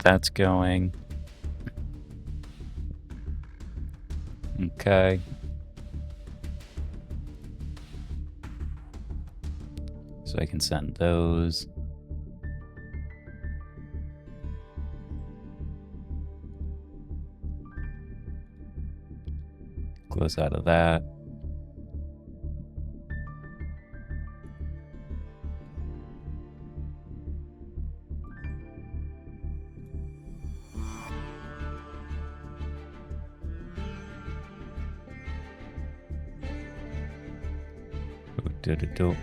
that's going. Okay. So I can send those. Close out of that. Do.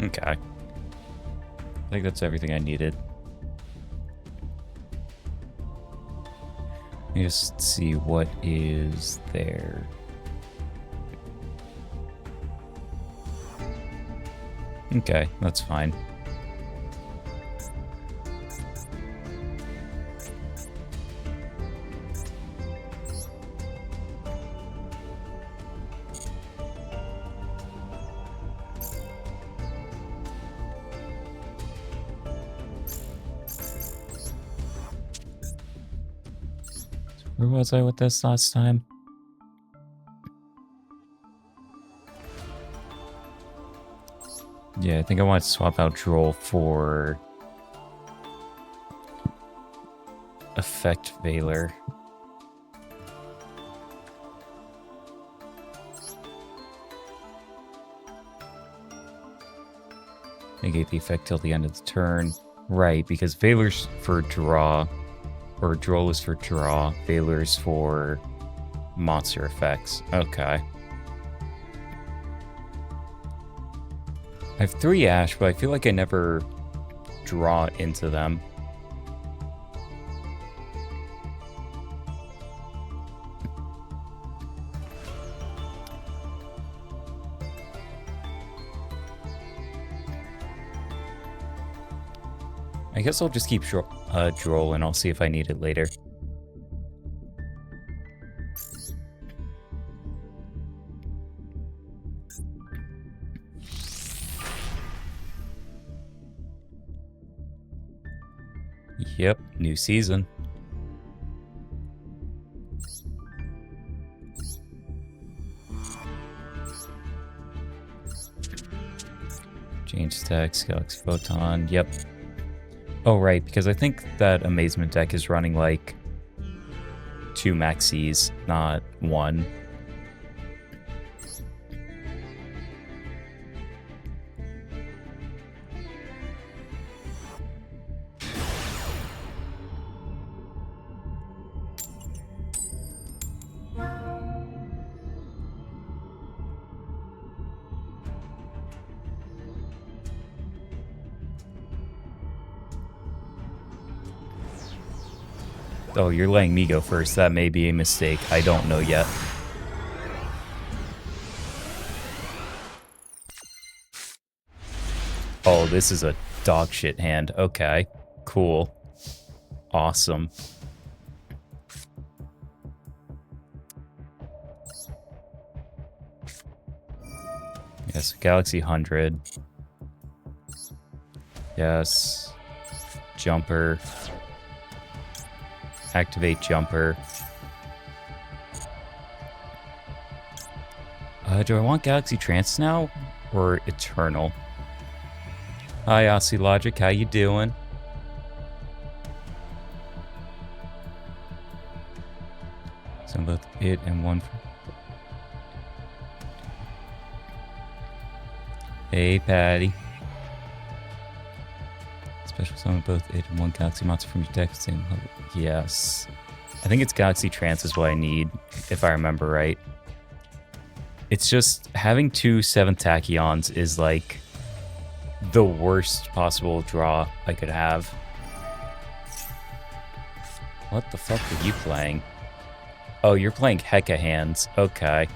Okay. I think that's everything I needed. Let me just see what is there. Okay, that's fine. Where was I with this last time? Yeah, I think I want to swap out Duel for Effect Veiler. Negate the effect till the end of the turn. Right, because Veiler's for draw, or Duel is for draw, Veiler's for monster effects. Okay. I have 3 Ash, but I feel like I never draw into them. I guess I'll just keep Duel and I'll see if I need it later. Yep, new season. Change text, Galaxy Photon, yep. Oh, right, because I think that Amazement deck is running like 2 maxis, not 1. Oh, you're letting me go first. That may be a mistake. I don't know yet. Oh, this is a dog shit hand. Okay. Cool. Awesome. Yes, Galaxy 100. Yes. Jumper. Activate Jumper. Do I want Galaxy Trance now? Or Eternal? Hi, Aussie Logic. How you doing? So both it and one... Hey, Patty. Special summon both 8 and 1 Galaxy monster from your deck. Same level. Yes. I think it's Galaxy Trance is what I need, if I remember right. It's just having 2 7th Tachyons is like the worst possible draw I could have. What the fuck are you playing? Oh, you're playing Hecka Hands. Okay.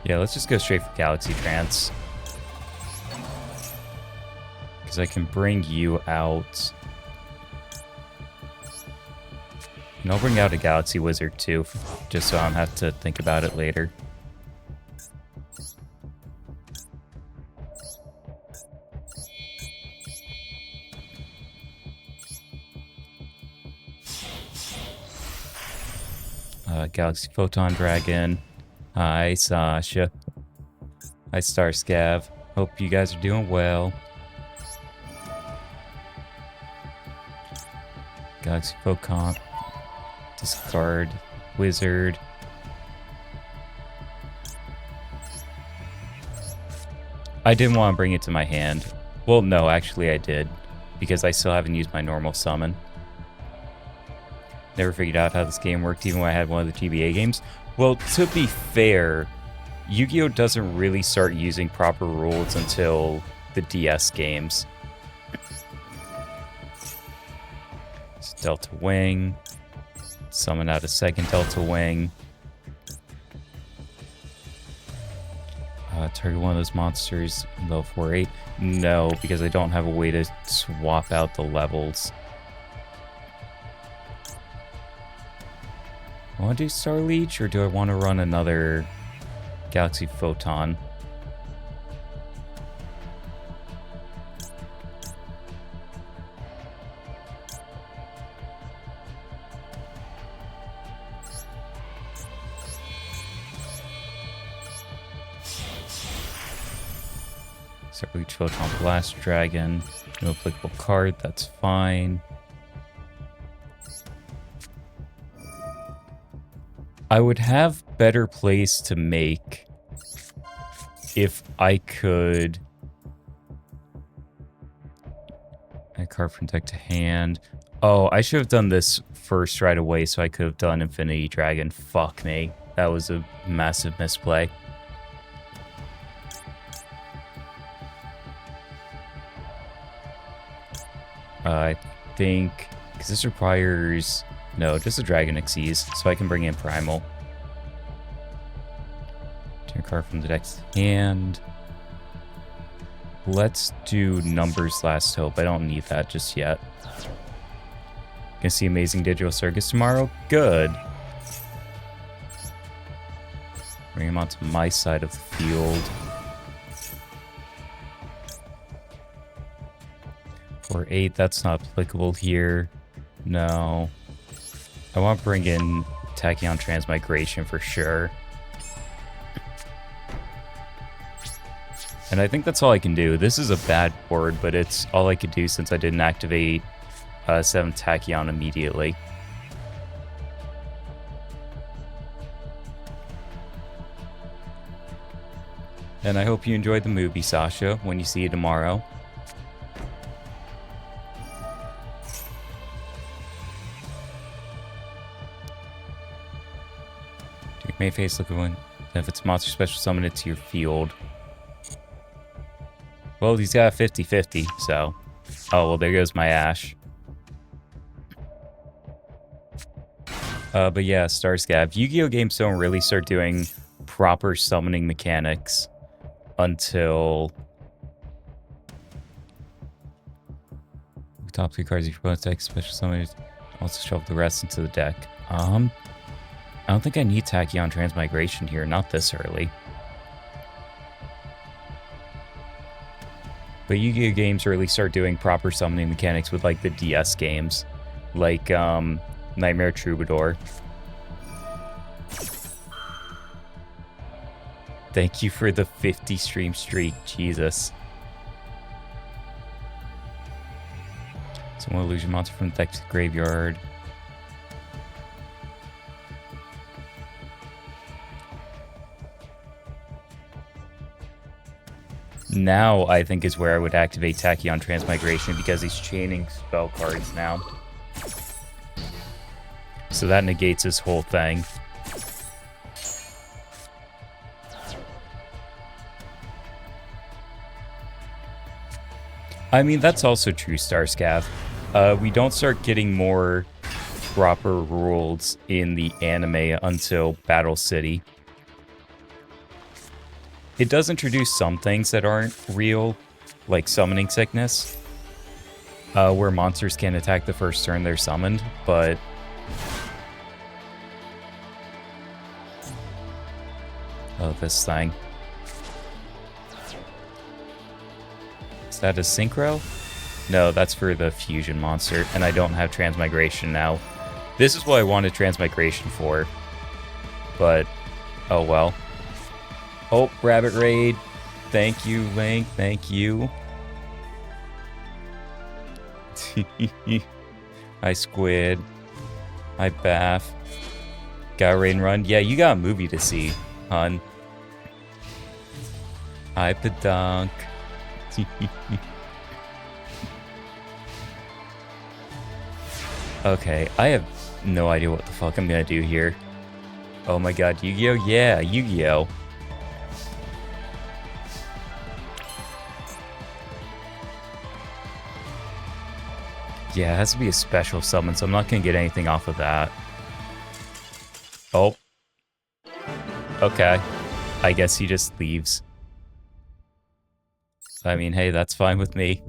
Yeah, let's just go straight for Galaxy Trance. Because I can bring you out. And I'll bring out a Galaxy Wizard too, just so I don't have to think about it later. Galaxy Photon Dragon. Hi, Sasha. Hi, Starscav. Hope you guys are doing well. Galaxy Photon. Discard. Wizard. I didn't want to bring it to my hand. Well, no, actually I did. Because I still haven't used my normal summon. Never figured out how this game worked even when I had one of the GBA games. Well, to be fair, Yu-Gi-Oh! Doesn't really start using proper rules until the DS games. It's Delta Wing. Summon out a second Delta Wing. Target one of those monsters, level 4-8. No, because I don't have a way to swap out the levels. I want to do Star Leech, or do I want to run another Galaxy Photon? Star Leech, Photon, Blast Dragon. No applicable card, that's fine. I would have better plays to make if I could... A card from deck to hand. Oh, I should have done this first right away so I could have done Infinity Dragon. Fuck me. That was a massive misplay. I think... Because this requires... No, just a Dragon Xyz, so I can bring in Primal. Turn a card from the deck's hand. Let's do Numbers Last Hope. I don't need that just yet. Gonna see Amazing Digital Circus tomorrow? Good. Bring him onto my side of the field. For 8, that's not applicable here. No. I want to bring in Tachyon Transmigration for sure. And I think that's all I can do. This is a bad board, but it's all I could do since I didn't activate 7th Tachyon immediately. And I hope you enjoyed the movie, Sasha, when you see it tomorrow. Mayface, look at one. If it's monster special summon it to your field. Well, he's got a 50-50, so... Oh, well, there goes my Ash. But yeah, Starscav. Yu-Gi-Oh! Games don't really start doing proper summoning mechanics until... Top 3 cards of your opponent's deck, special summon, also shuffle the rest into the deck. I don't think I need Tachyon Transmigration here, not this early. But Yu-Gi-Oh! Games really start doing proper summoning mechanics with like the DS games. Like Nightmare Troubadour. Thank you for the 50 stream streak, Jesus. Summon illusion monster from the deck to the graveyard. Now, I think, is where I would activate Tachyon Transmigration because he's chaining spell cards now. So that negates this whole thing. I mean, that's also true, Starscath. We don't start getting more proper rules in the anime until Battle City. It does introduce some things that aren't real, like Summoning Sickness, where monsters can't attack the first turn they're summoned, but... Oh, this thing. Is that a Synchro? No, that's for the Fusion monster, and I don't have Transmigration now. This is what I wanted Transmigration for, but oh well. Oh, Rabbit Raid. Thank you, Link. Thank you. Hi, Squid. Hi, Bath. Got a raid and run? Yeah, you got a movie to see, hun. Hi, Pedunk. Okay, I have no idea what the fuck I'm gonna do here. Oh my god, Yugioh? Yeah, Yugioh. Yeah, it has to be a special summon, so I'm not going to get anything off of that. Oh. Okay. I guess he just leaves. I mean, hey, that's fine with me.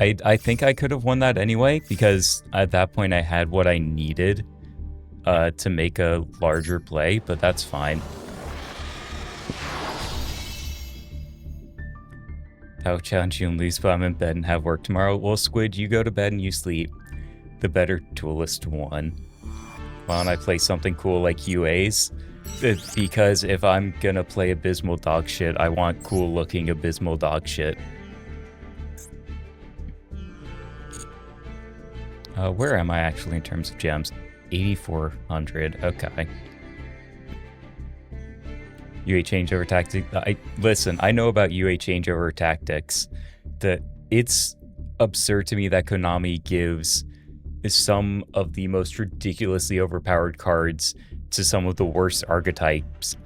I think I could have won that anyway, because at that point I had what I needed to make a larger play, but that's fine. I'll challenge you and lose, but I'm in bed and have work tomorrow. Well, Squid, you go to bed and you sleep. The better duelist won. Why don't I play something cool like UA's? Because if I'm gonna play abysmal dog shit, I want cool looking abysmal dog shit. Where am I actually in terms of gems? 8,400. Okay. UA changeover tactics. Listen, I know about UA changeover tactics. It's absurd to me that Konami gives some of the most ridiculously overpowered cards to some of the worst archetypes.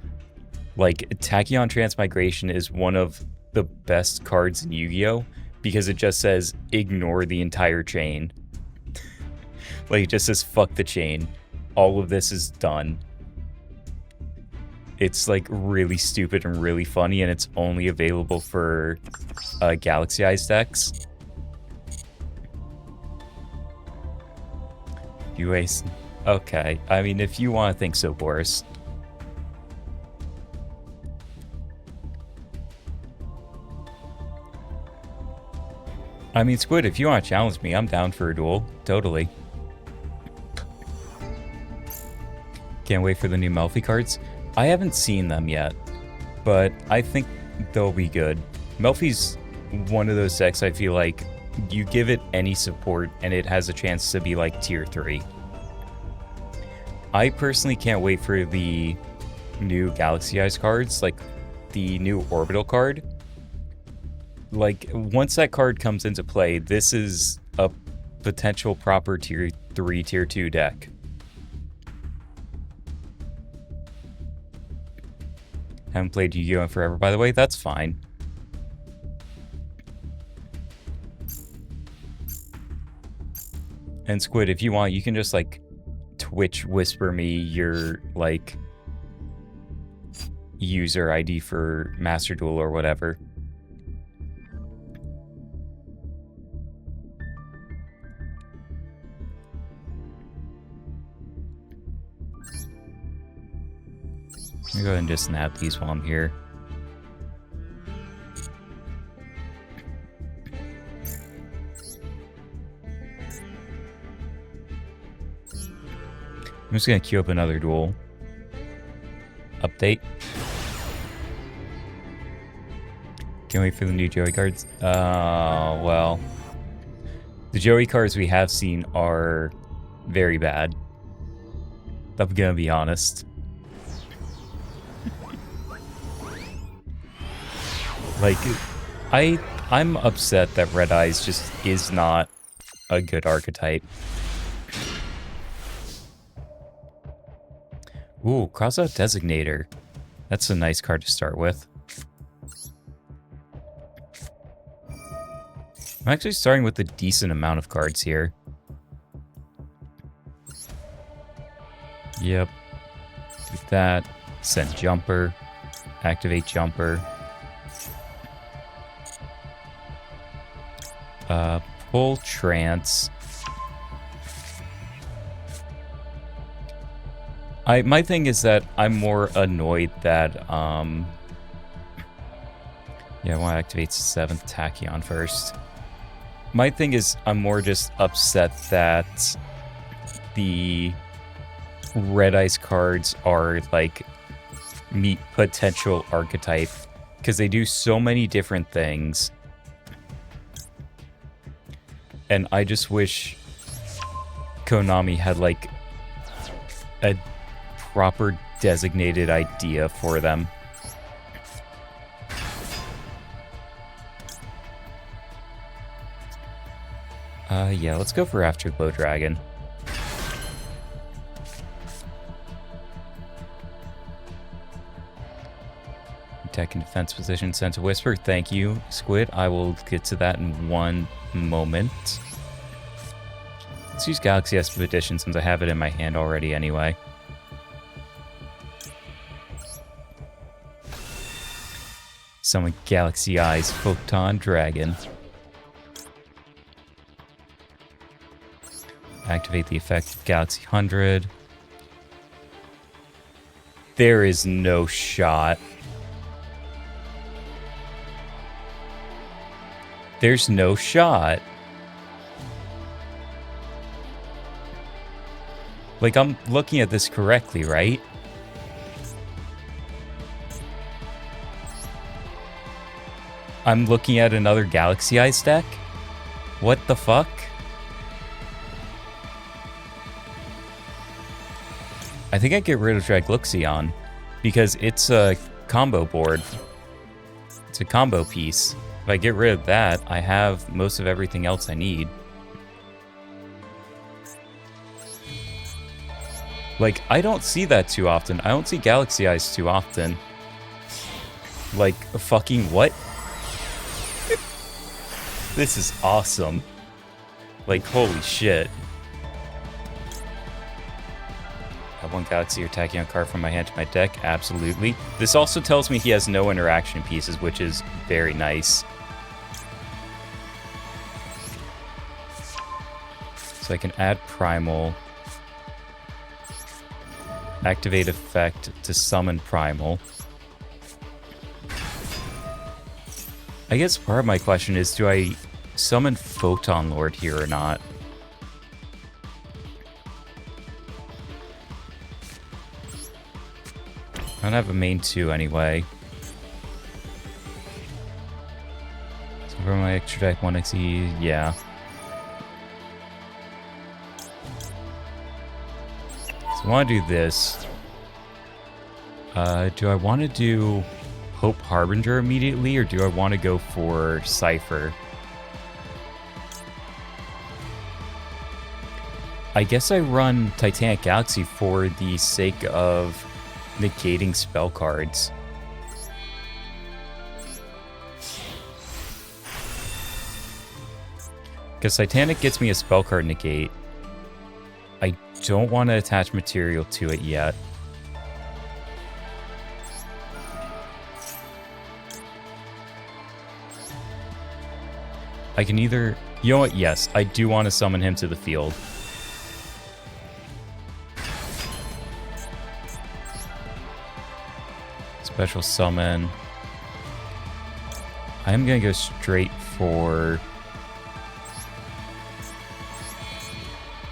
Like, Tachyon Transmigration is one of the best cards in Yu-Gi-Oh! Because it just says, ignore the entire chain. Like, it just says, fuck the chain. All of this is done. It's, like, really stupid and really funny, and it's only available for Galaxy Eyes decks. UA's... Okay, I mean, if you want to think so, Boris. I mean, Squid, if you want to challenge me, I'm down for a duel. Totally. Can't wait for the new Melfi cards. I haven't seen them yet, but I think they'll be good. Melfi's one of those decks I feel like you give it any support and it has a chance to be like tier 3. I personally can't wait for the new Galaxy Eyes cards, like the new Orbital card. Like, once that card comes into play, this is a potential proper tier 3, tier 2 deck. Haven't played Yu-Gi-Oh! In forever, by the way. That's fine. And Squid, if you want, you can just, like, Twitch whisper me your, like, user ID for Master Duel or whatever. Let me go ahead and just snap these while I'm here. I'm just gonna queue up another duel. Update. Can't wait for the new Joey cards. Well. The Joey cards we have seen are very bad. I'm gonna be honest. Like, I'm upset that Red Eyes just is not a good archetype. Ooh, Crossout Designator. That's a nice card to start with. I'm actually starting with a decent amount of cards here. Yep. Do that. Send Jumper. Activate Jumper. Pull Trance. My thing is that I'm more annoyed that, yeah, I want to activate 7th Tachyon first. My thing is I'm more just upset that the Red Eyes cards are, like, meet potential archetype, because they do so many different things. And I just wish Konami had, like, a proper designated idea for them. Yeah, let's go for Afterglow Dragon. Attack and defense position, Sense of Whisper. Thank you, Squid. I will get to that in one moment. Let's use Galaxy Expedition since I have it in my hand already anyway. Summon Galaxy Eyes Photon Dragon. Activate the effect of Galaxy 100. There is no shot. There's no shot. Like, I'm looking at this correctly, right? I'm looking at another Galaxy Eyes deck? What the fuck? I think I get rid of Dragluxion because it's a combo board. It's a combo piece. If I get rid of that, I have most of everything else I need. Like, I don't see that too often. I don't see Galaxy Eyes too often. Like, fucking what? This is awesome. Like, holy shit. Have one Galaxy or Tachyon card from my hand to my deck? Absolutely. This also tells me he has no interaction pieces, which is very nice. So I can add Primal. Activate effect to summon Primal. I guess part of my question is, do I summon Photon Lord here or not? I don't have a main 2 anyway. So for my extra deck 1xe, yeah. So I want to do this. Do I want to do Hope Harbinger immediately, or do I want to go for Cypher? I guess I run Titanic Galaxy for the sake of negating spell cards. Because Titanic gets me a spell card negate. I don't want to attach material to it yet. I can either... You know what? Yes, I do want to summon him to the field. Special summon. I'm going to go straight for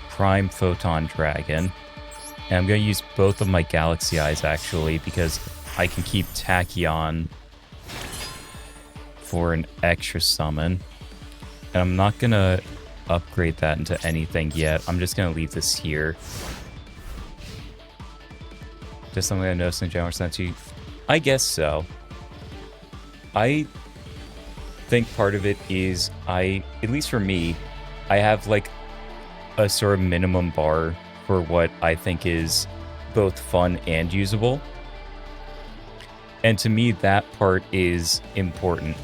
Prime Photon Dragon. And I'm going to use both of my Galaxy Eyes, actually, because I can keep Tachyon for an extra summon. And I'm not going to upgrade that into anything yet. I'm just going to leave this here. Just something I noticed in general sense. I guess so. I think part of it is at least for me, I have like a sort of minimum bar for what I think is both fun and usable. And to me, that part is important.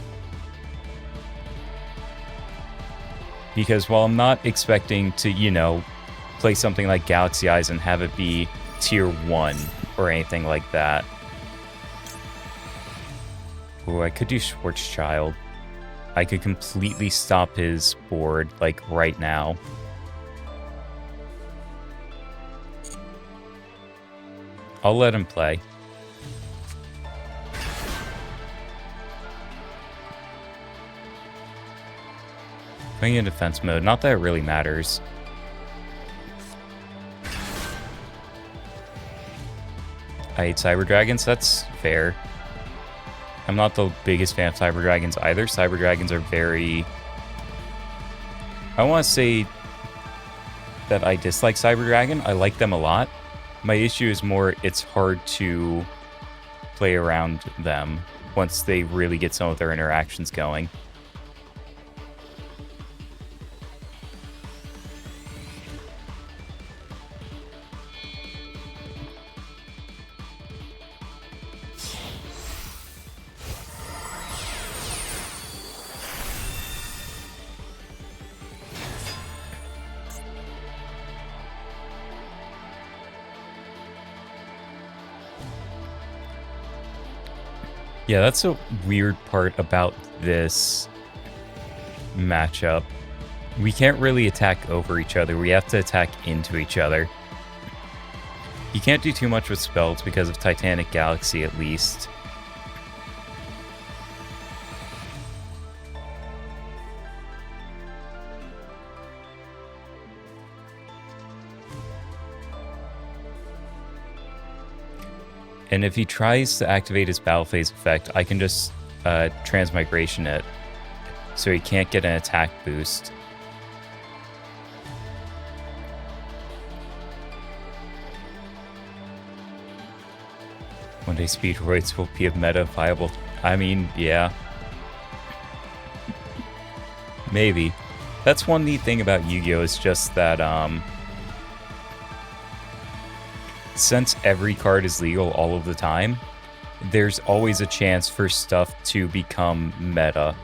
Because while I'm not expecting to, you know, play something like Galaxy Eyes and have it be tier 1 or anything like that. Oh, I could do Schwarzschild. I could completely stop his board, like, right now. I'll let him play. Playing in defense mode, not that it really matters. I hate Cyber Dragons, that's fair. I'm not the biggest fan of Cyber Dragons either. Cyber Dragons are very... I want to say that I dislike Cyber Dragon. I like them a lot. My issue is more it's hard to play around them once they really get some of their interactions going. Yeah, that's a weird part about this matchup. We can't really attack over each other. We have to attack into each other. You can't do too much with spells because of Titanic Galaxy, at least. And if he tries to activate his battle phase effect, I can just transmigration it, so he can't get an attack boost. One day speedroids will be a meta viable. I mean, yeah. Maybe. That's one neat thing about Yu-Gi-Oh! Is just that, since every card is legal all of the time, there's always a chance for stuff to become meta.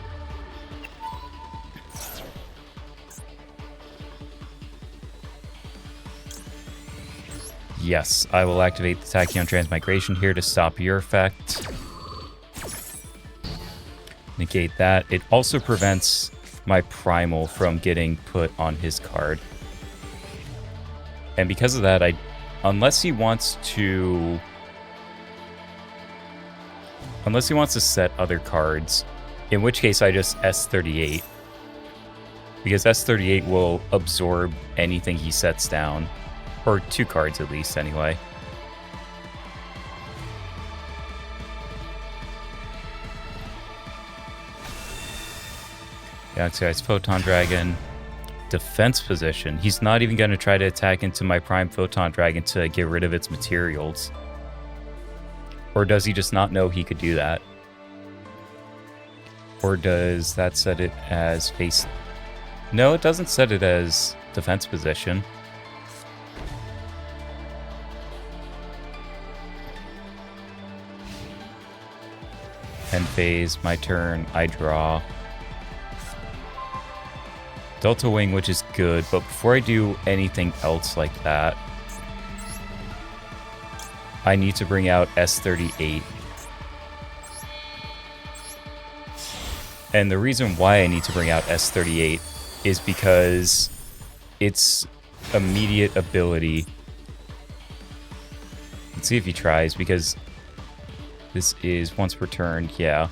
Yes, I will activate the Tachyon Transmigration here to stop your effect. Negate that. It also prevents my Primal from getting put on his card. And because of that, unless he wants to set other cards, in which case I just S38. Because S38 will absorb anything he sets down. Or 2 cards at least, anyway. Galaxy Eyes Photon Dragon. Defense position. He's not even going to try to attack into my Prime Photon Dragon to get rid of its materials. Or does he just not know he could do that? Or does that set it as face... No, it doesn't set it as defense position. End phase, my turn, I draw. Delta Wing, which is good, but before I do anything else like that, I need to bring out S38. And the reason why I need to bring out S38 is because its immediate ability... Let's see if he tries, because this is once per turn, yeah.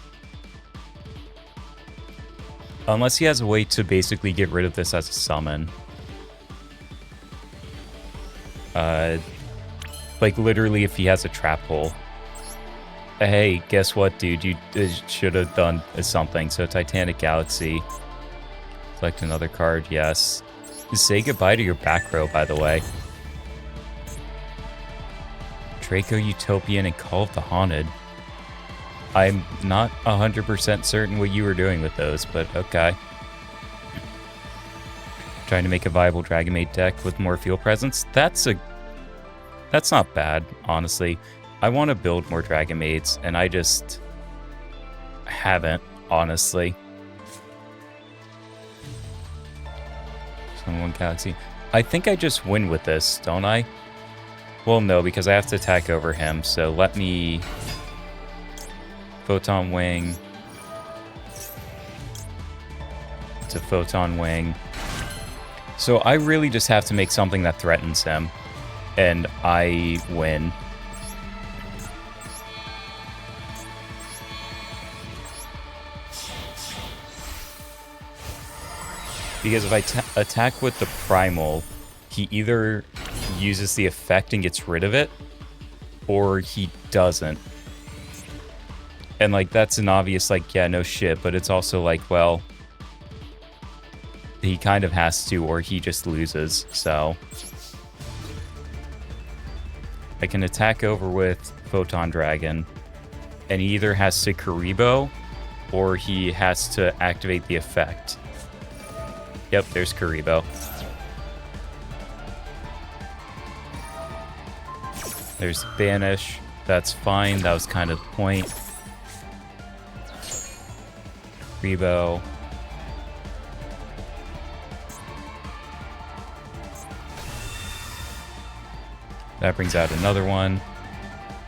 Unless he has a way to basically get rid of this as a summon. Like, literally, if he has a trap hole. Hey, guess what, dude? You should have done something. So, Titanic Galaxy. Collect another card, yes. Say goodbye to your back row, by the way. Draco Utopian and Call of the Haunted. I'm not 100% certain what you were doing with those, but okay. Trying to make a viable Dragonmaid deck with more field presence. That's not bad, honestly. I want to build more Dragonmaids, and I just haven't, honestly. One Galaxy. I think I just win with this, don't I? Well, no, because I have to attack over him, so let me... Photon Wing. To Photon Wing. So I really just have to make something that threatens him, and I win. Because if I attack with the Primal, he either uses the effect and gets rid of it, or he doesn't. And, like, that's an obvious, like, yeah, no shit, but it's also like, well, he kind of has to, or he just loses, so. I can attack over with Photon Dragon, and he either has to Karibo, or he has to activate the effect. Yep, there's Karibo. There's Banish. That's fine. That was kind of the point. Karibo. That brings out another one.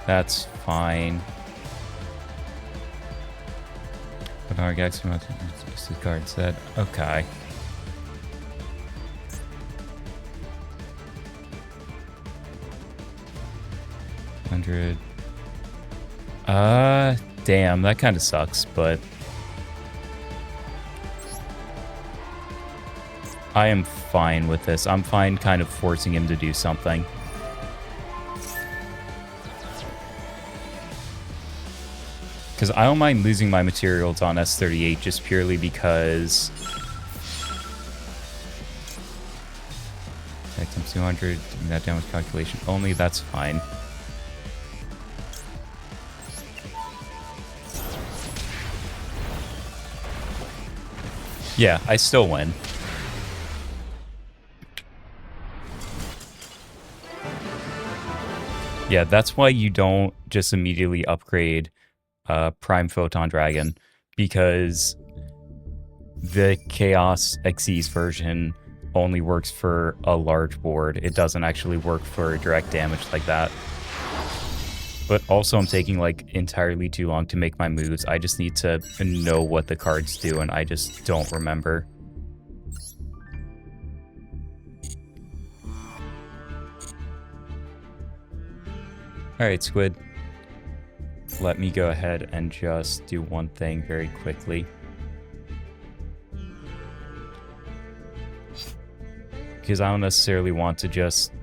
That's fine. But our guys come out to the card set. Okay. Damn, that kind of sucks, but I am fine with this. I'm fine kind of forcing him to do something. Because I don't mind losing my materials on S38 just purely because... Attack times 200, doing that damage calculation only, that's fine. Yeah, I still win. Yeah, that's why you don't just immediately upgrade Prime Photon Dragon, because the Chaos Xyz version only works for a large board. It doesn't actually work for direct damage like that. But also I'm taking like entirely too long to make my moves. I just need to know what the cards do, and I just don't remember. Alright, Squid. Let me go ahead and just do one thing very quickly. Because I don't necessarily want to just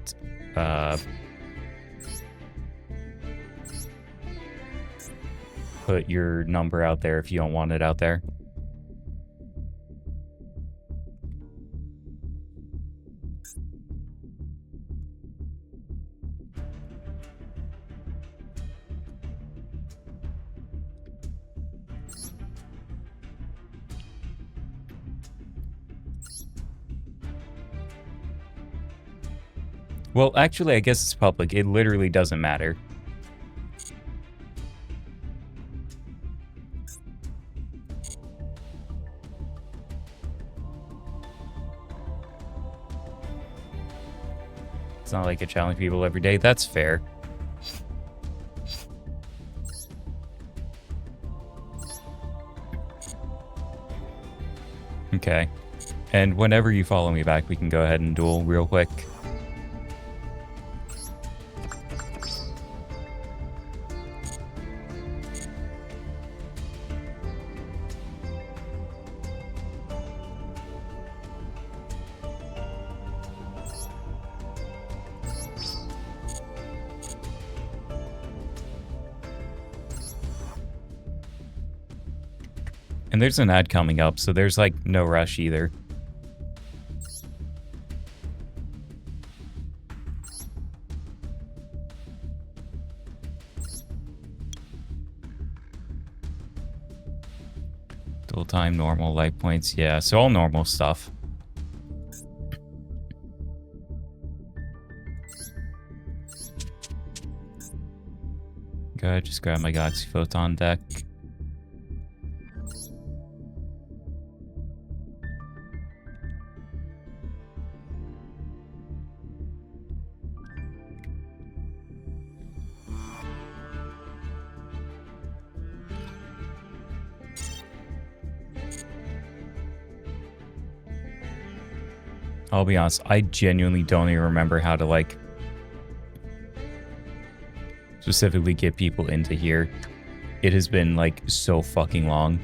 put your number out there if you don't want it out there. Well, actually, I guess it's public. It literally doesn't matter. It's not like I challenge people every day. That's fair. Okay. And whenever you follow me back, we can go ahead and duel real quick. And there's an ad coming up, so there's like no rush either. Dual time, normal, life points. Yeah, so all normal stuff. Good, just grab my Galaxy Photon deck. I'll be honest, I genuinely don't even remember how to, like, specifically get people into here. It has been, like, so fucking long.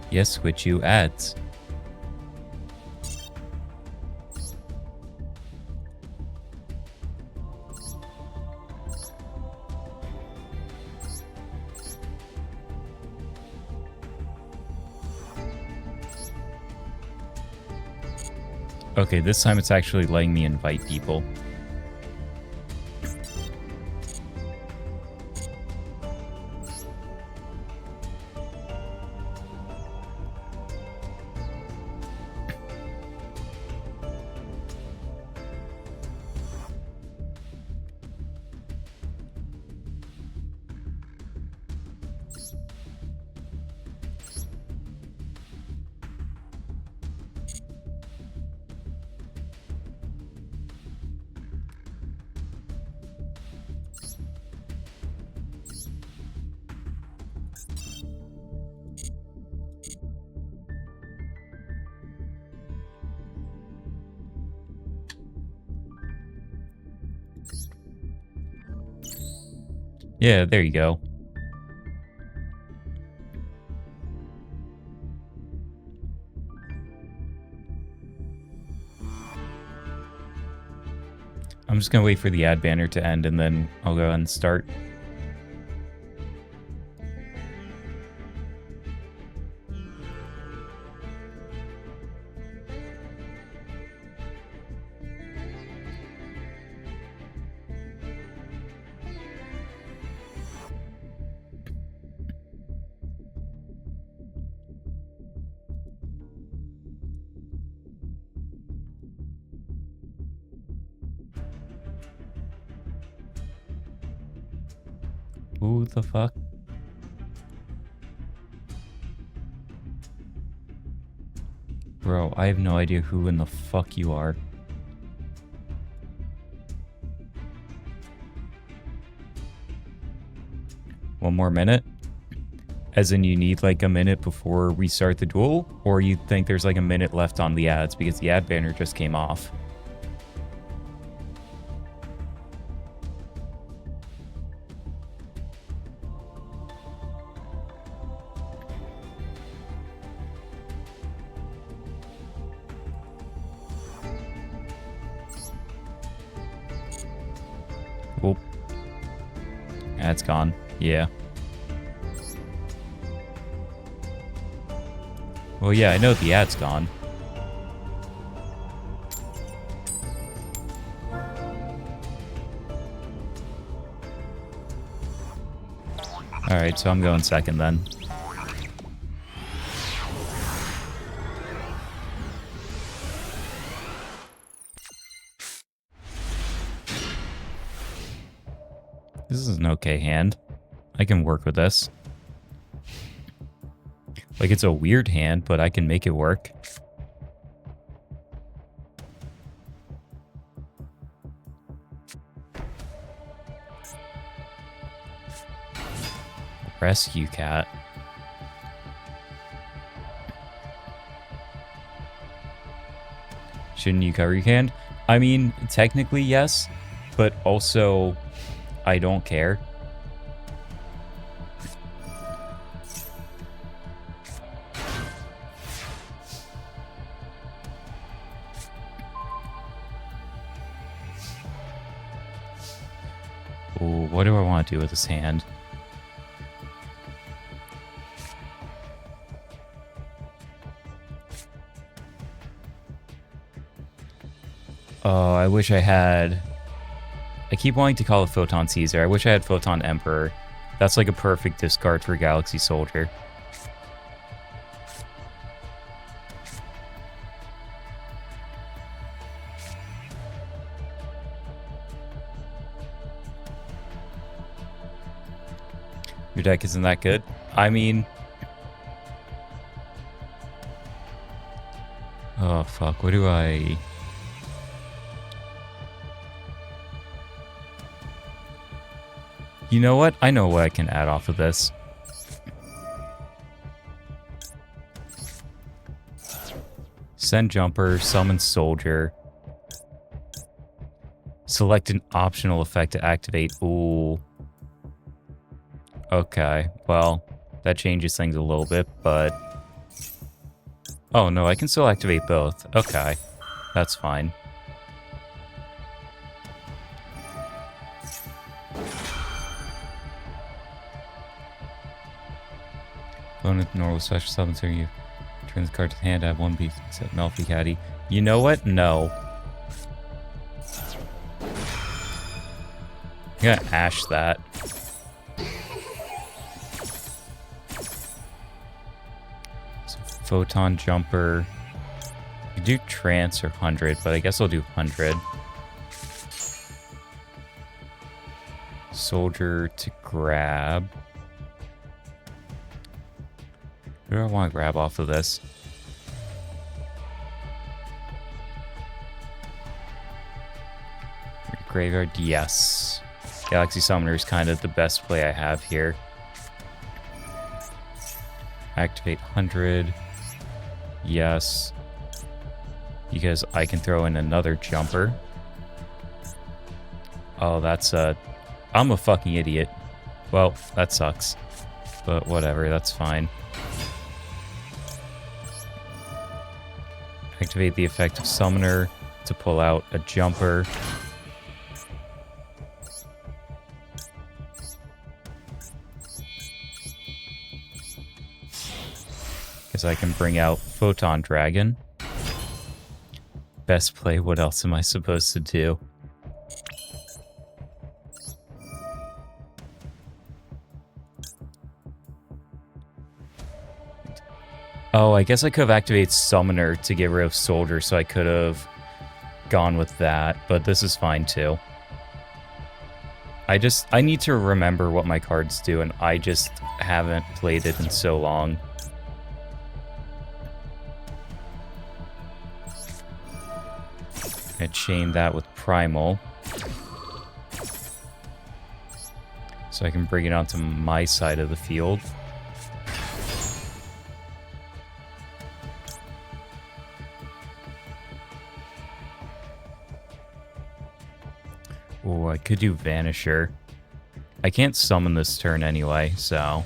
Yes, switch you ads. Okay, this time it's actually letting me invite people. Yeah, there you go. I'm just gonna wait for the ad banner to end and then I'll go ahead and start. Who the fuck? Bro, I have no idea who in the fuck you are. One more minute? As in you need like a minute before we start the duel? Or you think there's like a minute left on the ads because the ad banner just came off? Oop. Ad's gone. Yeah. Well, yeah, I know the ad's gone. Alright, so I'm going second then. This is an okay hand. I can work with this. Like, it's a weird hand, but I can make it work. Rescue cat. Shouldn't you cover your hand? I mean, technically yes, but also I don't care. Ooh, what do I want to do with this hand? Oh, I wish I had... I keep wanting to call it Photon Caesar. I wish I had Photon Emperor. That's like a perfect discard for Galaxy Soldier. Your deck isn't that good? I mean... Oh, fuck. What do I... You know what? I know what I can add off of this. Send Jumper, summon Soldier. Select an optional effect to activate. Ooh. Okay, well, that changes things a little bit, but... Oh, no, I can still activate both. Okay, that's fine. Opponent normal special summons her, you turn the card to the hand, add one beast, except Melfi Caddy. You know what? No. I'm gonna Ash that. So Photon Jumper. You do Trance or 100, but I guess I'll do 100. Soldier to grab. Who do I want to grab off of this? Graveyard, yes. Galaxy Summoner is kind of the best play I have here. Activate 100. Yes. Because I can throw in another jumper. Oh, that's I'm a fucking idiot. Well, that sucks. But whatever, that's fine. Activate the effect of Summoner to pull out a jumper. Because I can bring out Photon Dragon. Best play, what else am I supposed to do? Oh, I guess I could have activated Summoner to get rid of Soldier, so I could have gone with that, but this is fine too. I need to remember what my cards do, and I just haven't played it in so long. I chain that with Primal. So I can bring it onto my side of the field. Oh, I could do Vanisher. I can't summon this turn anyway, so...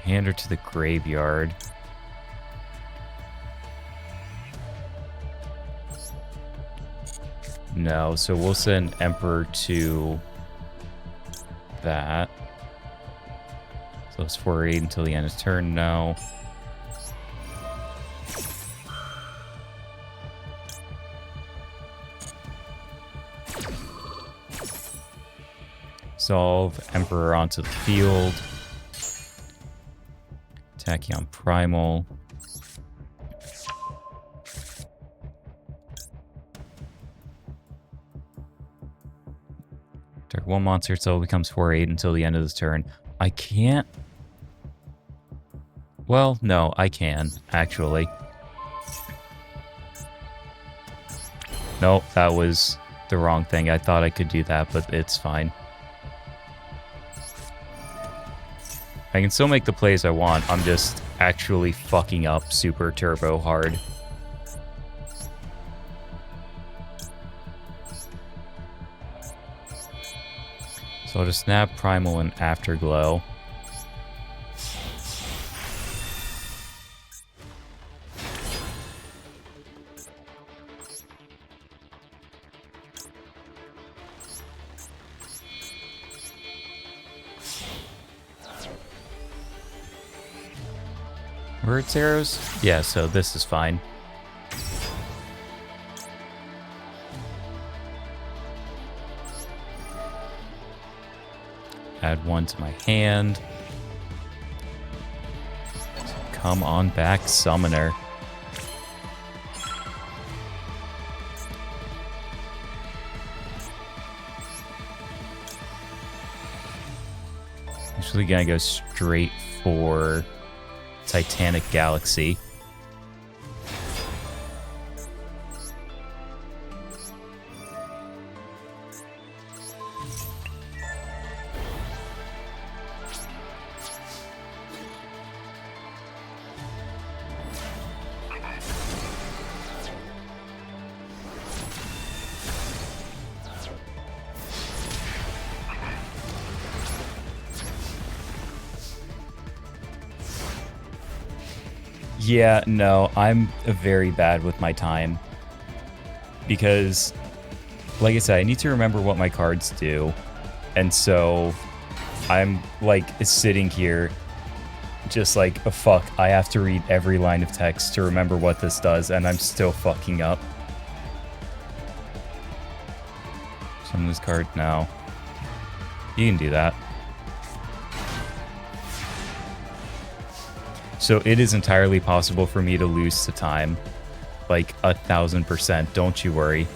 Hand her to the graveyard. No, so we'll send Emperor to that. So it's 4-8 until the end of turn. No. Solve Emperor onto the field. Tachyon Primal. Target one monster so it becomes 4-8 until the end of this turn. I can't... Well, no, I can, actually. Nope, that was the wrong thing. I thought I could do that, but it's fine. I can still make the plays I want. I'm just actually fucking up super turbo hard. So I'll just snap Primal and Afterglow. Words arrows? Yeah, so this is fine. Add one to my hand. Come on back, Summoner. Actually gonna go straight for Titanic Galaxy. Yeah, no, I'm very bad with my time. Because, like I said, I need to remember what my cards do. And so, I'm, like, sitting here, just like, oh, fuck, I have to read every line of text to remember what this does, and I'm still fucking up. Summon this card? No. You can do that. So it is entirely possible for me to lose to time. Like 1000%, don't you worry.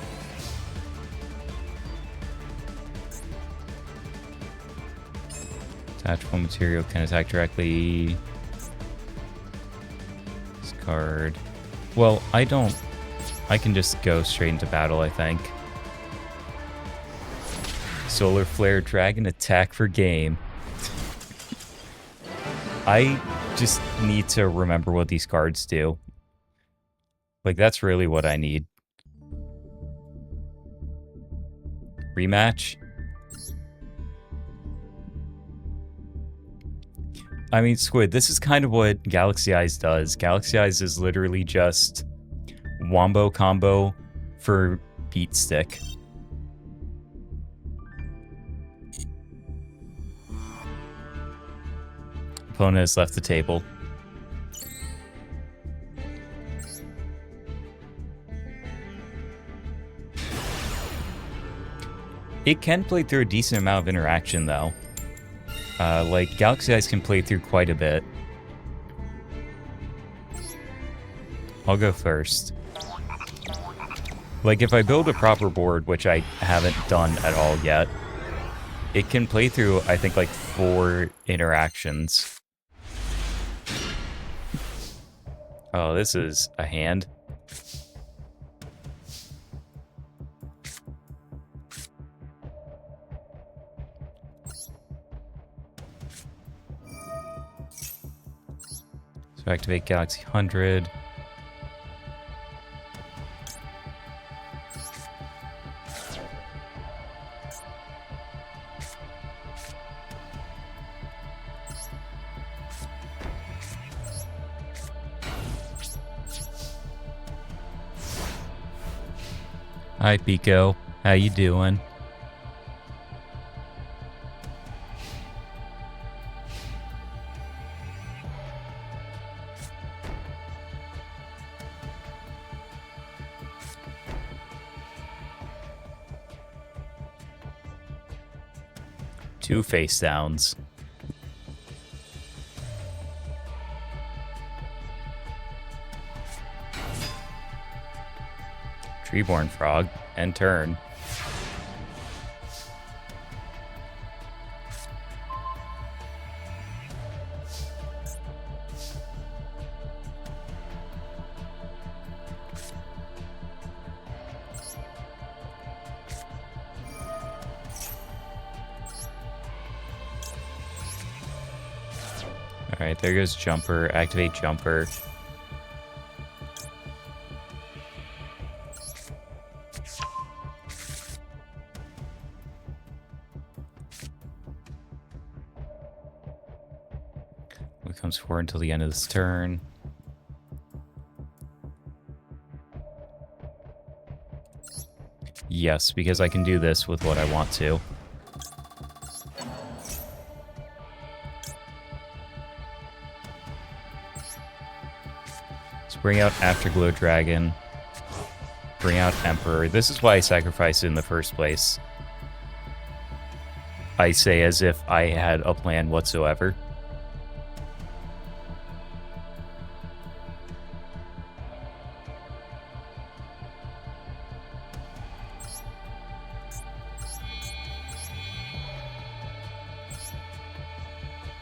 Attachable material can attack directly. This card. Well, I can just go straight into battle, I think. Solar Flare Dragon attack for game. I just need to remember what these cards do. Like, that's really what I need. Rematch? I mean, Squid, this is kind of what Galaxy Eyes does. Galaxy Eyes is literally just Wombo combo for Beat Stick. Opponent has left the table. It can play through a decent amount of interaction, though. Like, Galaxy Eyes can play through quite a bit. I'll go first. Like, if I build a proper board, which I haven't done at all yet, it can play through, I think, like 4 interactions. Oh, this is a hand. So activate Galaxy 100. Hi, Pico. How you doing? Two face downs. Treeborn Frog, and turn. Alright, there goes Jumper. Activate Jumper. It comes forward until the end of this turn. Yes, because I can do this with what I want to. Let's bring out Afterglow Dragon. Bring out Emperor. This is why I sacrificed it in the first place. I say as if I had a plan whatsoever.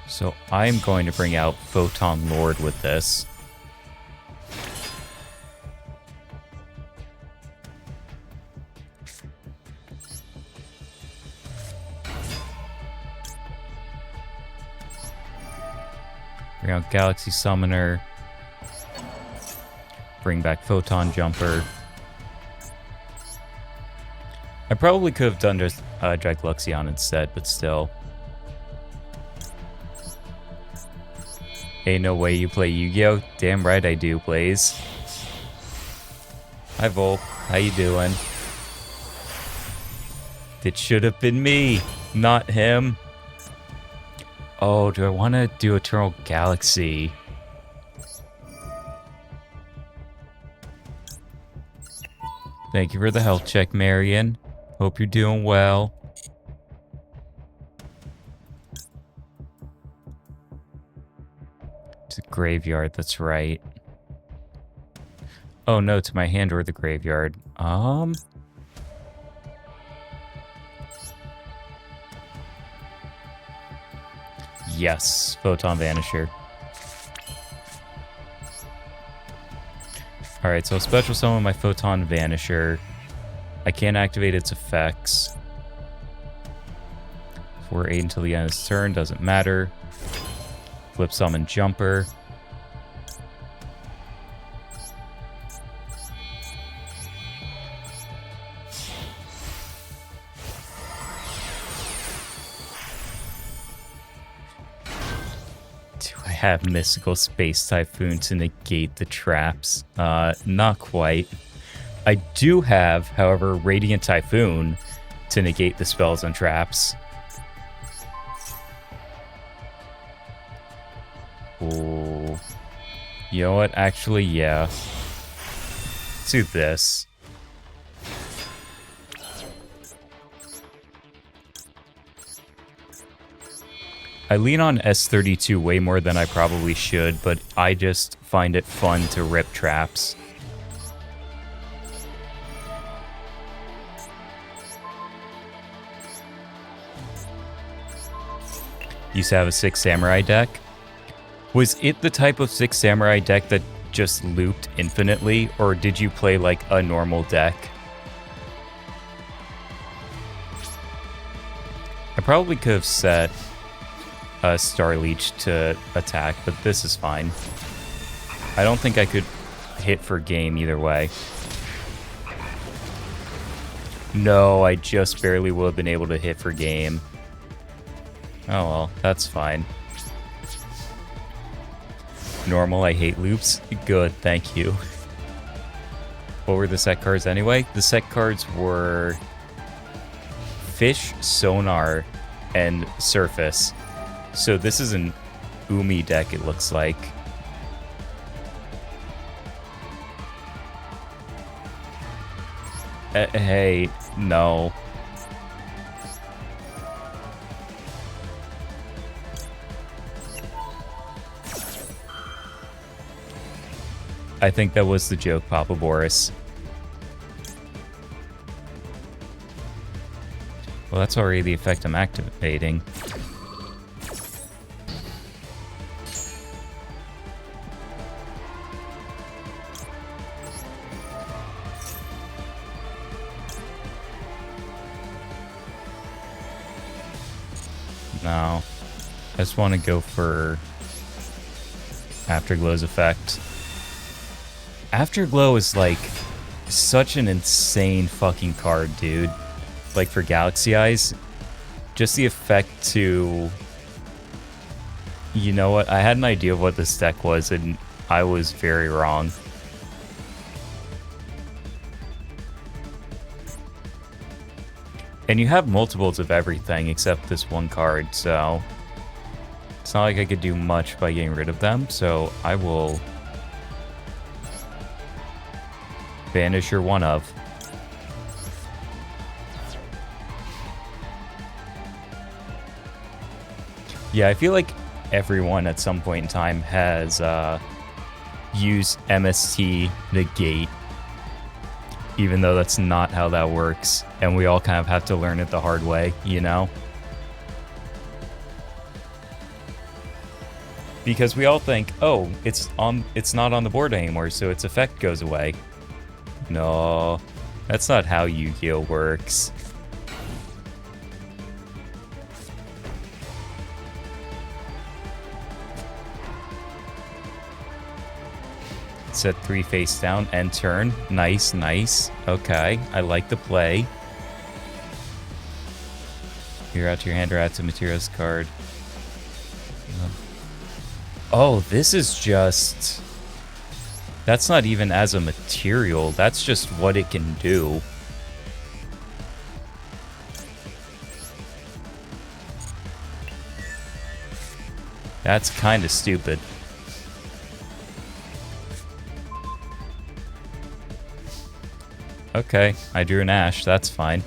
So I'm going to bring out Photon Lord with this. Bring out Galaxy Summoner. Bring back Photon Jumper. I probably could have done just Dragluxion instead, but still. Ain't no way you play Yu-Gi-Oh! Damn right I do, Blaze. Hi, Volk. How you doing? It should have been me, not him. Oh, do I want to do Eternal Galaxy? Thank you for the health check, Marion. Hope you're doing well. To the graveyard, that's right. Oh no, to my hand or the graveyard. Yes, Photon Vanisher. Alright, so I'll special summon my Photon Vanisher. I can't activate its effects. 4-8 until the end of its turn, doesn't matter. Flip summon Jumper. Do I have Mystical Space Typhoon to negate the traps? Not quite. I do have, however, Radiant Typhoon to negate the spells and traps. Ooh. You know what? Actually, yeah. Let's do this. I lean on S32 way more than I probably should, but I just find it fun to rip traps. Used to have a 6 Samurai deck. Was it the type of 6 Samurai deck that just looped infinitely, or did you play like a normal deck? I probably could have set Star Leech to attack, but this is fine. I don't think I could hit for game either way. No, I just barely would have been able to hit for game. Oh well, that's fine. Normal, I hate loops. Good, thank you. What were the set cards anyway? The set cards were Fish, Sonar, and Surface. So this is an Umi deck, it looks like. Hey, no. I think that was the joke, Papa Boris. Well, that's already the effect I'm activating. No. I just want to go for Afterglow's effect. Afterglow is like such an insane fucking card, dude. Like for Galaxy Eyes, just the effect to... You know what? I had an idea of what this deck was, and I was very wrong. And you have multiples of everything except this one card, so... It's not like I could do much by getting rid of them, so I will... banish your one of. Yeah, I feel like everyone at some point in time has used MST negate, even though that's not how that works, and we all kind of have to learn it the hard way, you know? Because we all think, oh, it's not on the board anymore, so its effect goes away. No, that's not how Yu-Gi-Oh works. Set 3 face down, end turn. Nice, nice. Okay, I like the play. You're out to your hand or out to materials card. Oh, this is just... That's not even as a material. That's just what it can do. That's kind of stupid. Okay, I drew an Ash. That's fine.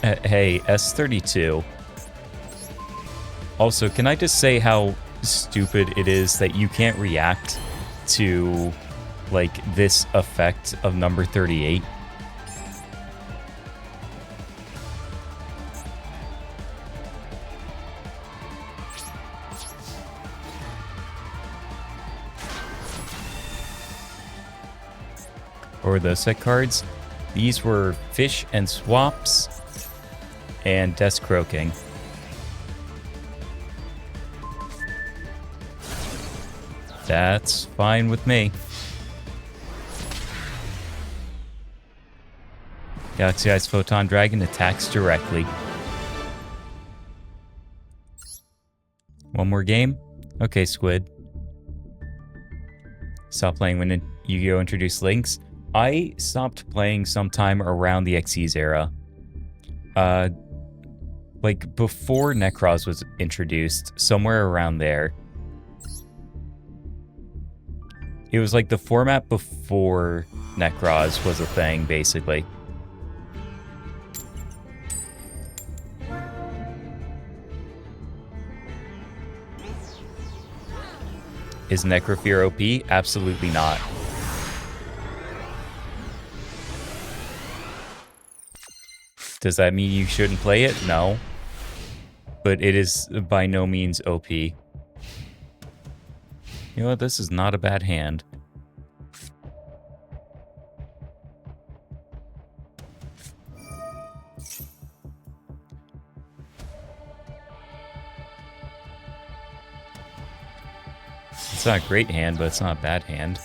Hey, S32. Also, can I just say how stupid it is that you can't react to, like, this effect of number 38? Or the set cards. These were Fish and Swaps and Desk Croaking. That's fine with me. Galaxy Eyes Photon Dragon attacks directly. One more game? Okay, Squid. Stop playing when Yu-Gi-Oh! Introduced links. I stopped playing sometime around the Xyz era. Like before Necros was introduced, somewhere around there. It was like the format before Necros was a thing, basically. Is Necrofear OP? Absolutely not. Does that mean you shouldn't play it? No. But it is by no means OP. You know what? This is not a bad hand. It's not a great hand, but it's not a bad hand.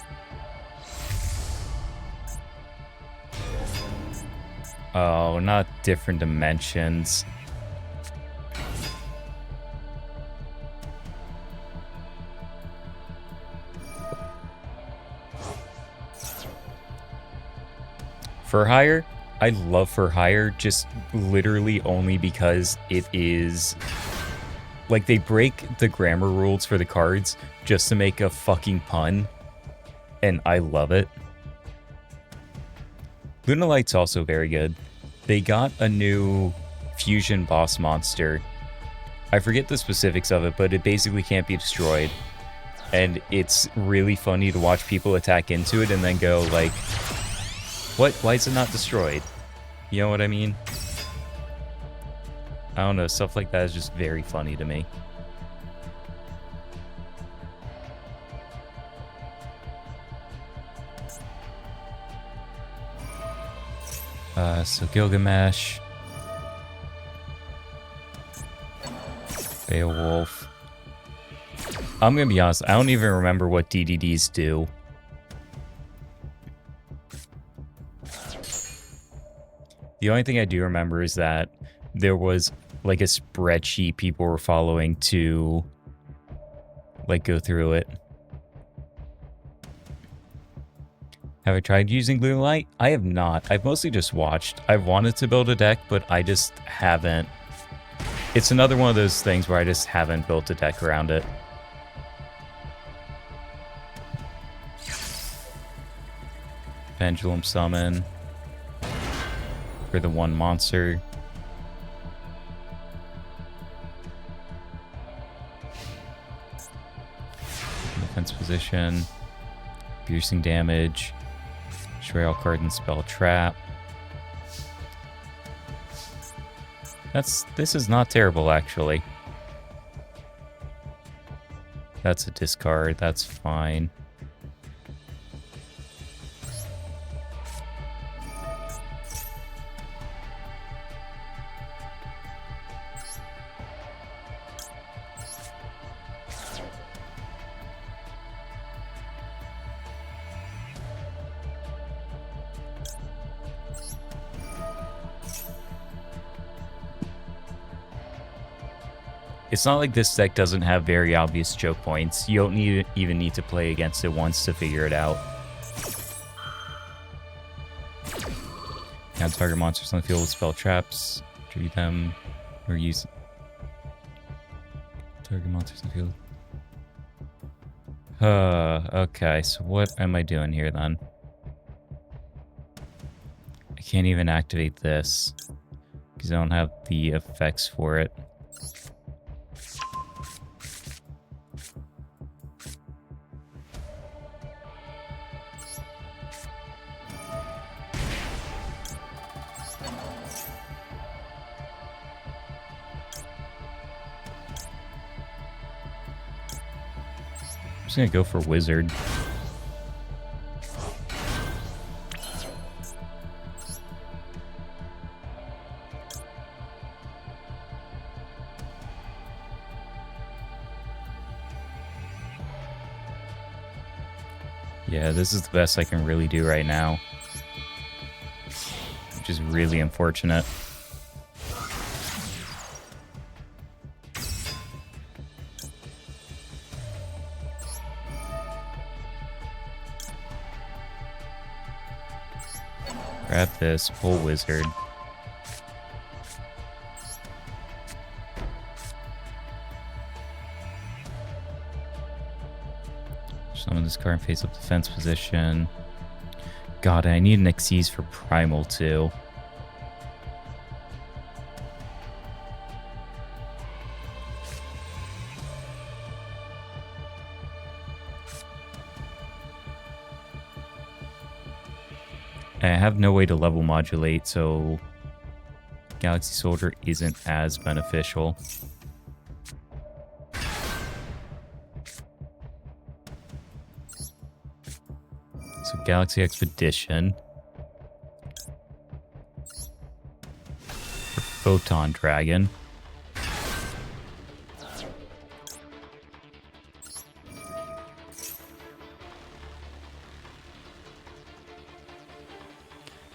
Oh, not different dimensions. For Hire, I love For Hire just literally only because it is... Like, they break the grammar rules for the cards just to make a fucking pun. And I love it. Lunalight's also very good. They got a new fusion boss monster. I forget the specifics of it, but it basically can't be destroyed. And it's really funny to watch people attack into it and then go like, what? Why is it not destroyed? You know what I mean? I don't know, stuff like that is just very funny to me. So Gilgamesh, Beowulf, I'm gonna be honest, I don't even remember what DDDs do. The only thing I do remember is that there was like a spreadsheet people were following to like go through it. Have I tried using Blue Light? I have not. I've mostly just watched. I've wanted to build a deck, but I just haven't. It's another one of those things where I just haven't built a deck around it. Pendulum Summon for the one monster. Defense position. Piercing damage. Destroy all cards and spell trap. This is not terrible, actually. That's a discard. That's fine. It's not like this deck doesn't have very obvious choke points. You don't even need to play against it once to figure it out. Now target monsters on the field with spell traps. Treat them or use target monsters on the field. Okay, so what am I doing here then? I can't even activate this because I don't have the effects for it. I'm just gonna go for Wizard. Yeah, this is the best I can really do right now. Which is really unfortunate. Grab this, pull Wizard. Summon this card and face up defense position. God, I need an Xyz for Primal too. I have no way to level modulate, so Galaxy Soldier isn't as beneficial. So Galaxy Expedition. For Photon Dragon.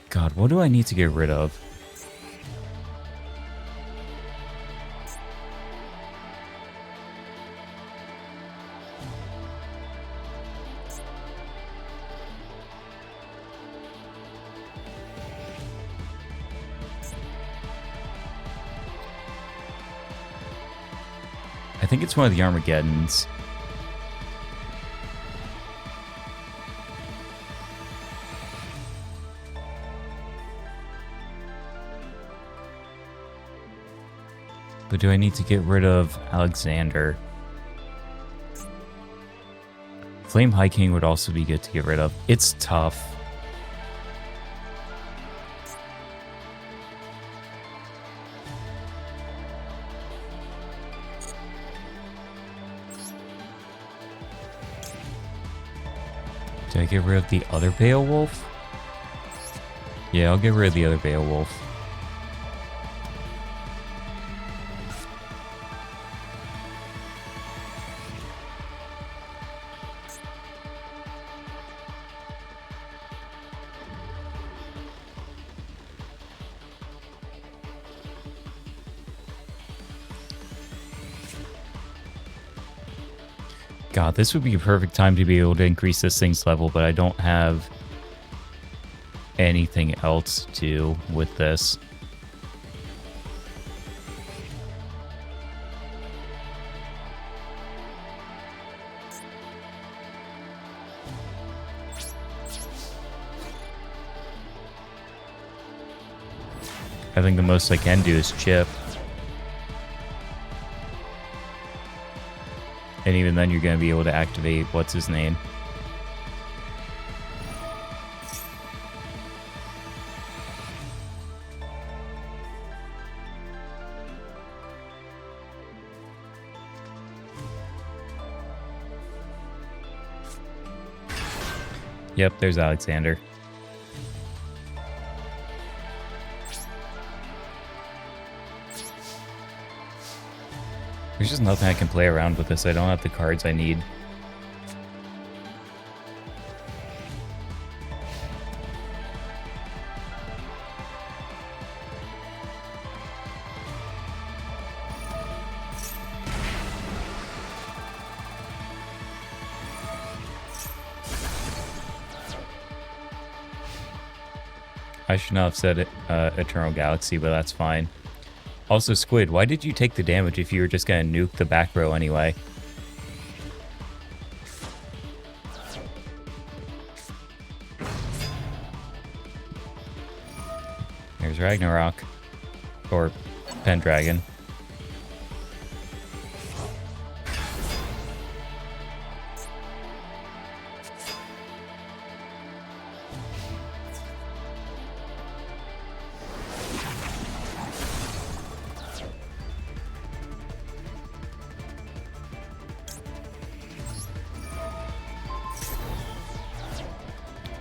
God, what do I need to get rid of? I think it's one of the Armageddons. But do I need to get rid of Alexander? Flame High King would also be good to get rid of. It's tough. Do I get rid of the other Beowulf? Yeah, I'll get rid of the other Beowulf. God, this would be a perfect time to be able to increase this thing's level, but I don't have anything else to do with this. I think the most I can do is chip. And even then you're going to be able to activate what's his name. Yep, there's Alexander. There's just nothing I can play around with this. I don't have the cards I need. I should not have said it, Eternal Galaxy, but that's fine. Also, Squid, why did you take the damage if you were just going to nuke the back row anyway? There's Ragnarok. Or Pendragon.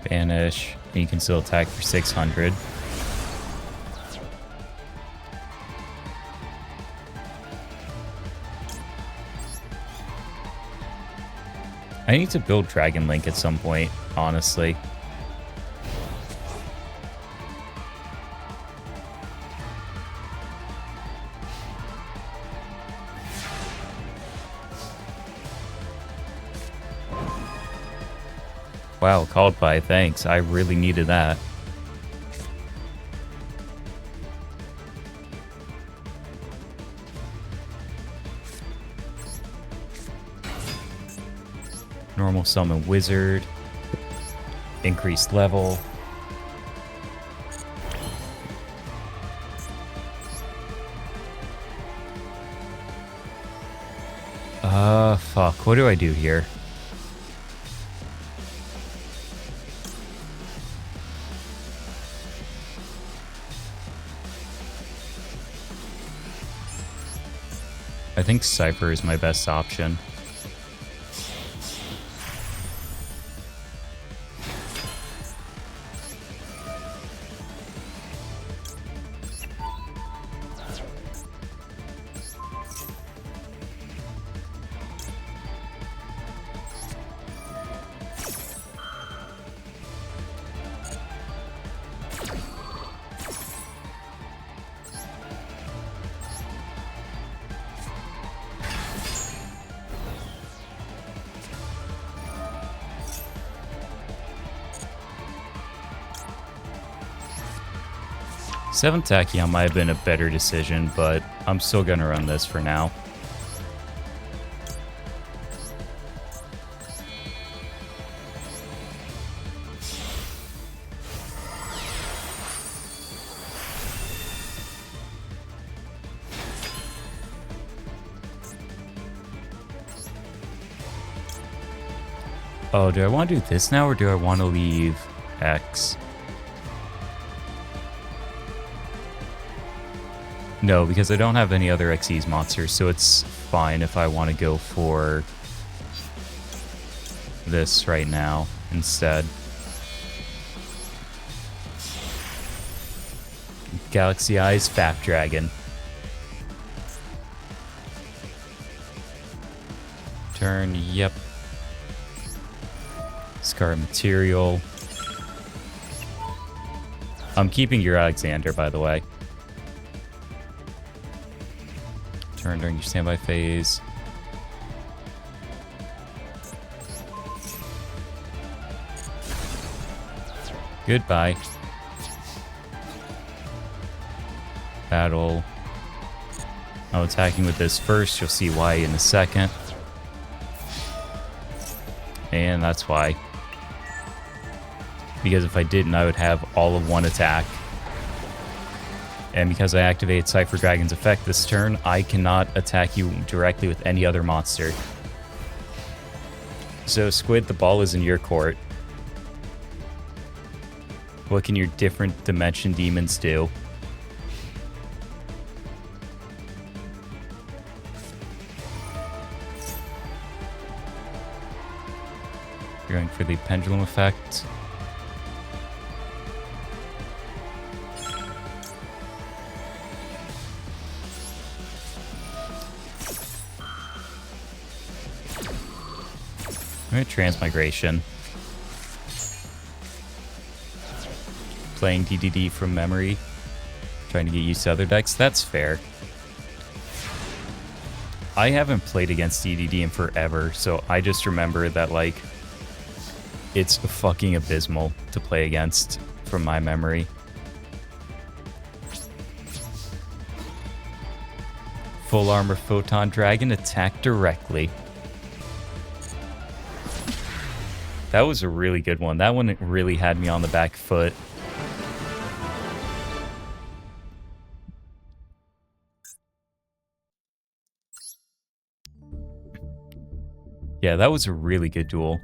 Banish, and you can still attack for 600. I need to build Dragon Link at some point, honestly. Wow, called by, thanks. I really needed that. Normal summon wizard. Increased level. Fuck. What do I do here? I think Cypher is my best option. Seventh Tachyon might have been a better decision, but I'm still gonna run this for now. Oh, do I want to do this now, or do I want to leave X? No, because I don't have any other Xyz monsters, so it's fine if I want to go for this right now instead. Galaxy Eyes, Fat Dragon. Turn, yep. Scar Material. I'm keeping your Alexander, by the way. Turn during your standby phase. Goodbye. Battle. I'm attacking with this first. You'll see why in a second. And that's why. Because if I didn't, I would have all of one attack. And because I activated Cypher Dragon's effect this turn, I cannot attack you directly with any other monster. So, Squid, the ball is in your court. What can your different dimension demons do? You're going for the pendulum effect. I'm going to Transmigration. Playing DDD from memory. Trying to get used to other decks. That's fair. I haven't played against DDD in forever, so I just remember that, like, it's fucking abysmal to play against from my memory. Full Armor Photon Dragon, attack directly. That was a really good one. That one really had me on the back foot. Yeah, that was a really good duel.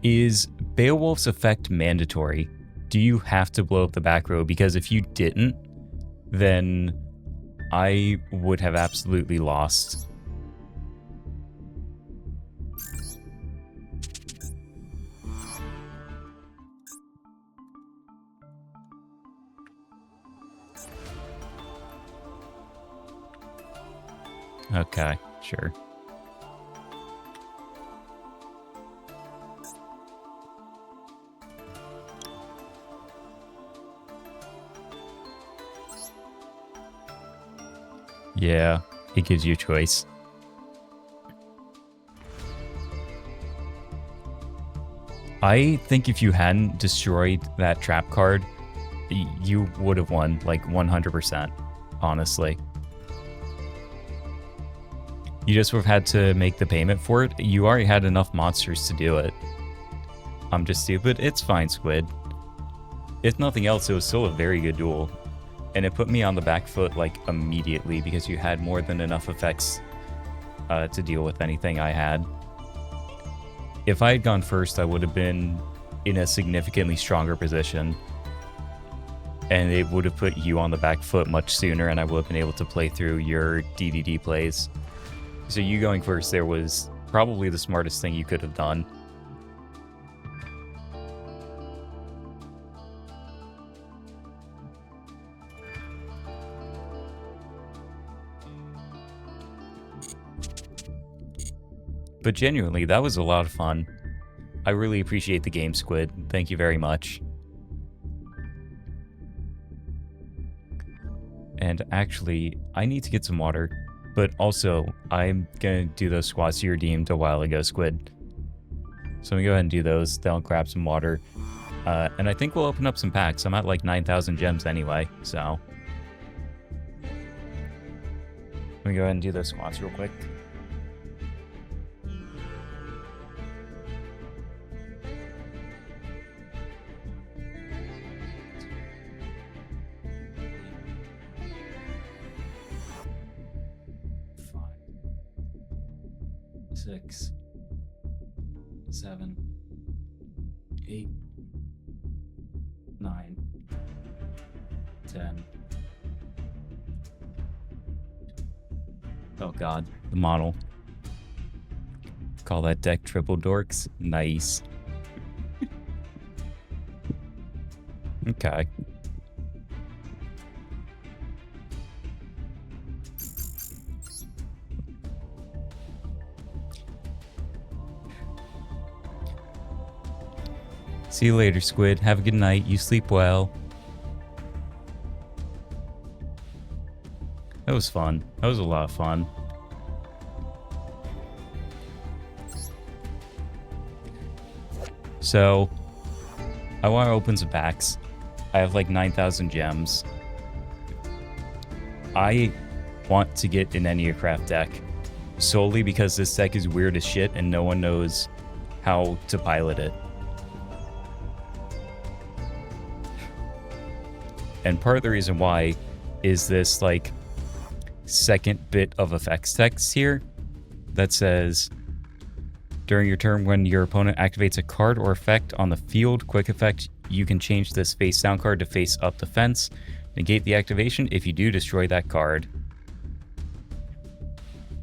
Is Beowulf's effect mandatory? Do you have to blow up the back row? Because if you didn't, then I would have absolutely lost. Okay, sure. Yeah, it gives you a choice. I think if you hadn't destroyed that trap card, you would have won, like, 100%, honestly. You just would have had to make the payment for it. You already had enough monsters to do it. I'm just stupid. It's fine, Squid. If nothing else, it was still a very good duel. And it put me on the back foot, like, immediately, because you had more than enough effects to deal with anything I had. If I had gone first, I would have been in a significantly stronger position. And it would have put you on the back foot much sooner, and I would have been able to play through your DDD plays. So you going first there was probably the smartest thing you could have done. But genuinely, that was a lot of fun. I really appreciate the game, Squid. Thank you very much. And actually, I need to get some water. But also, I'm going to do those squats you redeemed a while ago, Squid. So I'm going to go ahead and do those. Then I'll grab some water. And I think we'll open up some packs. I'm at like 9,000 gems anyway, so. Let me go ahead and do those squats real quick. Six, 7, 8, 9, 10. Oh god, the model. Call that deck triple dorks. Nice. Okay. See you later, Squid. Have a good night. You sleep well. That was fun. That was a lot of fun. So, I want to open some packs. I have like 9,000 gems. I want to get an Enneacraft deck solely because this deck is weird as shit and no one knows how to pilot it. And part of the reason why is this like second bit of effects text here that says, during your turn when your opponent activates a card or effect on the field, quick effect, you can change this face down card to face up defense. Negate the activation. If you do, destroy that card.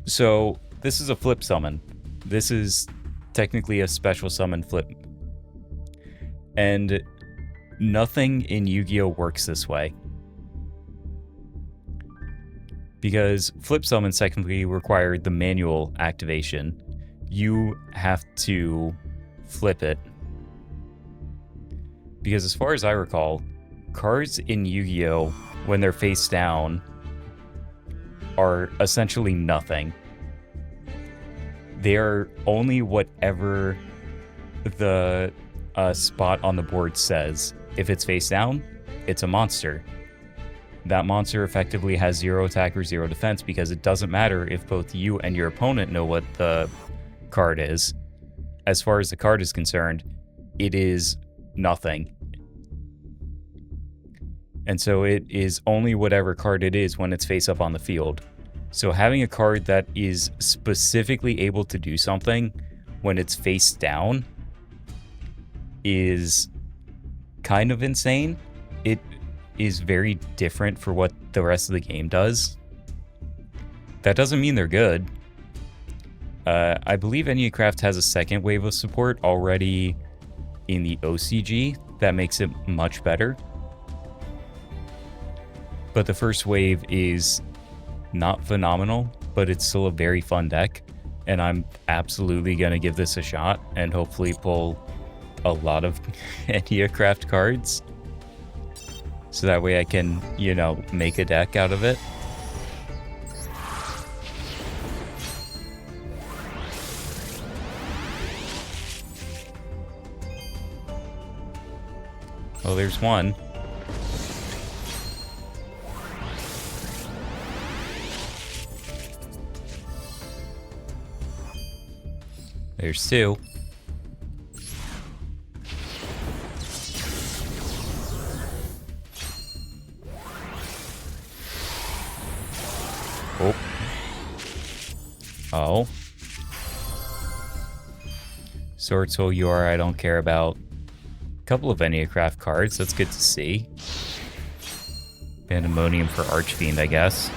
So this is a flip summon. This is technically a special summon flip. And nothing in Yu-Gi-Oh! Works this way. Because flip summons technically require the manual activation. You have to flip it. Because as far as I recall, cards in Yu-Gi-Oh! When they're face down are essentially nothing. They're only whatever the spot on the board says. If it's face down, it's a monster. That monster effectively has 0 attack or 0 defense because it doesn't matter if both you and your opponent know what the card is. As far as the card is concerned, it is nothing. And so it is only whatever card it is when it's face up on the field. So having a card that is specifically able to do something when it's face down is kind of insane. It is very different for what the rest of the game does. That doesn't mean they're good. I believe Enneacraft has a second wave of support already in the OCG that makes it much better. But the first wave is not phenomenal, but it's still a very fun deck. And I'm absolutely going to give this a shot and hopefully pull a lot of Enneacraft cards. So that way I can, you know, make a deck out of it. Well, there's one. There's two. Oh. Oh. Sword Soul UR I don't care about. A couple of Enneacraft cards, that's good to see. Pandemonium for Archfiend, I guess.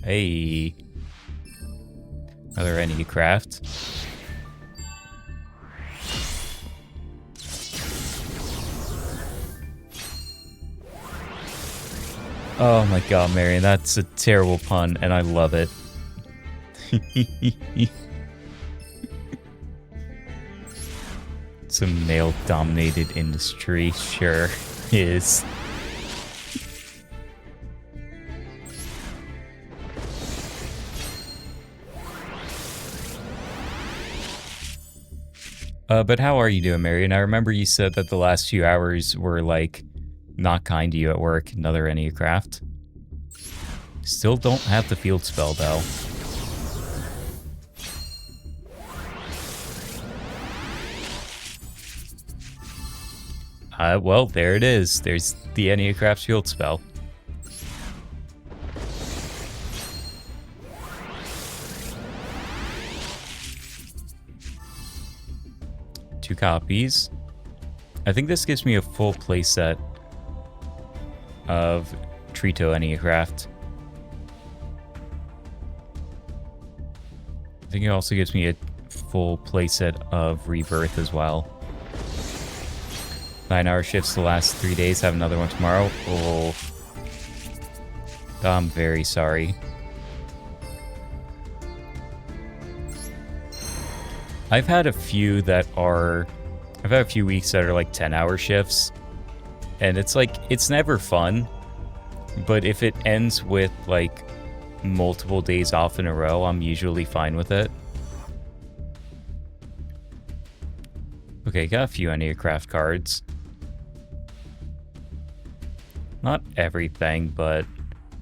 Hey. Another Enneacraft. Oh my god, Marion, that's a terrible pun, and I love it. It's a male-dominated industry, sure is. But how are you doing, Marion? I remember you said that the last few hours were, like, not kind to you at work. Another Enneacraft. Still don't have the field spell, though. Well, there it is. There's the Enneacraft field spell. Two copies. I think this gives me a full playset of Trito Enneacraft. I think it also gives me a full playset of Rebirth as well. 9-hour shifts the last 3 days, have another one tomorrow. Oh. I'm very sorry. I've had a few weeks that are like 10-hour shifts. And it's like, it's never fun. But if it ends with like multiple days off in a row, I'm usually fine with it. Okay, got a few Craft cards. Not everything, but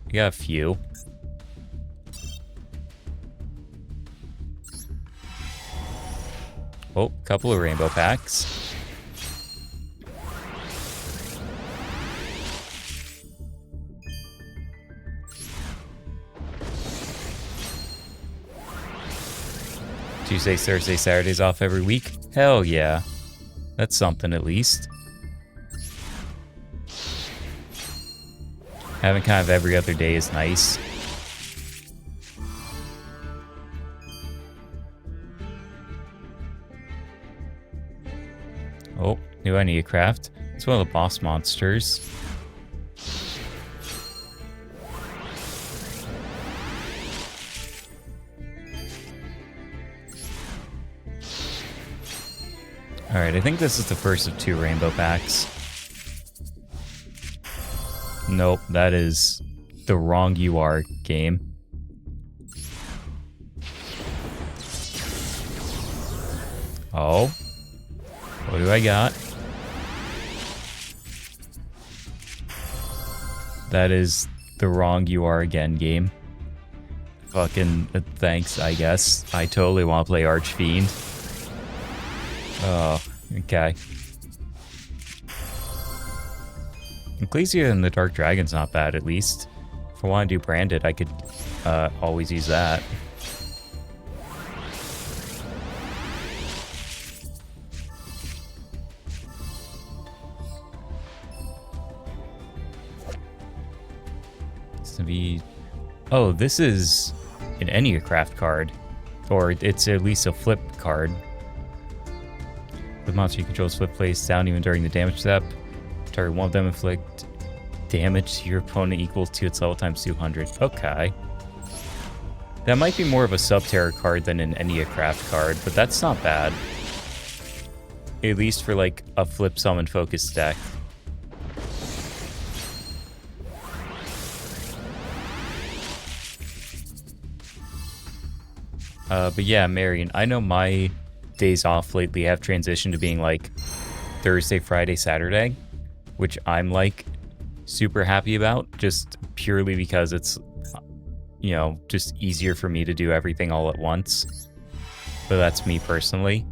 we got a few. Oh, couple of rainbow packs. Tuesday, Thursday, Saturdays off every week? Hell yeah. That's something at least. Having kind of every other day is nice. Oh, new Craft. It's one of the boss monsters. Alright, I think this is the first of 2 rainbow packs. Nope, that is the wrong UR game. Oh. What do I got? That is the wrong UR again game. Fucking thanks, I guess. I totally want to play Archfiend. Oh, okay. Ecclesia and the Dark Dragon's not bad, at least. If I want to do Branded, I could always use that. It's gonna be... Oh, this is an Enneacraft card. Or it's at least a flip card. The monster you control flip plays down even during the damage step. Target one of them inflict damage to your opponent equal to its level times 200. Okay. That might be more of a Subterror card than an Enneacraft card, but that's not bad. At least for like a flip summon focus deck. But yeah, Marion, I know my days off lately have transitioned to being like Thursday, Friday, Saturday, which I'm like super happy about, just purely because it's, you know, just easier for me to do everything all at once. But that's me personally.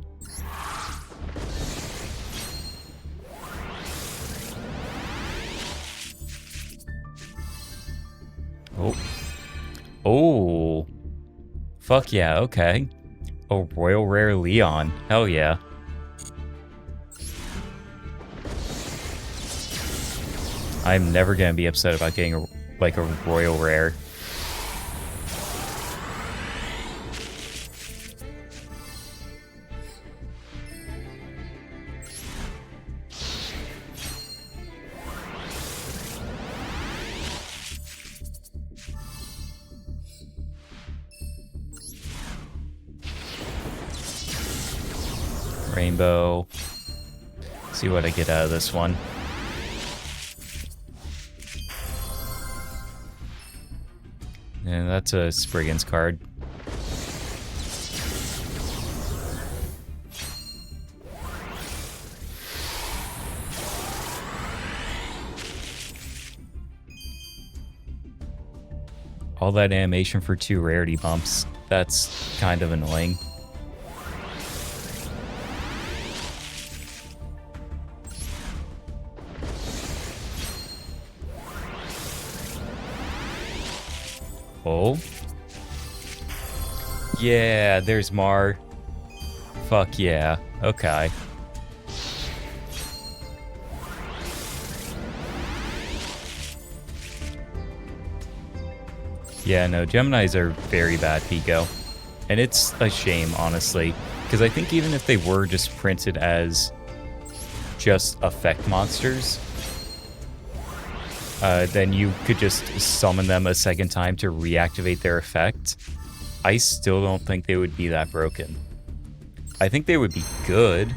Oh. Oh. Fuck yeah, okay. Oh, Royal Rare Leon. Hell yeah. I'm never gonna be upset about getting a Royal Rare. Rainbow. See what I get out of this one. And that's a Spriggan's card. All that animation for 2 rarity bumps. That's kind of annoying. Oh. Yeah, there's Mar. Fuck yeah. Okay. Yeah, no, Geminis are very bad, Pico. And it's a shame, honestly. Because I think even if they were just printed as just effect monsters, then you could just summon them a second time to reactivate their effect. I still don't think they would be that broken. I think they would be good,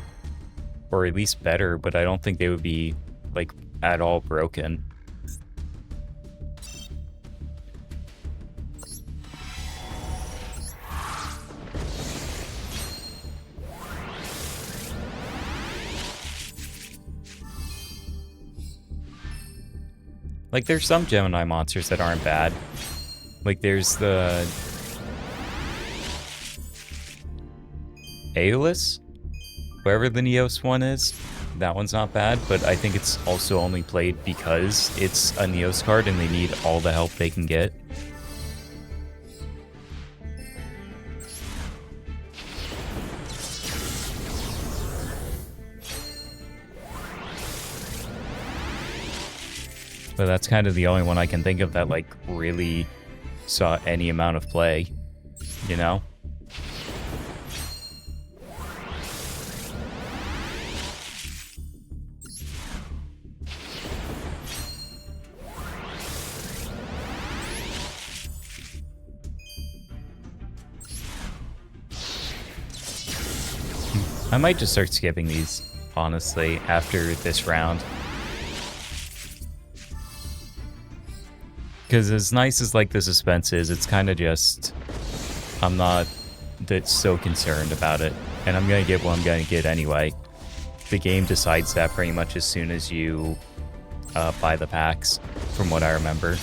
or at least better, but I don't think they would be, like, at all broken. Like, there's some Gemini monsters that aren't bad. Like, there's the Aeolus, wherever the Neos one is. That one's not bad, but I think it's also only played because it's a Neos card and they need all the help they can get. But that's kind of the only one I can think of that, like, really saw any amount of play, you know? I might just start skipping these, honestly, after this round. Because as nice as, like, the suspense is, it's kind of just... I'm not so concerned about it. And I'm going to get what I'm going to get anyway. The game decides that pretty much as soon as you buy the packs, from what I remember.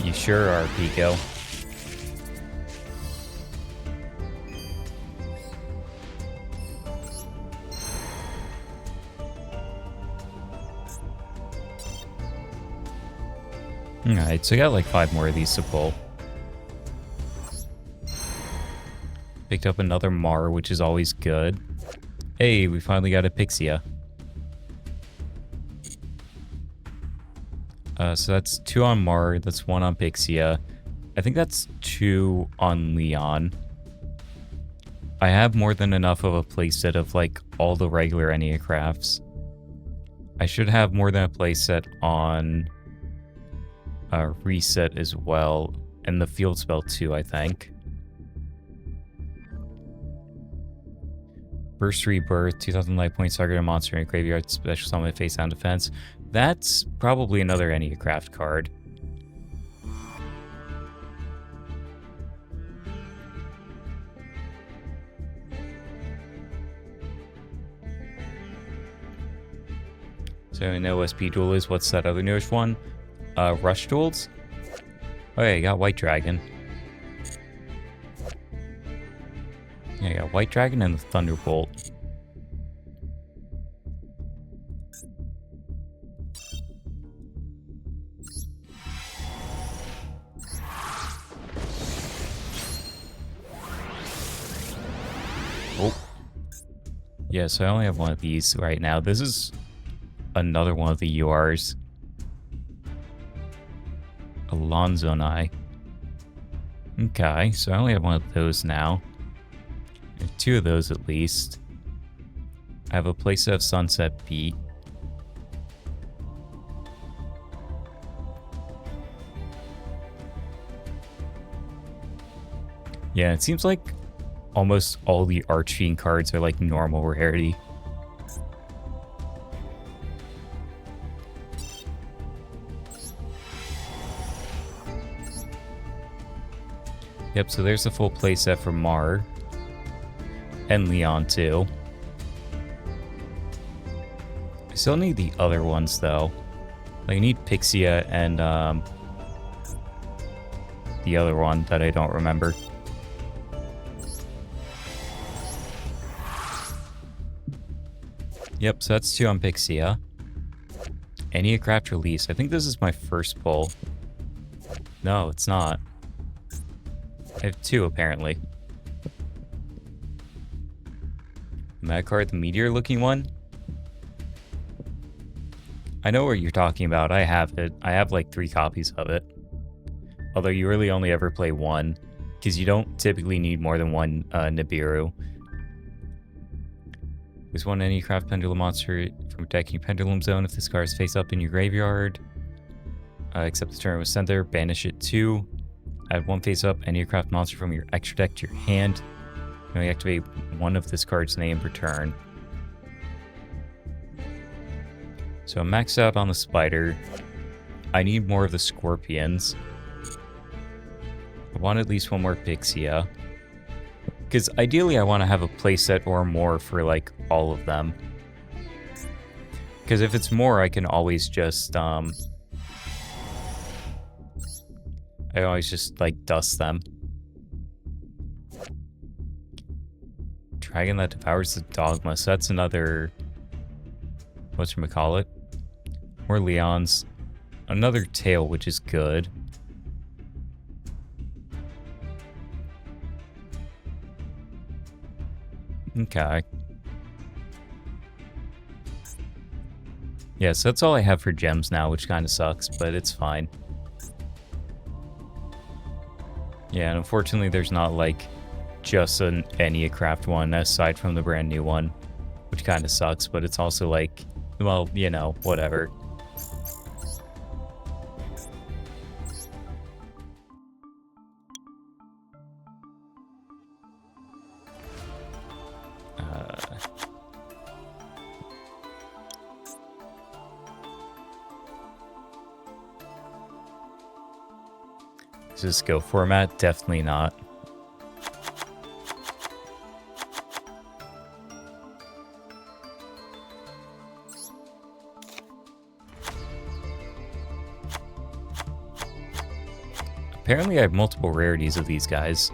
You sure are, Pico. Alright, so I got like 5 more of these to pull. Picked up another Mar, which is always good. Hey, we finally got a Pixia. So that's 2 on Mar, that's 1 on Pixia. I think that's 2 on Leon. I have more than enough of a playset of like all the regular Enneacrafts. I should have more than a playset on Reset as well, and the Field Spell too, I think. Burst Rebirth, 2000 life points, target a monster in a graveyard, special summon, face down defense. That's probably another Enneacraft card. So I know SP Duel is. What's that other newest one? Rush Duels? Oh yeah, you got White Dragon. Yeah, you got White Dragon and the Thunderbolt. Oh. Yeah, so I only have one of these right now. This is another one of the URs. Alonzo and I. Okay, so I only have one of those now. I have 2 of those at least. I have a playset of Sunset Beat. Yeah, it seems like almost all the Archfiend cards are like normal rarity. Yep, so there's the full playset for Mar. And Leon, too. I still need the other ones, though. Like, I need Pixia and, the other one that I don't remember. Yep, so that's 2 on Pixia. Enneacraft release. I think this is my first pull. No, it's not. I have 2, apparently. Mad card, the meteor-looking one? I know what you're talking about. I have it. I have like 3 copies of it. Although you really only ever play 1, because you don't typically need more than 1 Nibiru. There's 1 Enneacraft Pendulum monster from attacking Pendulum Zone if this card is face up in your graveyard. Except the turn was sent there, banish it 2. Add 1 face-up Enneacraft monster from your extra deck to your hand. You may activate 1 of this card's name per turn. So I'm maxed out on the Spider. I need more of the scorpions. I want at least one more Pixia. Because ideally I want to have a playset or more for, like, all of them. Because if it's more, I can always just, I always just, like, dust them. Dragon that devours the dogma, so that's another... whatchamacallit? Or Leon's. Another tail, which is good. Okay. Yeah, so that's all I have for gems now, which kind of sucks, but it's fine. Yeah, and unfortunately there's not, like, just an Enneacraft one aside from the brand new one, which kind of sucks, but it's also like, well, you know, whatever. Is this Go format? Definitely not. Apparently I have multiple rarities of these guys.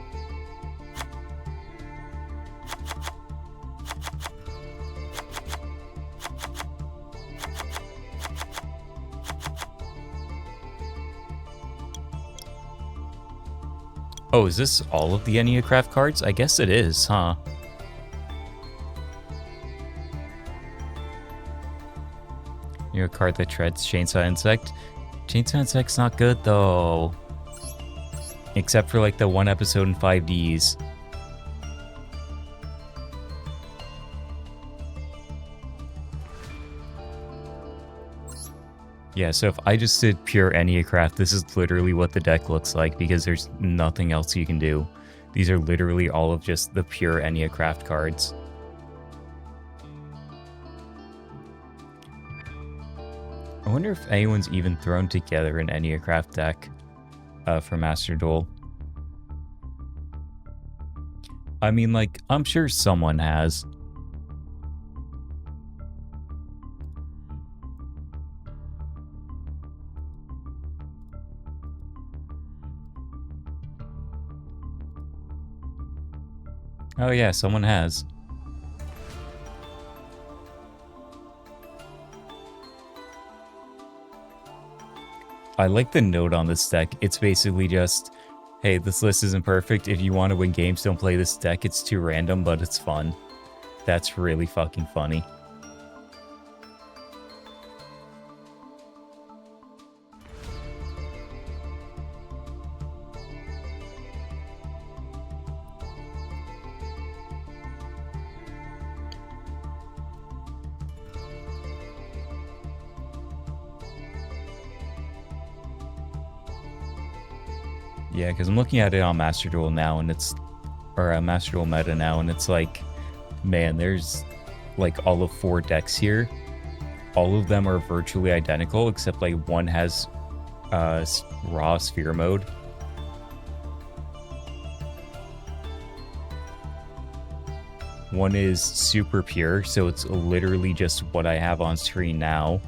Oh, is this all of the Enneacraft cards? I guess it is, huh? You're a card that treads Chainsaw Insect. Chainsaw Insect's not good, though. Except for, like, the one episode in 5Ds. Yeah, so if I just did pure Enneacraft, this is literally what the deck looks like, because there's nothing else you can do. These are literally all of just the pure Enneacraft cards. I wonder if anyone's even thrown together an Enneacraft deck for Master Duel. I mean, like, I'm sure someone has. Oh yeah, someone has. I like the note on this deck. It's basically just, hey, this list isn't perfect. If you want to win games, don't play this deck. It's too random, but it's fun. That's really fucking funny. Yeah, because I'm looking at it on Master Duel now, and it's, or Master Duel meta now, and it's like, man, there's like all of 4 decks here. All of them are virtually identical, except like one has raw sphere mode. One is super pure, so it's literally just what I have on screen now.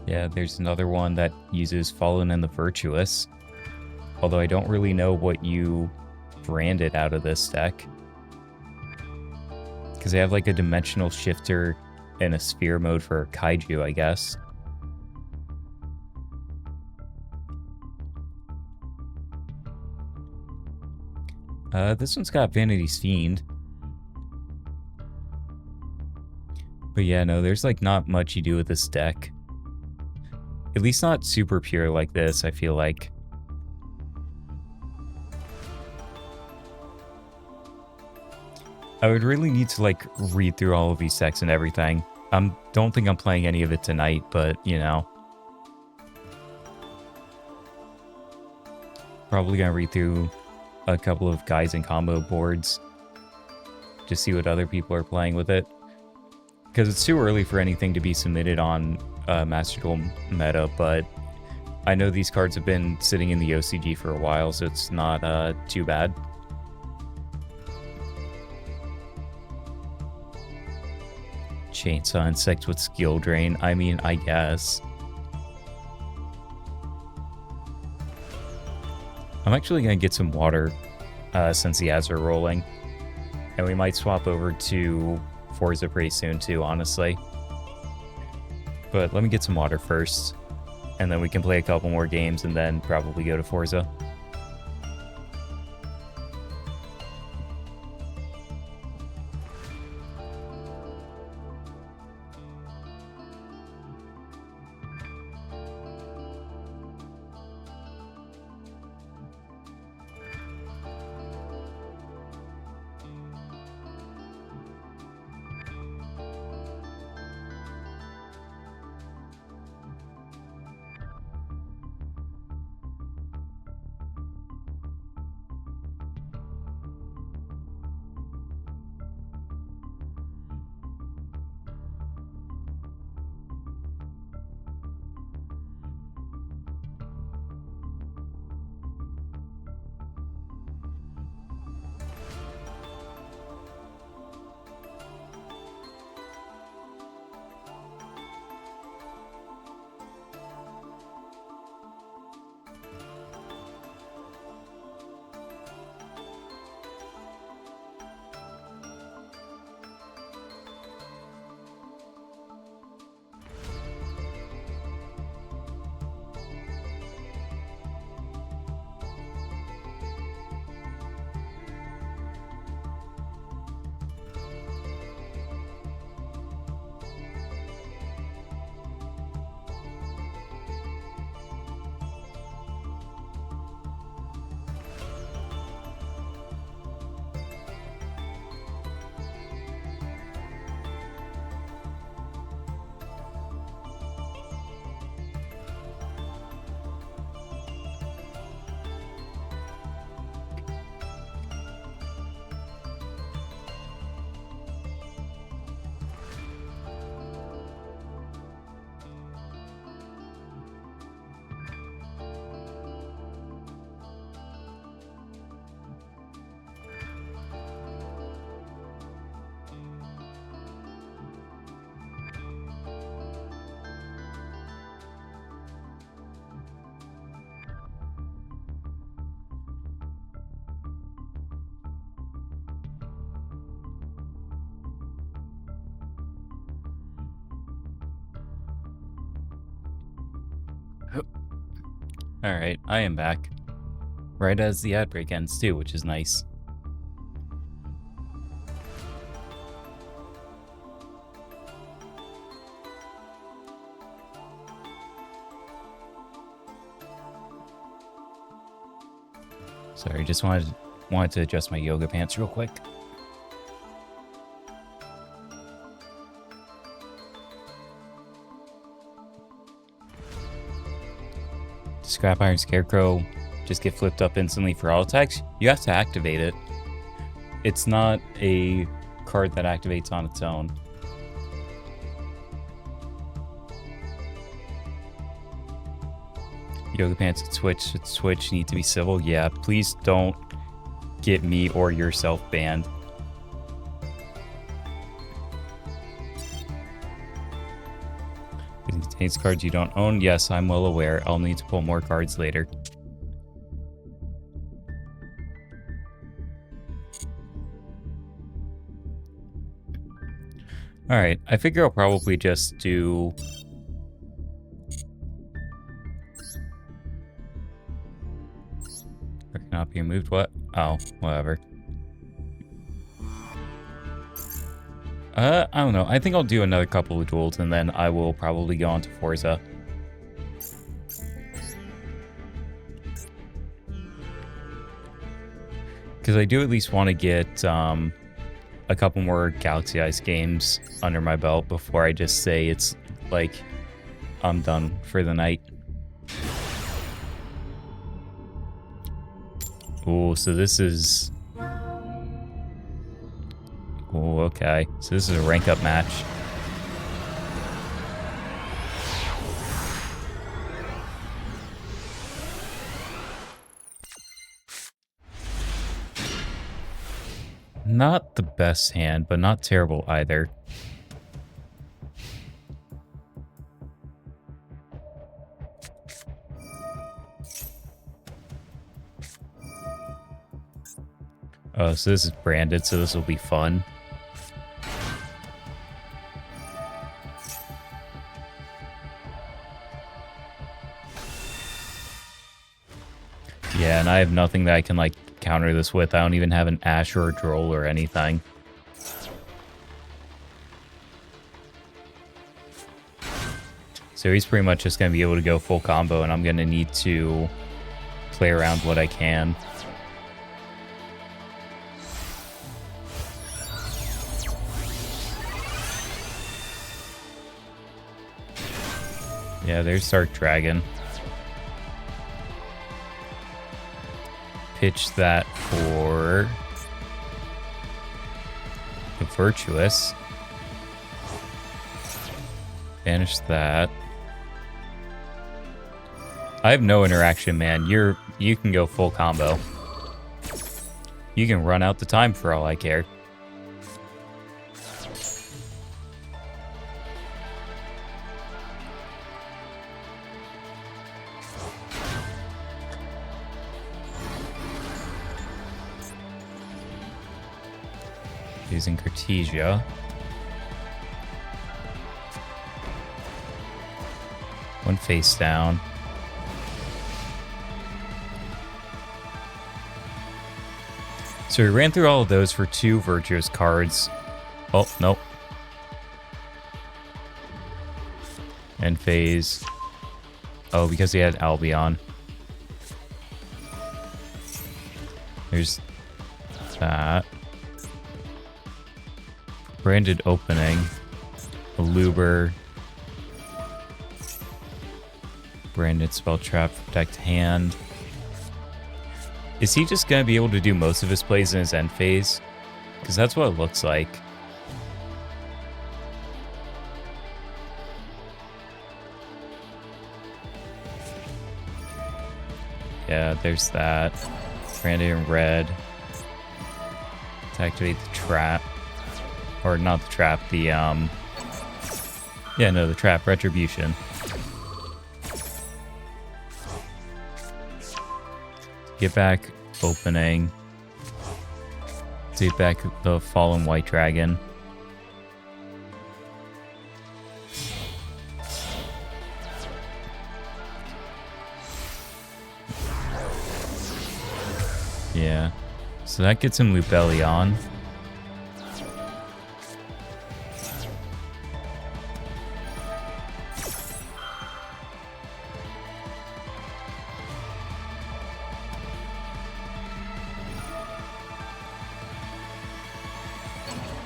Yeah, there's another one that uses Fallen and the Virtuous. Although I don't really know what you branded out of this deck. Because they have like a dimensional shifter and a sphere mode for Kaiju, I guess. This one's got Vanity's Fiend. But yeah, no, there's like not much you do with this deck. At least not super pure like this, I feel like. I would really need to like read through all of these decks and everything. Don't think I'm playing any of it tonight, but you know. Probably gonna read through a couple of guys and combo boards. just see what other people are playing with it. Because it's too early for anything to be submitted on Master Duel meta, but I know these cards have been sitting in the OCG for a while, so it's not too bad. Chainsaw Insect with Skill Drain. I mean, I guess. I'm actually going to get some water since the ads are rolling. And we might swap over to Forza pretty soon too, honestly. But let me get some water first. And then we can play a couple more games and then probably go to Forza. Alright, I am back. Right as the ad break ends too, which is nice. Sorry, just wanted to adjust my yoga pants real quick. Scrap Iron Scarecrow just get flipped up instantly for all attacks. You have to activate it. It's not a card that activates on its own. Yoga Pants at Twitch need to be civil. Yeah, please don't get me or yourself banned. It contains cards you don't own. Yes, I'm well aware. I'll need to pull more cards later. Alright, I figure I'll probably just do... Cannot be removed, what? Oh, whatever. I don't know. I think I'll do another couple of duels and then I will probably go on to Forza. Because I do at least want to get a couple more Galaxy Eyes games under my belt before I just say it's like I'm done for the night. Ooh, so this is... Oh, okay. So this is a rank up match. Not the best hand, but not terrible either. Oh, so this is branded, so this will be fun. Yeah, and I have nothing that I can, like, counter this with. I don't even have an Ash or a Droll or anything. So he's pretty much just going to be able to go full combo, and I'm going to need to play around what I can. Yeah, there's Dark Dragon. Pitch that for the Virtuous. Banish that. I have no interaction, man. You can go full combo. You can run out the time for all I care. Using Cartesia. One face down. So we ran through all of those for 2 Virtuous cards. Oh, nope. End phase. Oh, because he had Albion. There's that. Branded Opening. Aluber. Branded Spell Trap. Protect Hand. Is he just going to be able to do most of his plays in his end phase? Because that's what it looks like. Yeah, there's that. Branded in red. To activate the trap. Or not the trap, the, yeah, no, the trap. Retribution. Get back Opening. Take back the Fallen White Dragon. Yeah. So that gets him Lupelion.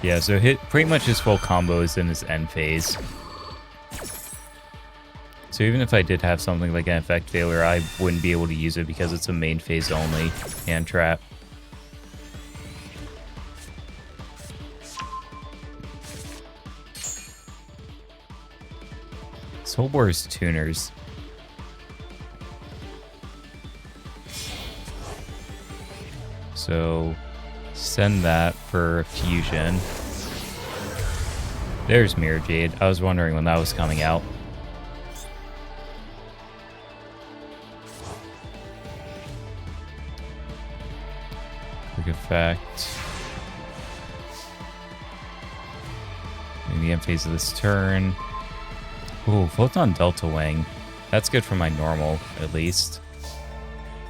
Yeah, so pretty much his full combo is in his end phase. So even if I did have something like an Effect Failure, I wouldn't be able to use it because it's a main phase only hand trap. Soul Bore is tuners. So send that for a fusion. There's Mirror Jade. I was wondering when that was coming out. Quick effect. In the end phase of this turn. Ooh, Photon Delta Wing. That's good for my normal, at least.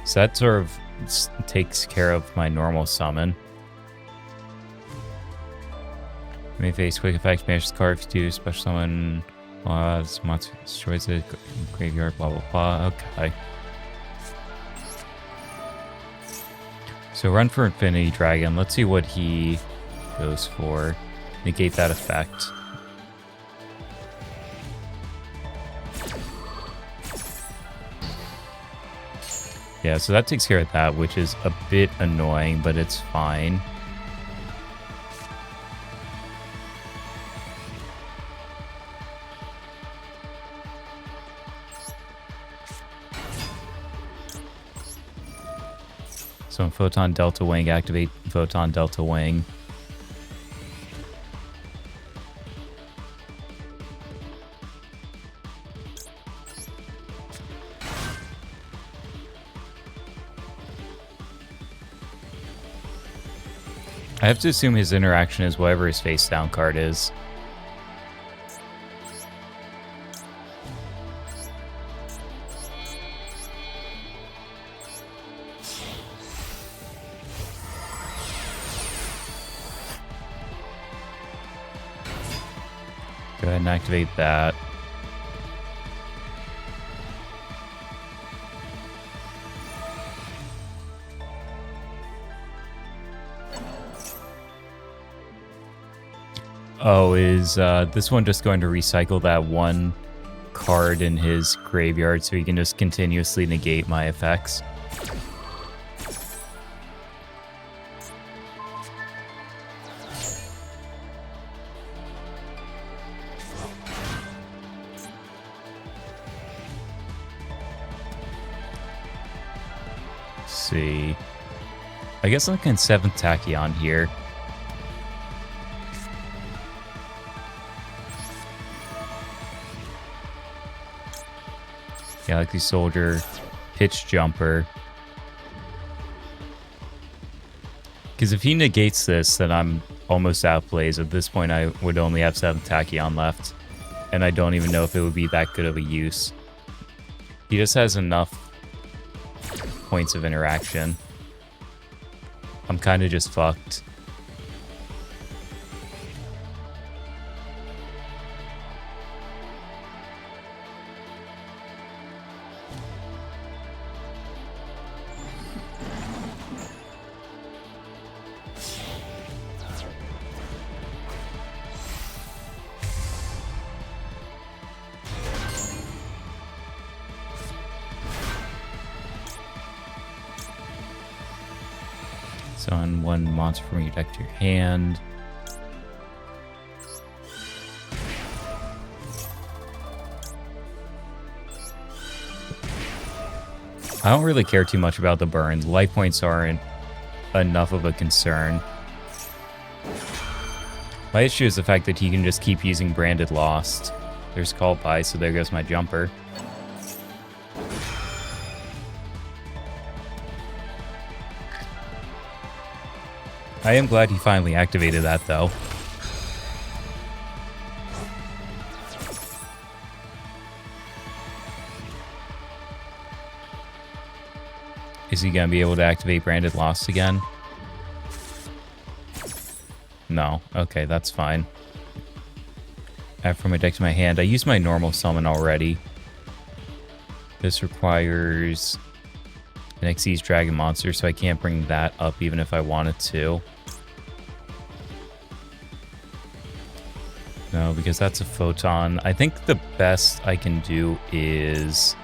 So that sort of takes care of my normal summon. May face quick effect, banish the card if you do special summon. This monster destroys the graveyard, blah blah blah. Okay. So run for Infinity Dragon. Let's see what he goes for. Negate that effect. Yeah, so that takes care of that, which is a bit annoying, but it's fine. So in Photon Delta Wing, activate Photon Delta Wing. I have to assume his interaction is whatever his face down card is. Go ahead and activate that. Oh, is this one just going to recycle that one card in his graveyard so he can just continuously negate my effects? Let's see. I guess I can 7th Tachyon here. Galaxy Soldier, Pitch Jumper. Because if he negates this, then I'm almost outplays. At this point, I would only have 7th Tachyon left. And I don't even know if it would be that good of a use. He just has enough points of interaction. I'm kind of just fucked. So on one monster from your deck to your hand. I don't really care too much about the burns. Life points aren't enough of a concern. My issue is the fact that he can just keep using Branded Lost. There's Call By, so there goes my jumper. I am glad he finally activated that, though. Is he going to be able to activate Branded Lost again? No. Okay, that's fine. After my deck to my hand, I used my normal summon already. This requires an Xyz Dragon Monster, so I can't bring that up even if I wanted to. No, because that's a Photon. I think the best I can do is...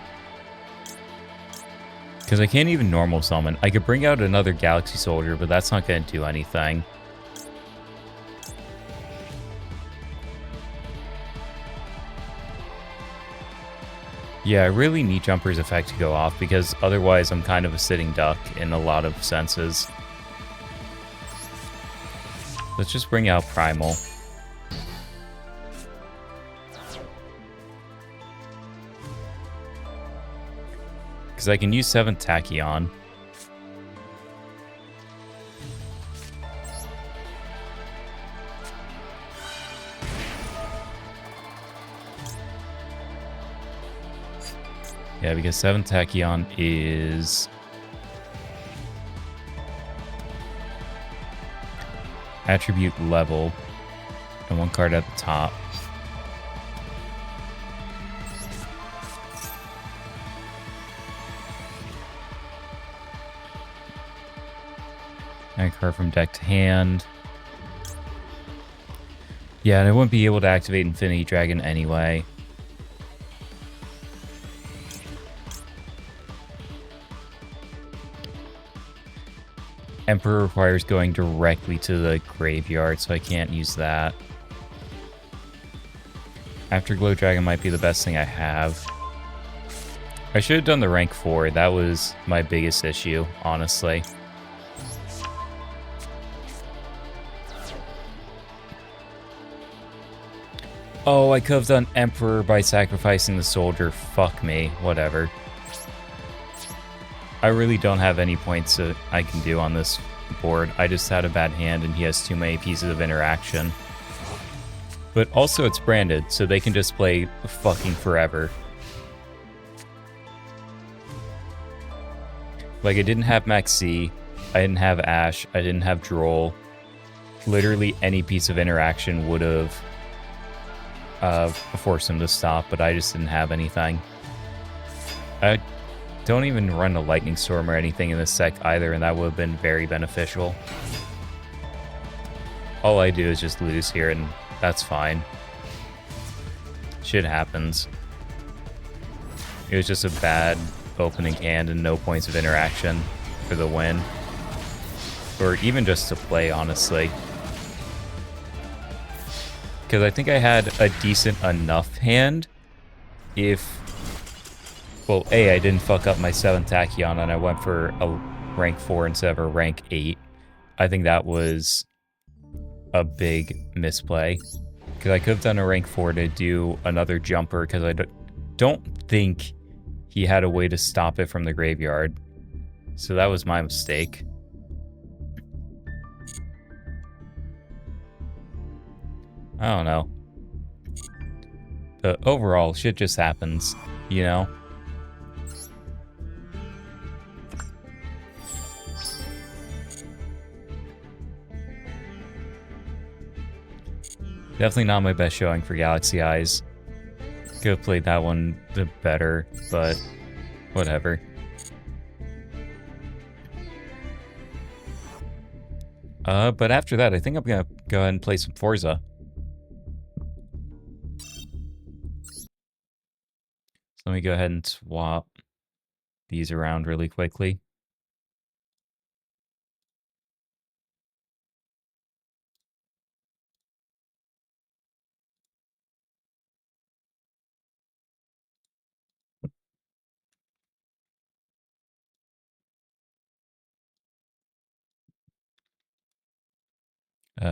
because I can't even normal summon. I could bring out another Galaxy Soldier, but that's not going to do anything. Yeah, I really need Jumper's effect to go off, because otherwise I'm kind of a sitting duck in a lot of senses. Let's just bring out Primal. Because I can use 7th Tachyon. Yeah, because 7th Tachyon is... attribute level. And one card at the top. And a card from deck to hand. Yeah, and I wouldn't be able to activate Infinity Dragon anyway. Emperor requires going directly to the graveyard, so I can't use that. Afterglow Dragon might be the best thing I have. I should have done the rank 4. That was my biggest issue, honestly. Oh, I could have done Emperor by sacrificing the soldier. Fuck me. Whatever. I really don't have any points that I can do on this board. I just had a bad hand and he has too many pieces of interaction. But also it's branded, so they can just play fucking forever. Like, I didn't have Max C, I didn't have Ash, I didn't have Droll. Literally any piece of interaction would have forced him to stop, but I just didn't have anything. I don't even run a Lightning Storm or anything in this deck either, and that would have been very beneficial. All I do is just lose here, and that's fine. Shit happens. It was just a bad opening hand and no points of interaction for the win. Or even just to play, honestly. Because I think I had a decent enough hand if... Well, A, I didn't fuck up my 7th Tachyon and I went for a rank 4 instead of a rank 8. I think that was a big misplay. Because I could have done a rank 4 to do another jumper, because I don't think he had a way to stop it from the graveyard. So that was my mistake. I don't know. But overall, shit just happens, you know? Definitely not my best showing for Galaxy Eyes. Could have played that one better, but whatever. But after that, I think I'm gonna go ahead and play some Forza. So let me go ahead and swap these around really quickly.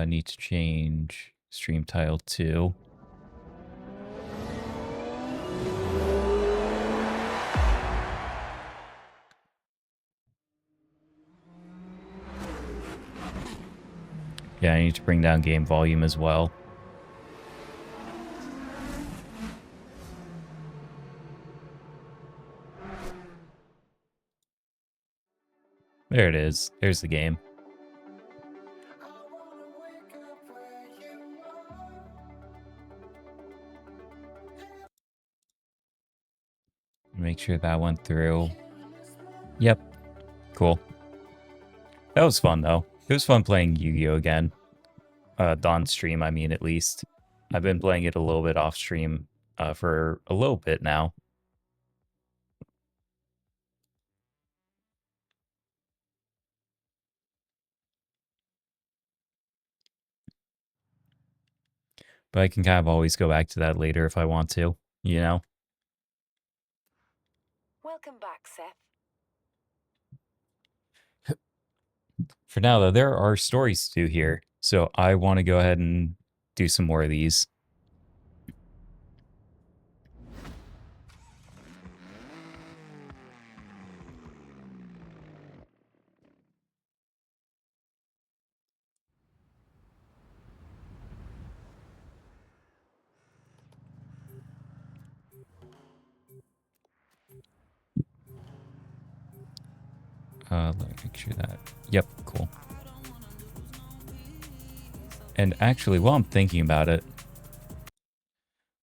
Need to change stream title to... Yeah, I need to bring down game volume as well. There it is. There's the game. Make sure that went through. Yep. Cool. That was fun, though. It was fun playing Yu-Gi-Oh! Again. On stream, I mean, at least. I've been playing it a little bit off stream for a little bit now. But I can kind of always go back to that later if I want to, you know? Welcome back, Seth. For now, though, there are stories to do here. So I want to go ahead and do some more of these. Let me make sure that... Yep, cool. And actually, while I'm thinking about it,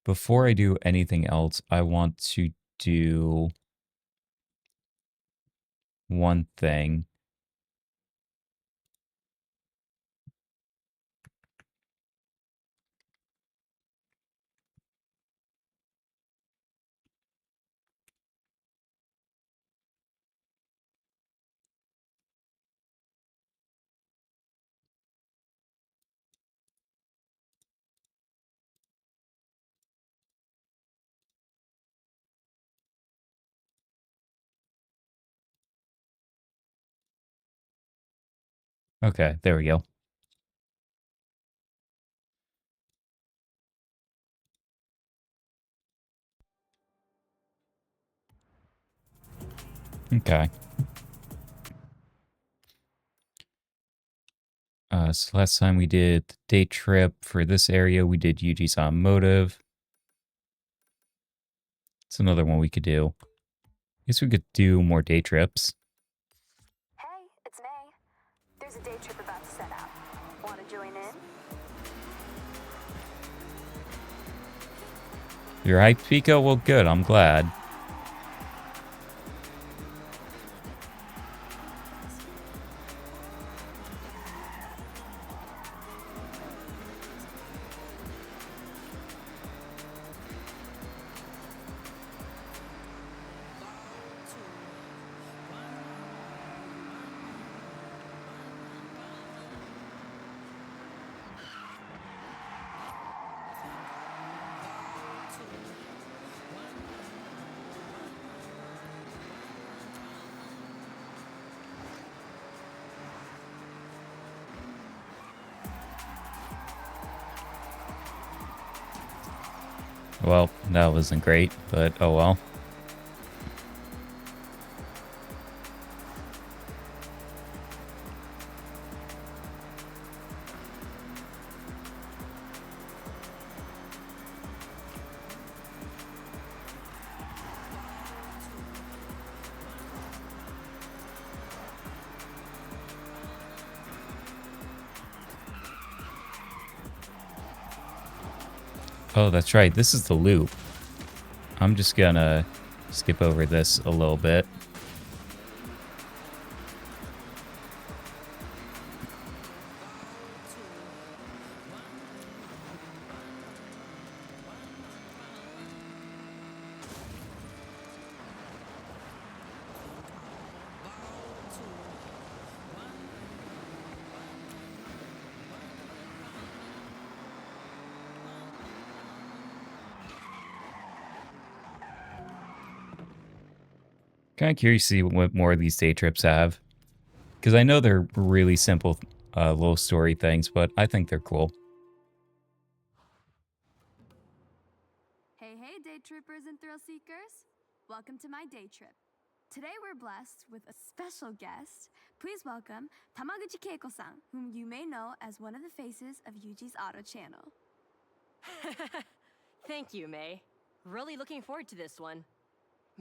before I do anything else, I want to do one thing. Okay, there we go. Okay. So last time we did the day trip for this area, we did Yuji's Automotive. It's another one we could do. I guess we could do more day trips. Hey, it's May. There's a day trip about to set out. Want to join in? You're hyped, Pico? Well, good. I'm glad. Well, that wasn't great, but oh well. Oh, that's right. This is the loop. I'm just gonna skip over this a little bit. Kind of curious to see what more of these day trips have. Because I know they're really simple little story things, but I think they're cool. Hey, hey, day trippers and thrill seekers. Welcome to my day trip. Today we're blessed with a special guest. Please welcome Tamaguchi Keiko-san, whom you may know as one of the faces of Yuji's Auto channel. Thank you, May. Really looking forward to this one.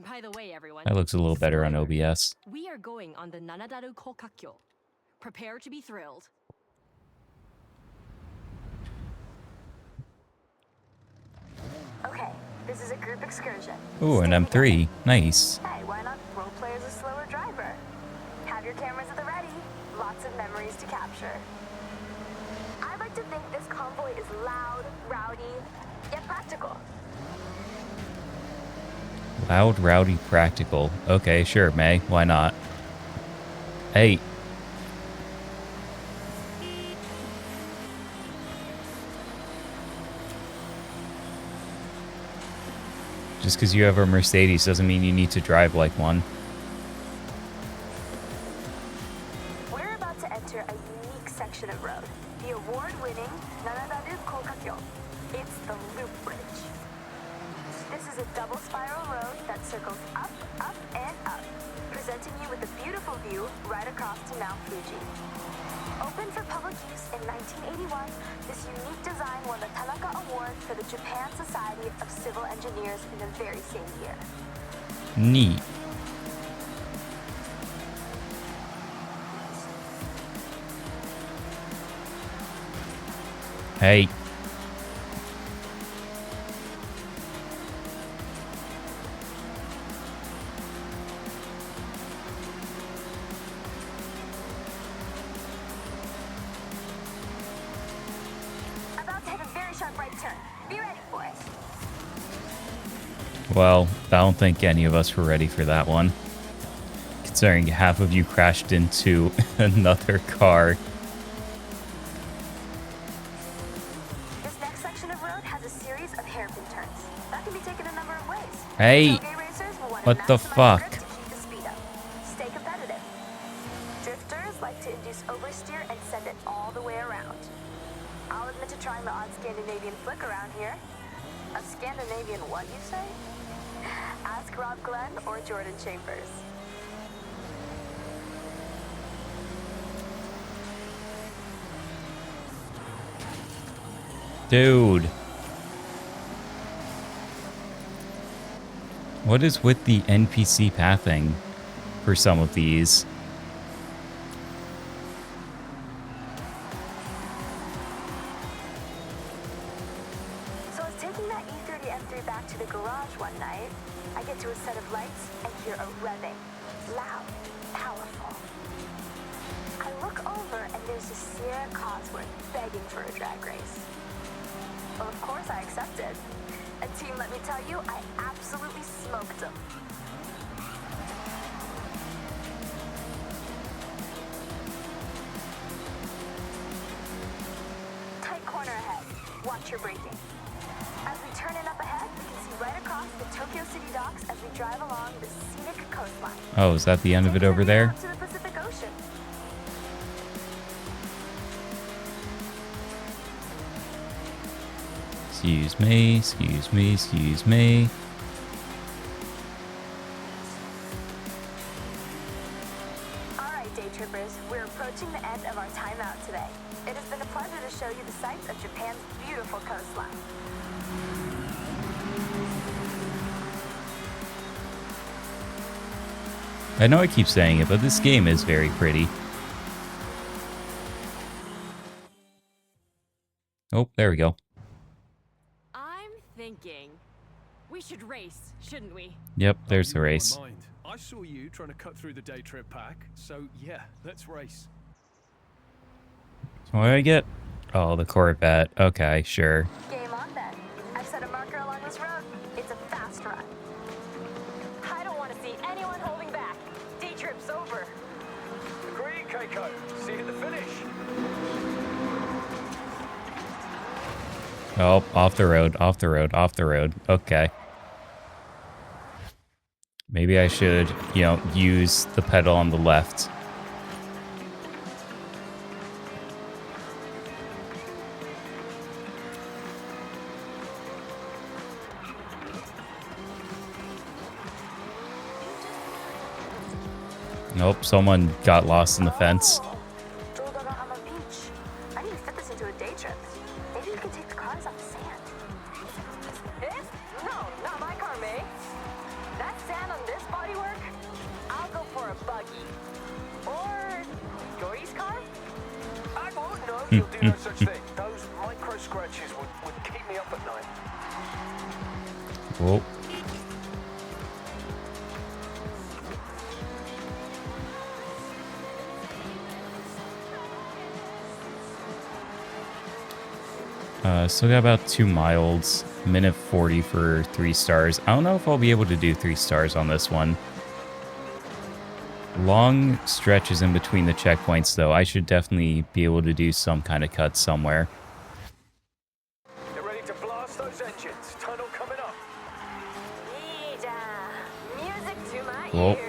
By the way, everyone. That looks a little better on spoiler, OBS. We are going on the Nanadaru Kokakyo. Prepare to be thrilled. Okay, this is a group excursion. Ooh, an Stay M3. together. Nice. Hey, why not roleplay as a slower driver? Have your cameras at the ready. Lots of memories to capture. I like to think this convoy is loud, rowdy, yet practical. Loud, rowdy, practical. Okay, sure, May. Why not? Hey. Just because you have a Mercedes doesn't mean you need to drive like one. We're about to enter a unique section of road, the award-winning Nanadaru Kokakyo. It's the Loop Bridge. This is a double spiral road that circles up, up, and up, presenting you with a beautiful view right across to Mount Fuji. Opened for public use in 1981, this unique design won the Tanaka Award for the Japan Society of Civil Engineers in the very same year. Neat. Hey. About to hit a very sharp right turn. Be ready for it. Well, I don't think any of us were ready for that one. Considering half of you crashed into another car. This next section of road has a series of hairpin turns. That can be taken a number of ways. Hey, Tailgate racers will want to what the maximize fuck? grip to keep the speed up. Stay competitive. Drifters like to induce oversteer and send it all the way around. I'll admit to trying the odd Scandinavian flick around here. A Scandinavian what, you say? Ask Rob Glenn or Jordan Chambers. Dude. What is with the NPC pathing for some of these? So I was taking that E30 M3 back to the garage one night. I get to a set of lights and hear a revving. Loud, powerful. I look over and there's a Sierra Cosworth begging for a drag race. Well, of course I accepted. And team, let me tell you, I absolutely smoked them. Tight corner ahead. Watch your braking. As we turn in up ahead, we can see right across the Tokyo City docks as we drive along the scenic coastline. Oh, is that the end of it over there? To the Pacific Ocean. Excuse me, excuse me, excuse me. Alright, day trippers, we're approaching the end of our timeout today. It has been a pleasure to show you the sights of Japan's beautiful coastline. I know I keep saying it, but this game is very pretty. Oh, there we go. I'm thinking we should race, shouldn't we? Yep, there's Oh, the you read my race. mind. I saw you trying to cut through the day trip pack, so yeah, let's race. What do I get? Oh, the Corvette. Okay, sure. Game on then. I've set a marker along this road. It's a fast run. I don't want to see anyone holding back. Day trip's over. Agreed, Keiko. See you at the finish. Oh, off the road, off the road, off the road. Okay. Maybe I should, use the pedal on the left. Nope, someone got lost in the fence. Duel Beach. I need to fit this into a day trip. Maybe we can take the cars off the sand. This? No, not my car, May. That sand on this bodywork? I'll go for a buggy. Or Dory's car? I won't know you'll do no such thing. Those micro scratches would keep me up at night. Whoa. Still got about 2 miles, minute 40 for 3 stars. I don't know if I'll be able to do 3 stars on this one. Long stretches in between the checkpoints, though. I should definitely be able to do some kind of cut somewhere. Get ready to blast those engines. Tunnel coming up. Ija, music to my Whoa. ears.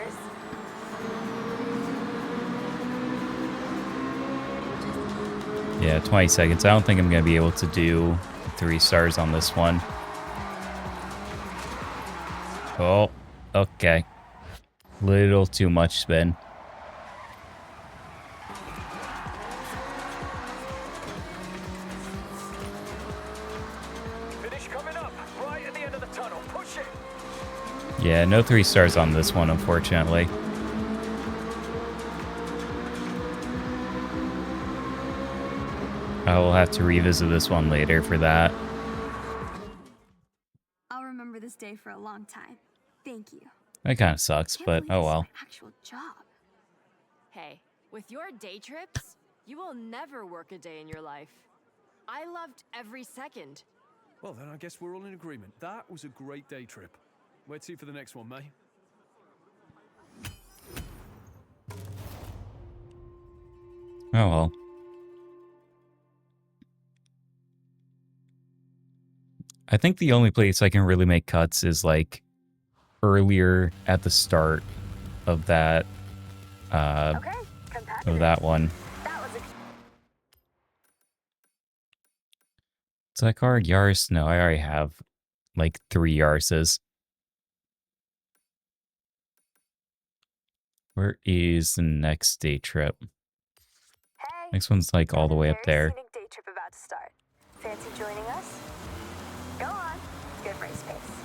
Yeah, 20 seconds. I don't think I'm going to be able to do 3 stars on this one. Oh, okay. Little too much spin. Finish coming up. Right at the end of the tunnel. Push it. Yeah, no 3 stars on this one, unfortunately. I will have to revisit this one later for that. I'll remember this day for a long time. Thank you. That kind of sucks, Can't but believe oh this is well. my actual job. Hey, with your day trips, you will never work a day in your life. I loved every second. Well, then I guess we're all in agreement. That was a great day trip. Where to for the next one, May? Oh well. I think the only place I can really make cuts is like earlier at the start of that Okay, competitive. of that one. That was a Is that car a Yaris? No, I already have like 3 Yarises. Where is the next day trip? hey. Next one's like all the way up there. Scenic day trip about to start. Fancy joining us? competitive race pace.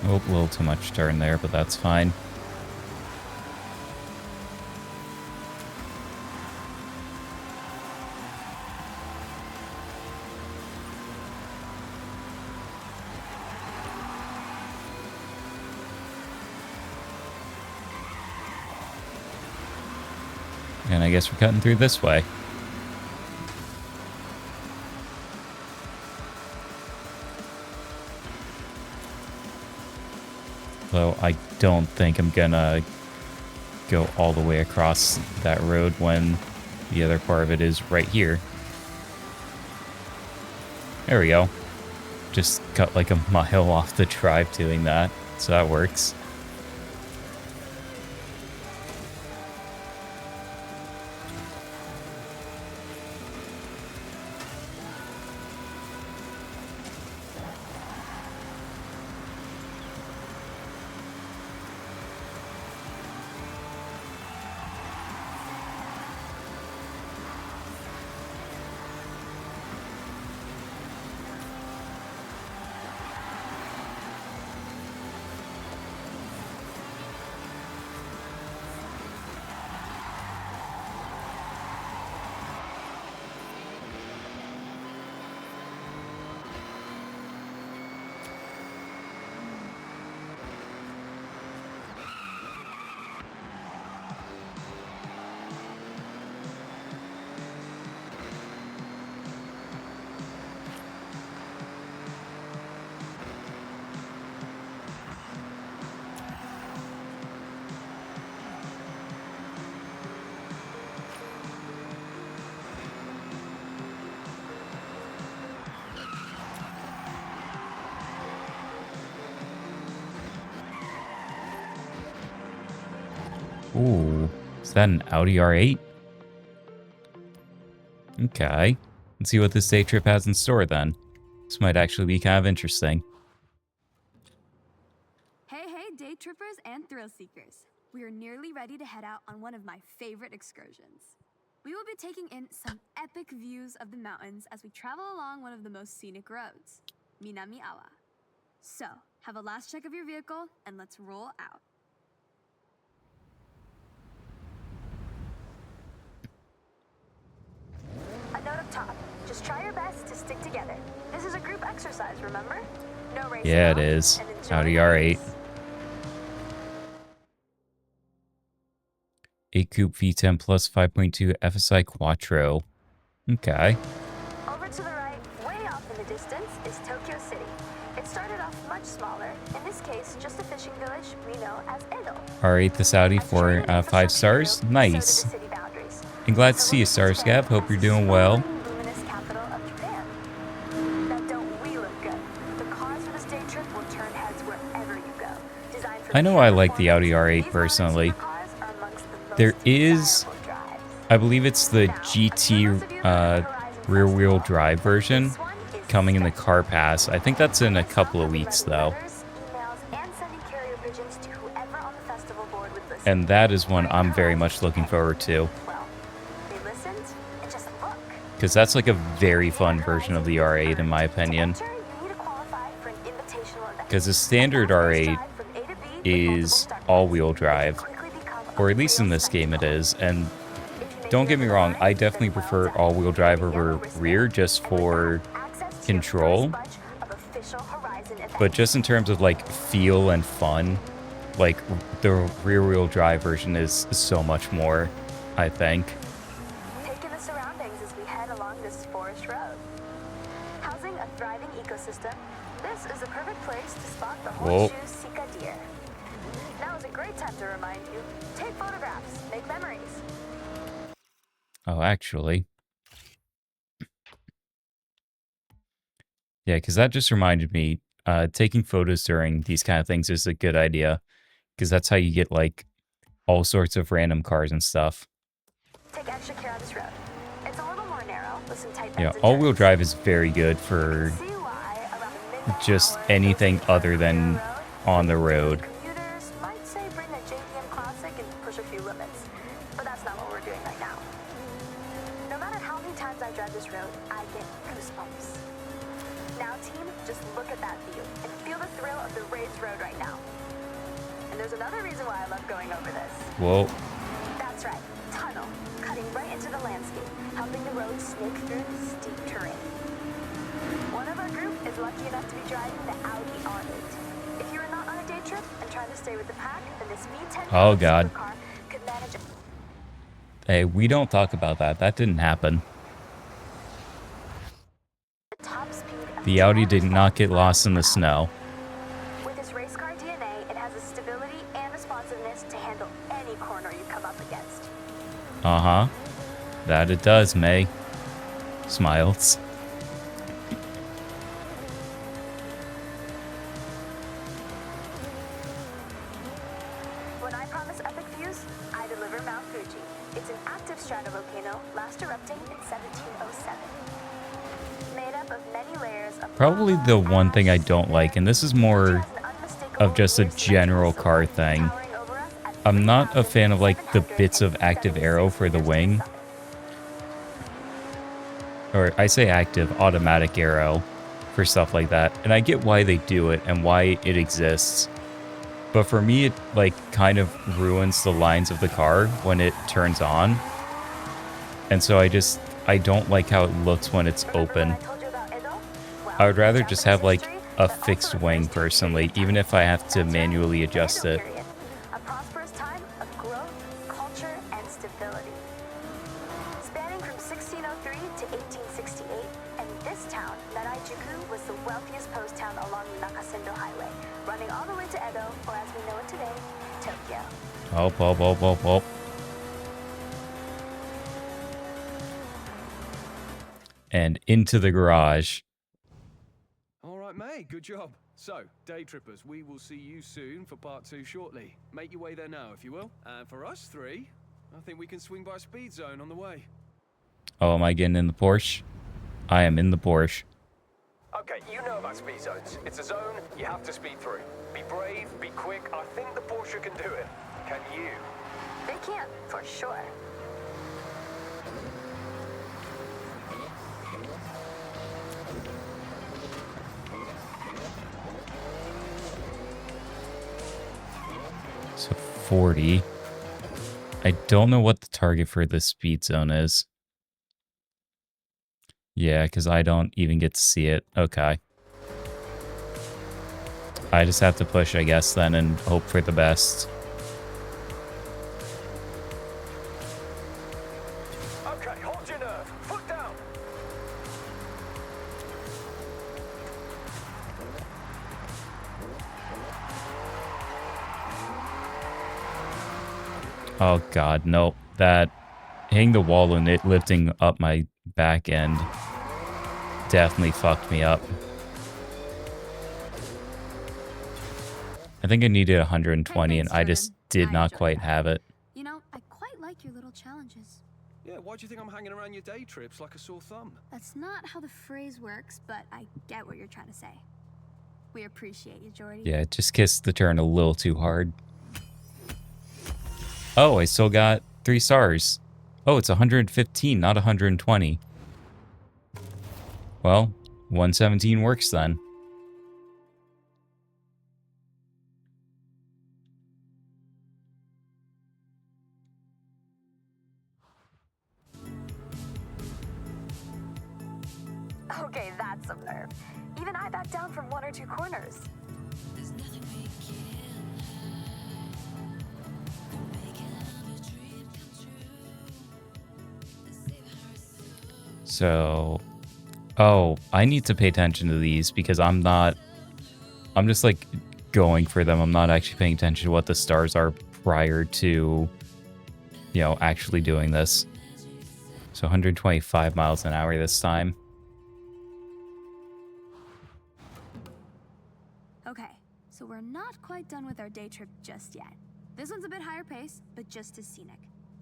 Oh, a little too much turn there, but that's fine. And I guess we're cutting through this way. Though I don't think I'm gonna go all the way across that road when the other part of it is right here. There we go. Just cut like a mile off the drive doing that, so that works. Ooh, is that an Audi R8? Okay, let's see what this day trip has in store then. This might actually be kind of interesting. Hey, day trippers and thrill seekers. We are nearly ready to head out on one of my favorite excursions. We will be taking in some epic views of the mountains as we travel along one of the most scenic roads, Minami Awa. So, have a last check of your vehicle and let's roll out. A note up top. Just try your best to stick together. This is a group exercise, remember? No racing. Yeah, it off, is. and enjoy Audi the R8. race. 8 Coupe V10 plus 5.2 FSI Quattro. Okay. Over to the right, way off in the distance, is Tokyo City. It started off much smaller. In this case, just a fishing village we know as Edo. R8 this Audi As for train 5 infrastructure stars. grew, Nice. so did the city boundaries. And glad to So see you, what makes Starscav. Japan Hope you're as doing the well. sprawling, luminous capital of Japan? Now, don't we look good? The cars for this day trip will turn heads wherever you go. Designed for I know pure I like the Audi performance, R8 these personally. modern supercars are amongst the most There is, desirable drives. I believe it's the Now, GT for those of you who are Horizon rear-wheel Festival, drive version this one is coming in the special. car pass. I think that's in a Next up, couple of I've been weeks writing though. letters, emails, and sending carrier pigeons to whoever on the festival board would listen. And that is one Bring I'm very Horizon much looking Japan. forward to. Well, they listened, and just look. Because that's like a very fun version of the R8 in my opinion. To enter, you need to qualify for an invitational event. Because the standard A fast-paced R8 drive from A to B with multiple is start points. all-wheel drive. Quickly become a Or at least in real this game it spectacle. is. And If you make don't it get over me the wrong, line, I then definitely well prefer done. all-wheel drive Get a yellow over wristband, rear just and with for that, access to your control. first bunch of official Horizon events. But just in terms of like feel and fun, like the rear-wheel drive version is so much more, I think. Take in the surroundings as we head along this forest road. Housing a thriving ecosystem, this is a perfect place to spot the Whoa. horseshoe sika deer. Now is a great time to remind you, take photographs, make memories. Oh, actually, Yeah, because that just reminded me, taking photos during these kind of things is a good idea, because that's how you get, like, all sorts of random cars and stuff. Take extra care on this road. It's a little more narrow with some tight Yeah, bends and all-wheel turns. drive is very good for See why around the midnight just hour, anything those other on than road, on the some road. commuters might say bring a JDM Classic and push a few limits, but that's not what we're doing right now. No matter how many times I drive this road, I get goosebumps. Now, team, just look at that view and feel the thrill of the raised road right now. And there's another reason why I love going over this. Whoa. That's right, tunnel, cutting right into the landscape, helping the road snake through the steep terrain. One of our group is lucky enough to be driving the Audi R8. If you are not on a day trip and trying to stay with the pack, then this V10 Oh, God. supercar could manage. Hey, we don't talk about that. That didn't happen. The top speed of The Audi did 10 not get lost in the miles per snow. hour. With its race car DNA, it has the stability and responsiveness to handle any corner you come up against. Uh-huh. That it does, May. Smiles. When I promise epic views, I deliver Mount Fuji. It's an active stratovolcano, last erupting in 1707. Made up of many layers of Probably lava, the one thing I ash, don't like, and this is more has an unmistakable of just a near-symmetrical general silhouette car thing. towering over us at I'm not a fan of, like, the bits of active 3,776 aero for the meters to wing. summit. Or I say active, automatic aero for stuff like that. And I get why they do it and why it exists. But for me, it, like, kind of ruins the lines of the car when it turns on. And so I don't like how it looks when it's Remember when open. I told you about Edo? Well, I would rather just have, like, Japanese a history, but fixed also wing refers to a personally, period of even time. if I have to That's right, manually the adjust Edo it. period, a prosperous time of growth, culture, and stability. Spanning from 1603 to 1868, and this town, Naraijuku, was the wealthiest post town along the Nakasendo Highway, running all the way to Edo, or as we know it today, Tokyo. Oh. And into the garage. All right, mate, good job. So, day trippers, we will see you soon for part 2 shortly. Make your way there now, if you will. And for us three, I think we can swing by Speed Zone on the way. Oh, am I getting in the Porsche? I am in the Porsche. Okay, you know about speed zones. It's a zone you have to speed through. Be brave, be quick. I think the Porsche can do it. Can you? They can, for sure. So 40. I don't know what the target for this speed zone is. Yeah, because I don't even get to see it. Okay. I just have to push, I guess, then, and hope for the best. Okay, hold your nerve. Foot down. Oh, God, no. That hitting the wall and it lifting up my back end definitely fucked me up. I think I needed 120, and I just did not quite have it. You know, I quite like your little challenges. Yeah, why do you think I'm hanging around your day trips like a sore thumb? That's not how the phrase works, but I get what you're trying to say. We appreciate you, Jordy. Yeah, it just kissed the turn a little too hard. Oh, I still got 3 stars. Oh, it's 115, not 120. Well, 117 works then. Okay, that's some nerve. Even I backed down from 1 or 2 corners. So, oh, I need to pay attention to these because I'm just like going for them. I'm not actually paying attention to what the stars are prior to, you know, actually doing this. So 125 miles an hour this time. not quite done with our day trip just yet. This one's a bit higher pace, but just as scenic.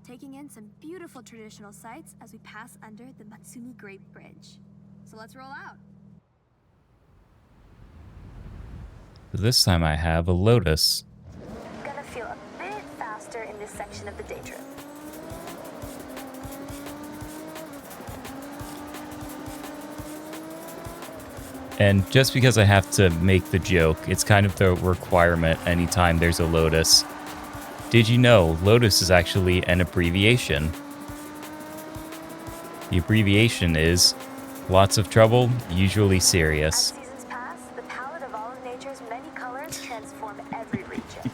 Taking in some beautiful traditional sights as we pass under the Matsumi Great Bridge. So let's roll out. This time I have a Lotus. Gonna feel a bit faster in this section of the day trip. And just because I have to make the joke, it's kind of the requirement anytime there's a Lotus. Did you know Lotus is actually an abbreviation? The abbreviation is lots of trouble, usually As serious. seasons pass, the palette of all of nature's many colors transform every region.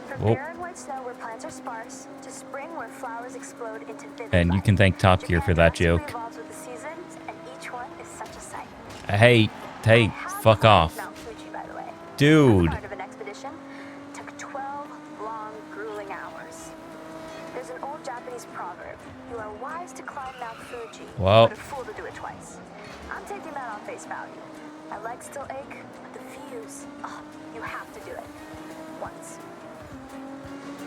From Well- barren white snow where plants are sparse, to spring where flowers explode into vivid And you light. can thank Top Gear for that Japan joke. drastically evolves with the seasons, and each one is such a sight. Hey, How fuck far off. is Mount Fuji, by the way? Dude. Part of an expedition took 12 long, grueling hours. There's an old Japanese proverb: "You are wise to climb Mount Fuji, Well- but a fool to do it twice." I'm taking that on face value. My legs still ache, but the views, oh, you have to do it. Once.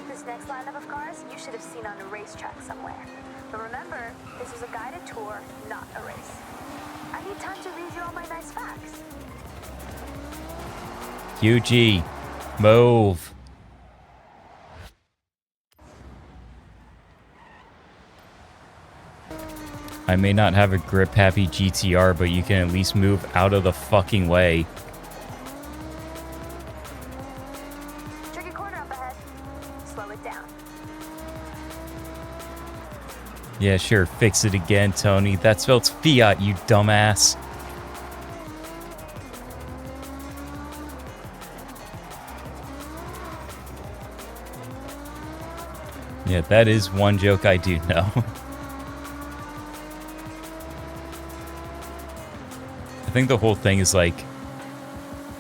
This next lineup of cars you should have seen on a racetrack somewhere. But remember, this is a guided tour, not a race. I need time to read you all my nice facts. Yuji, move. I may not have a grip-happy GTR, but you can at least move out of the fucking way. Tricky corner up ahead. Slow it down. Yeah, sure, fix it again, Tony. That spells fiat, you dumbass. Yeah, that is one joke I do know. I think the whole thing is like,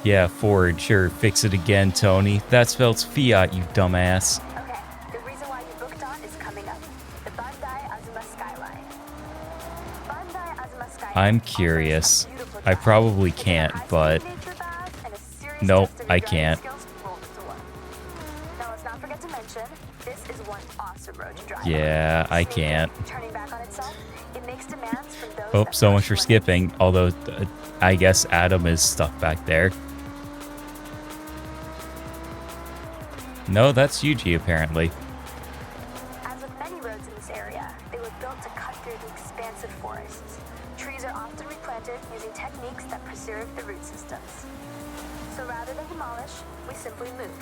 yeah, Ford, sure, fix it again, Tony. That spells fiat, you dumbass. Okay, the reason why you booked on is coming up. The Bandai Azuma Skyline. Bandai Azuma Skyline I'm offers a curious. beautiful I drive. probably It's a can't, high-speed but nature badge and a serious Nope, test of your I driving can't. skills rolled into one. Now let's not forget to mention, this is one awesome road to drive. yeah, I Sneaking, can't. Turning back on itself, it makes demands from those Oh, that so much push for limits. skipping. Although, I guess Adam is stuck back there. No, that's Yuji, apparently. As with many roads in this area, they were built to cut through the expansive forests. Trees are often replanted using techniques that preserve the root systems. So rather than demolish, we simply move.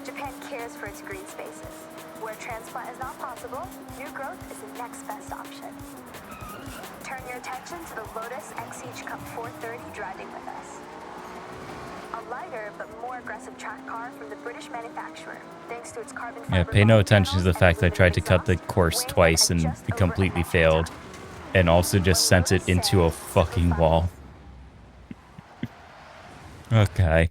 Japan cares for its green spaces. Where transplant is not possible, new growth is the next best option. Turn your attention to the Lotus XH Cup 430 driving with us. A lighter but more aggressive track car from the British manufacturer, thanks to its carbon Yeah, fiber pay no body attention to the panels fact that I and tried to aluminum cut the exhaust, course weighing in twice at and just it over a completely metric failed. ton. And also just sent it into a fucking wall. Okay.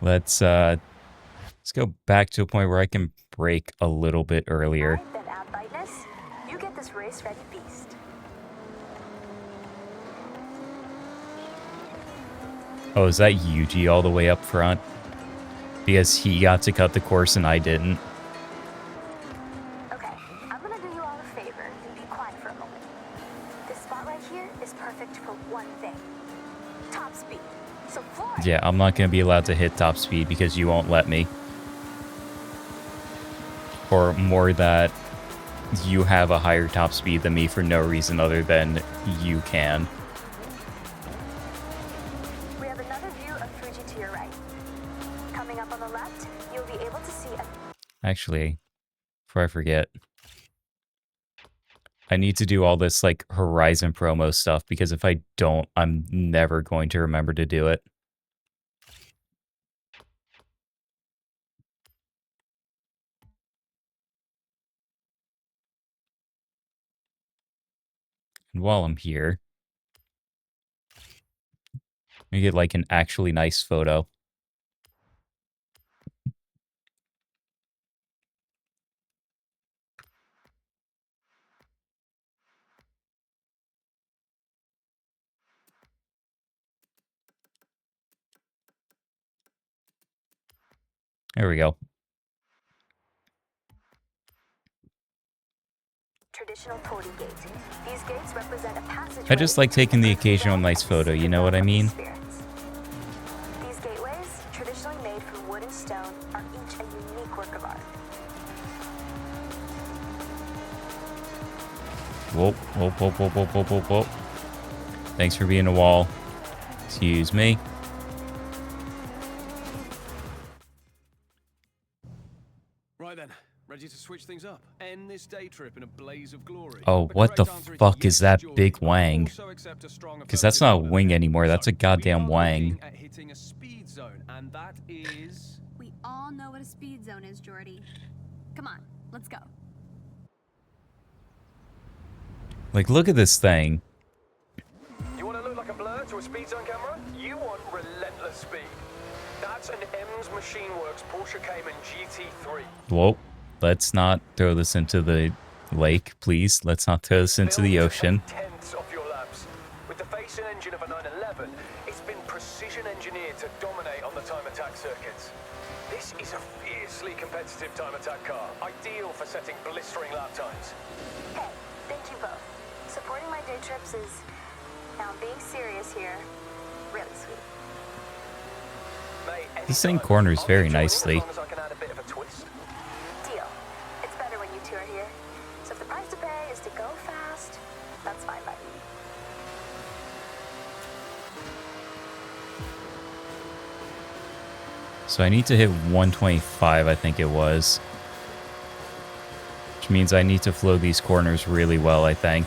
Let's go back to a point where I can brake a little bit earlier. Alright then, Outbiteness. You get this race-ready beast. Oh, is that Yuji all the way up front? Because he got to cut the course and I didn't. Okay, I'm gonna do you all a favor and be quiet for a moment. This spot right here is perfect for one thing. Top speed. So floor it. Yeah, I'm not going to be allowed to hit top speed because you won't let me. Or more that you have a higher top speed than me for no reason other than you can. We have another view of Fuji to your right. Coming up on the left, you'll be able to see a Actually, before I forget, I need to do all this like Horizon promo stuff because if I don't, I'm never going to remember to do it. And while I'm here, let me get like an actually nice photo. There we go. Traditional torii gate. These gates represent a passageway. I just like taking the occasional nice photo, you know what I mean? These gateways, traditionally made from wood and stone, are each a unique work of art. Whoa, whoa, whoa, whoa, whoa, whoa, whoa, whoa. Thanks for being a wall. Excuse me. Right then, ready to switch things up. End this day trip in a blaze of glory. Oh, what the fuck is that big wang? Because that's not a wing anymore, that's a goddamn wang. At hitting a speed zone, and that is... We all know what a speed zone is, Jordy. Come on, let's go. Like, look at this thing. You want to look like a blur to a speed zone camera? You want relentless speed. That's an M's Machine Works Porsche Cayman GT3. Whoa. Let's not throw this into the lake, please. Let's not throw this into the ocean. Tenths off your laps. With the facing engine of a 911, it's been precision engineered to dominate on the time attack circuits. This is a fiercely competitive time attack car, ideal for setting blistering lap times. Hey, thank you both. Supporting my day trips is, now being serious here, really sweet. Mate, This thing anytime. corners I'll very be joining nicely. As long as I can add a bit of a twist. Deal. It's better when you two are here. So if the price to pay is to go fast, that's fine by me. So I need to hit 125, I think it was. Which means I need to flow these corners really well, I think.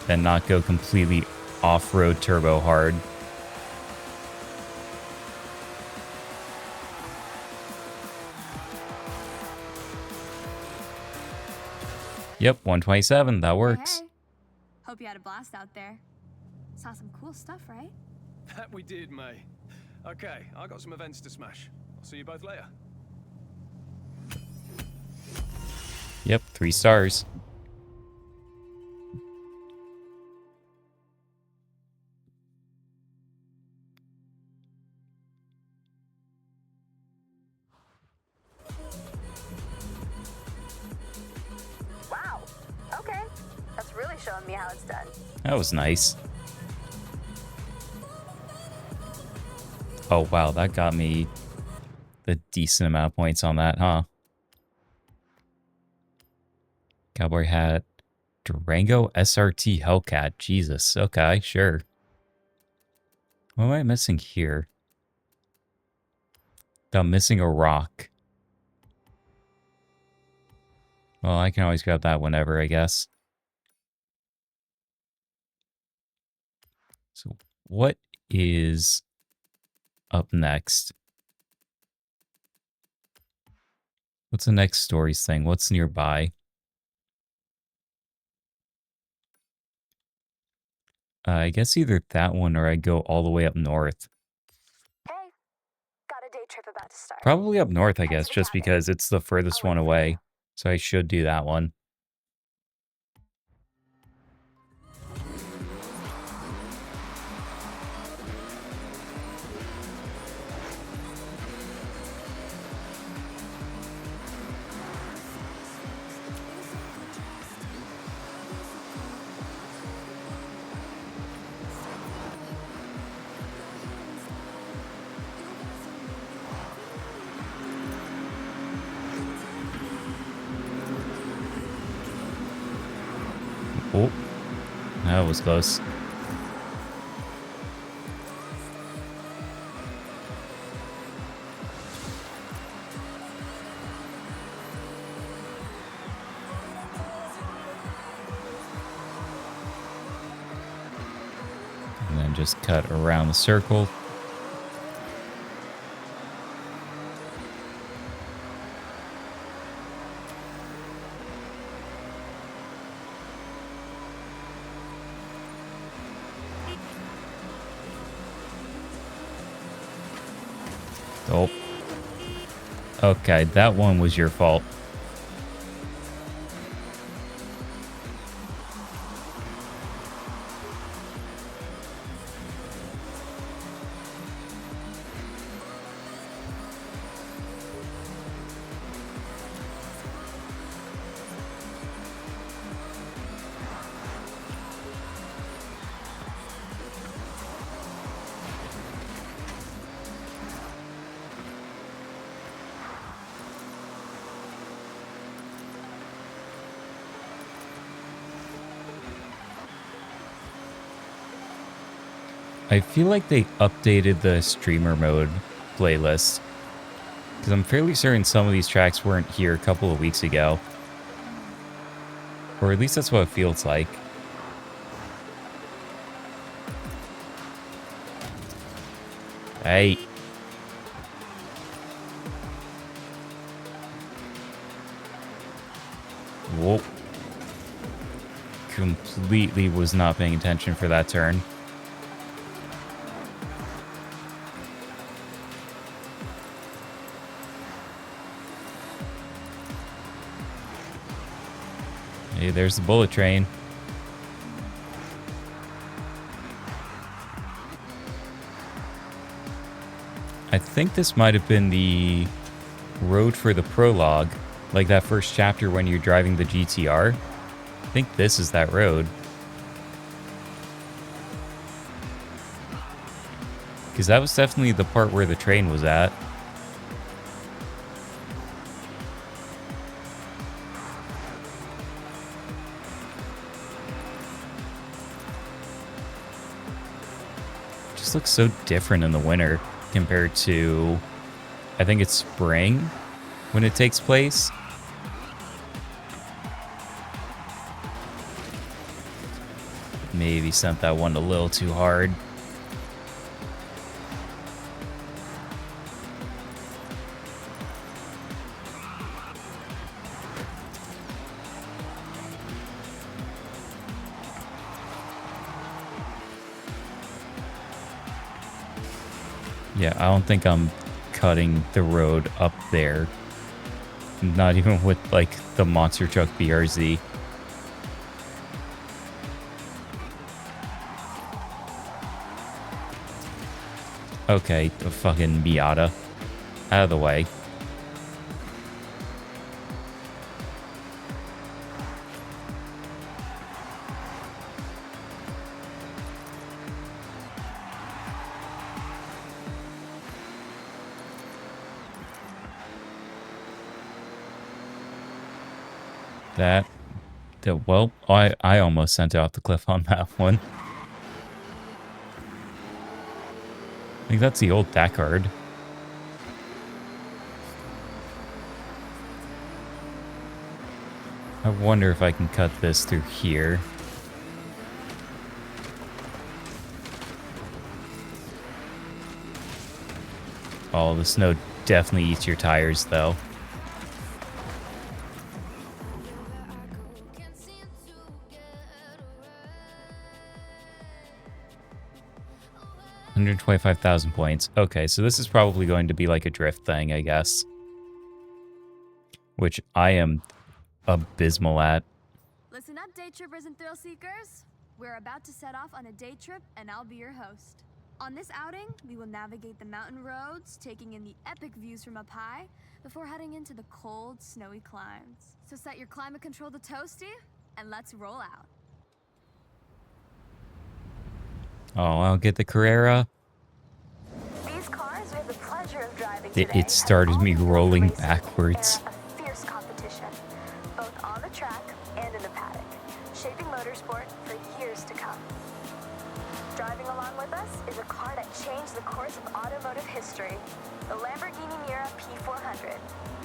And not go completely off-road turbo hard. Yep, 127, that works. Hey. Hope you had a blast out there. Saw some cool stuff, right? That we did, May. Okay, I got some events to smash. I'll see you both later. Yep, 3 stars. Wow. Okay. That's really showing me how it's done. That was nice. Oh, wow, that got me a decent amount of points on that, huh? Cowboy hat. Durango SRT Hellcat. Jesus. Okay, sure. What am I missing here? I'm missing a rock. Well, I can always grab that whenever, I guess. So, what is up next? What's the next stories thing? What's nearby? I guess either that one or I go all the way up north. Hey, got a day trip about to start. Probably up north, I guess, just because it's the furthest one away. So I should do that one. Oh, that was close. And then just cut around the circle. Oh. Okay, that one was your fault. I feel like they updated the streamer mode playlist. Because I'm fairly certain some of these tracks weren't here a couple of weeks ago. Or at least that's what it feels like. Hey. Whoa. Completely was not paying attention for that turn. Hey, there's the bullet train. I think this might have been the road for the prologue, like that first chapter when you're driving the GTR. I think this is that road. Because that was definitely the part where the train was at. Just looks so different in the winter compared to, I think it's spring when it takes place. Maybe sent that one a little too hard. Yeah, I don't think I'm cutting the road up there. Not even with, like, the Monster Truck BRZ. Okay, the fucking Miata. Out of the way. Well, I almost sent it off the cliff on that one. I think that's the old Dakar. I wonder if I can cut this through here. Oh, the snow definitely eats your tires, though. $125,000 points. Okay, so this is probably going to be like a drift thing, I guess. Which I am abysmal at. Listen up, day trippers and thrill seekers. We're about to set off on a day trip, and I'll be your host. On this outing, we will navigate the mountain roads, taking in the epic views from up high, before heading into the cold, snowy climes. So set your climate control to toasty, and let's roll out. Oh, I'll get the Carrera. These cars we have the pleasure of driving today. It started me rolling backwards. A fierce competition, both on the track and in the paddock, shaping motorsport for years to come. Driving along with us is a car that changed the course of automotive history, the Lamborghini Miura P400,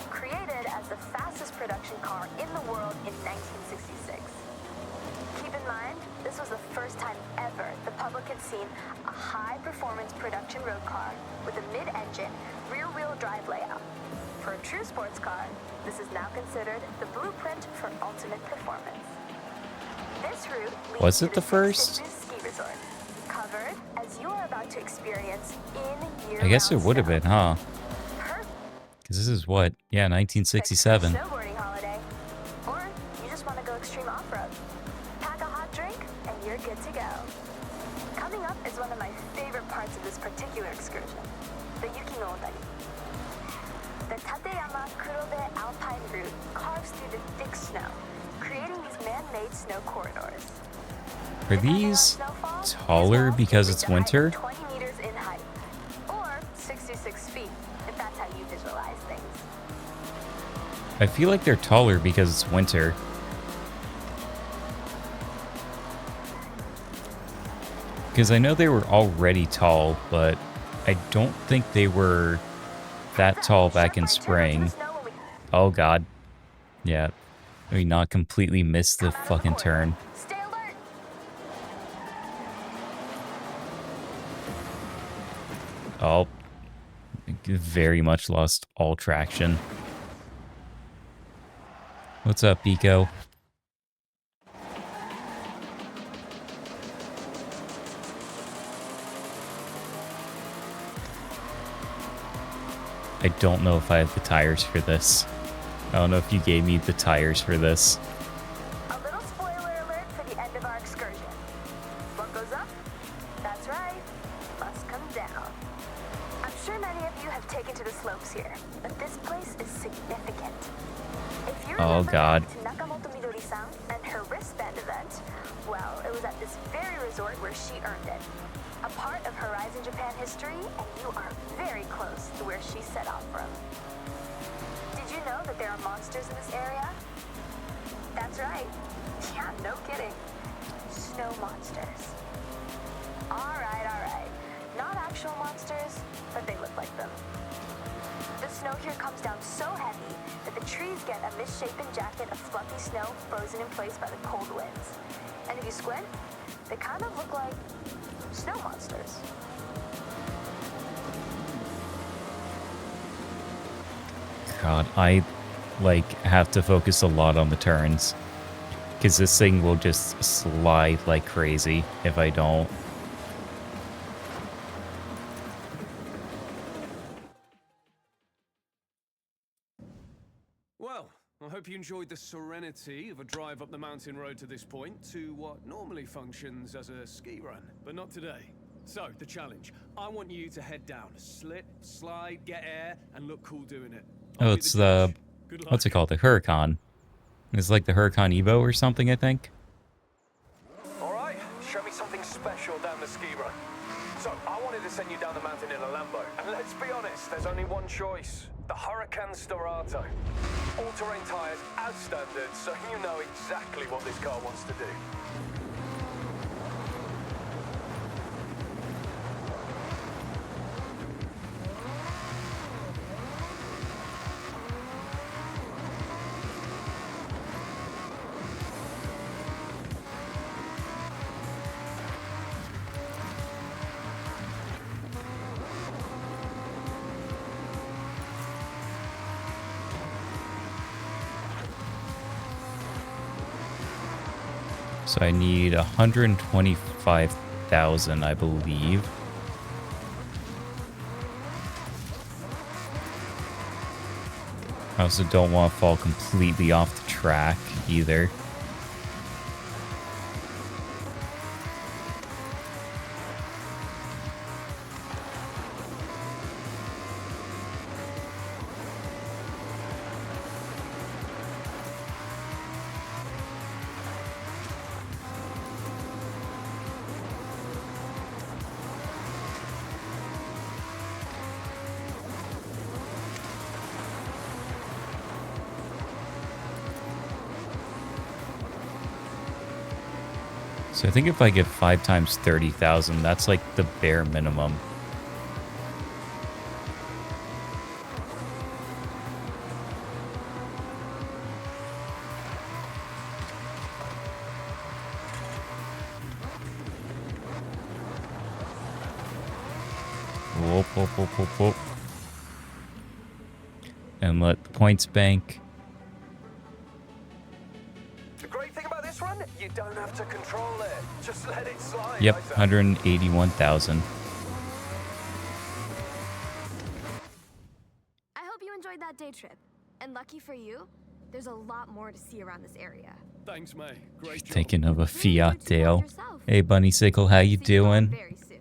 created as the fastest production car in the world in 1966. Keep in mind, this was the first time ever the public had seen a high-performance production road car with a mid-engine, rear-wheel drive layout. For a true sports car, this is now considered the blueprint for ultimate performance. This route leads Was to it the first? Six Ski Resort, covered as you are about to experience in year. I guess it would have been, huh? Because this is what? Yeah, 1967. Snowboarding holiday, or you just want to go extreme off-road. Pack a hot drink, and you're good to go. Coming up is one of my favorite parts of this particular excursion, the Yugioh. The Tateyama Kurobe Alpine route carves through the thick snow, creating these man-made snow corridors. Are these taller because it's winter? 20 meters in height, or 66 feet, if that's how you visualize things. I feel like they're taller because it's winter. Because I know they were already tall, but I don't think they were that tall back in spring. Oh god. Yeah. We not completely missed the fucking turn. Stay alert. Oh. Very much lost all traction. What's up, Pico? I don't know if I have the tires for this. I don't know if you gave me the tires for this. A little spoiler alert for the end of our excursion. What goes up? That's right. Must come down. I'm sure many of you have taken to the slopes here, but this place is significant. If you Oh, remember God. back to Nakamoto Midori-san and her wristband event, well, it was at this very resort where she earned it. A part of Horizon Japan history, and you are very close to where she set off from. Did you know that there are monsters in this area? That's right. Yeah, no kidding. Snow monsters. Alright. Not actual monsters, but they look like them. The snow here comes down so heavy that the trees get a misshapen jacket of fluffy snow frozen in place by the cold winds. And if you squint, they kind of look like snow monsters. God, I, have to focus a lot on the turns. Because this thing will just slide like crazy if I don't. Well, I hope you enjoyed the serenity of a drive up the mountain road to this point to what normally functions as a ski run, but not today. So, the challenge. I want you to head down, slip, slide, get air, and look cool doing it. Oh, it's the... What's it called? The Huracan. It's like the Huracan Evo or something, I think. Alright, show me something special down the ski run. So, I wanted to send you down the mountain in a Lambo. And let's be honest, there's only one choice. The Huracan Storato. All-terrain tires as standard, so you know exactly what this car wants to do. So I need 125,000, I believe. I also don't want to fall completely off the track either. So I think if I get 5 times 30,000, that's like the bare minimum. Whoop, whoop, whoop, whoop, whoop. And let the points bank. The great thing about this run, you don't have to control it. Just let it slide. Yep, 181,000. I hope you enjoyed that day trip. And lucky for you, there's a lot more to see around this area. Thanks, May. Great job. Thinking of a Maybe you Fiat explore Dale. yourself. Hey, Bunny Sickle, how you See you all doing? very soon.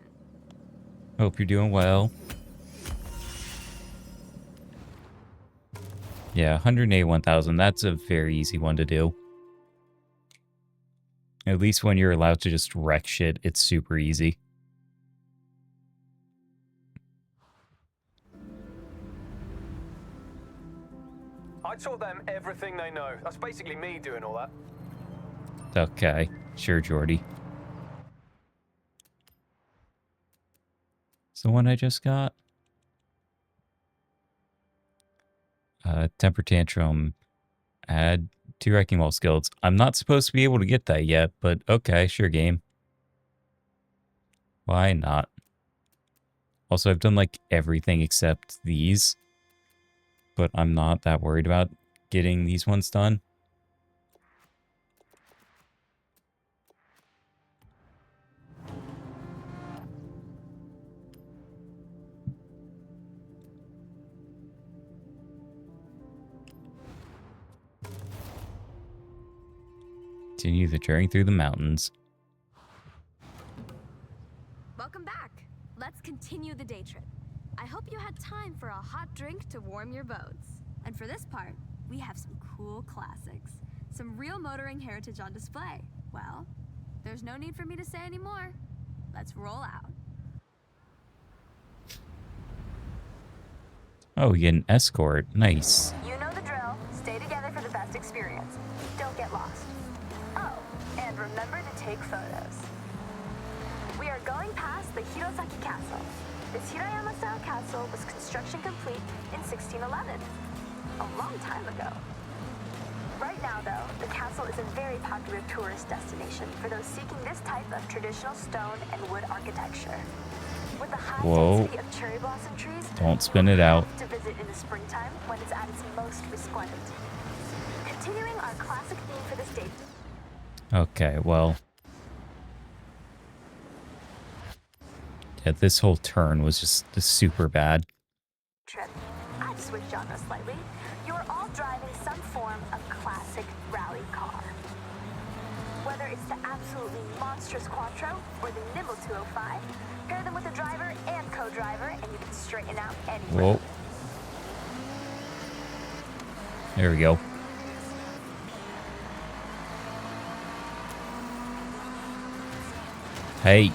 Hope you're doing well. Yeah, 181,000. That's a very easy one to do. At least when you're allowed to just wreck shit, it's super easy. I taught them everything they know. That's basically me doing all that. Okay, sure, Jordy. the one I just got? Temper Tantrum. Add 2 Wrecking Ball skills. I'm not supposed to be able to get that yet, but okay, sure game. Why not? Also, I've done like everything except these, but I'm not that worried about getting these ones done. Continue the journey through the mountains. Welcome back. Let's continue the day trip. I hope you had time for a hot drink to warm your boats. And for this part, we have some cool classics. Some real motoring heritage on display. Well, there's no need for me to say any more. Let's roll out. Oh, you get an escort. Nice. You know the drill. Stay together for the best experience. Don't get lost. Oh, and remember to take photos. We are going past the Hirosaki Castle. This Hirayama-style castle was construction complete in 1611. A long time ago. Right now, though, the castle is a very popular tourist destination for those seeking this type of traditional stone and wood architecture. With the high density of cherry blossom trees, Don't spin it out. to visit in the springtime when it's at its most resplendent. Continuing our classic theme for this day. Okay, well. Yeah, this whole turn was just super bad. Trip. I've switched genres slightly. You're all driving some form of classic rally car. Whether it's the absolutely monstrous Quattro or the nimble 205, pair them with a driver and co-driver and you can straighten out anything. Whoa. There we go. Hey.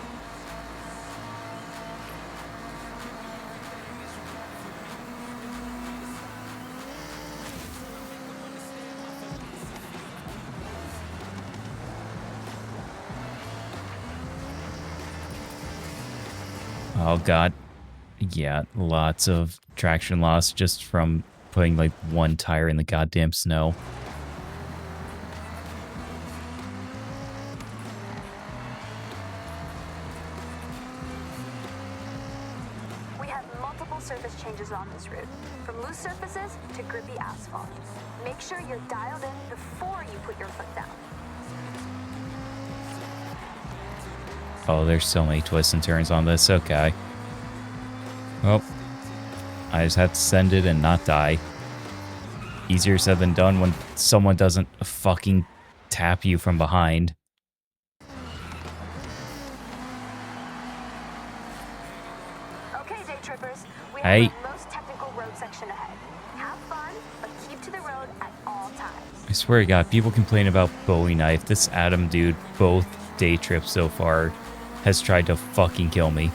Oh god. Yeah, lots of traction loss just from putting like one tire in the goddamn snow. We have multiple surface changes on this route, from loose surfaces to grippy asphalt. Make sure you're dialed in before you put your foot down. Oh, there's so many twists and turns on this. Okay. Well, I just have to send it and not die. Easier said than done when someone doesn't fucking tap you from behind. Okay, day trippers, we Hey. have the most technical road section ahead. Have fun, but keep to the road at all times. I swear to God, people complain about Bowie knife. This Adam dude, both day trips so far, has tried to fucking kill me.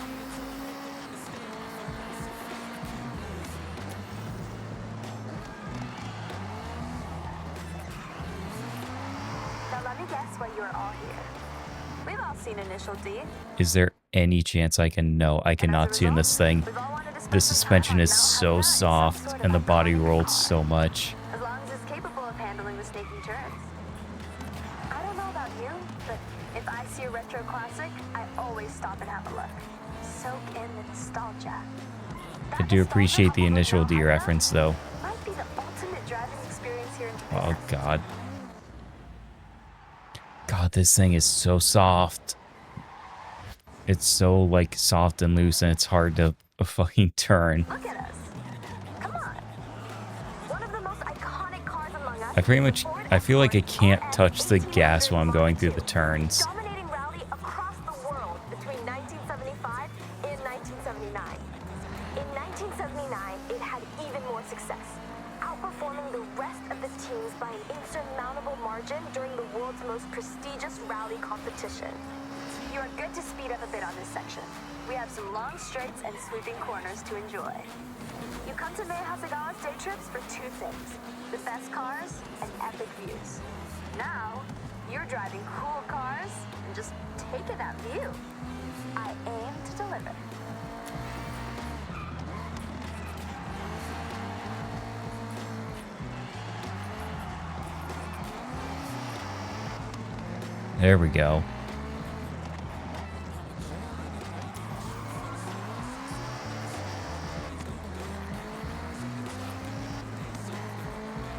Now let me guess why you are all here. We've all seen Initial D. Is there any chance I can? No, I cannot tune this thing. We've all wanted to spend The some suspension time is on Mount so Hawaii, some soft sort of and the body iconic rolled car. so much. As long as it's capable of handling the snaking turns. I don't know about you, but if I see a retro classic, I always stop and have a look. Soak in the nostalgia. I do appreciate the Initial D reference though. Might be the ultimate driving experience here in Oh Japan. god. God, this thing is so soft. It's so like soft and loose and it's hard to fucking turn. Look at us. Come on. One of the most iconic cars among us. I feel like I can't touch the gas while I'm going through the turns. Dominating rally across the world between 1975 and 1979. In 1979, it had even more success, outperforming the rest of the teams by an insurmountable margin during the world's most prestigious rally competition. You are good to speed up a bit on this section. We have some long straights and sweeping corners to enjoy. You come to Mei Hasegawa's day trips for two things: the best cars and epic views. Now, you're driving cool cars and just taking that view. I aim to deliver. There we go.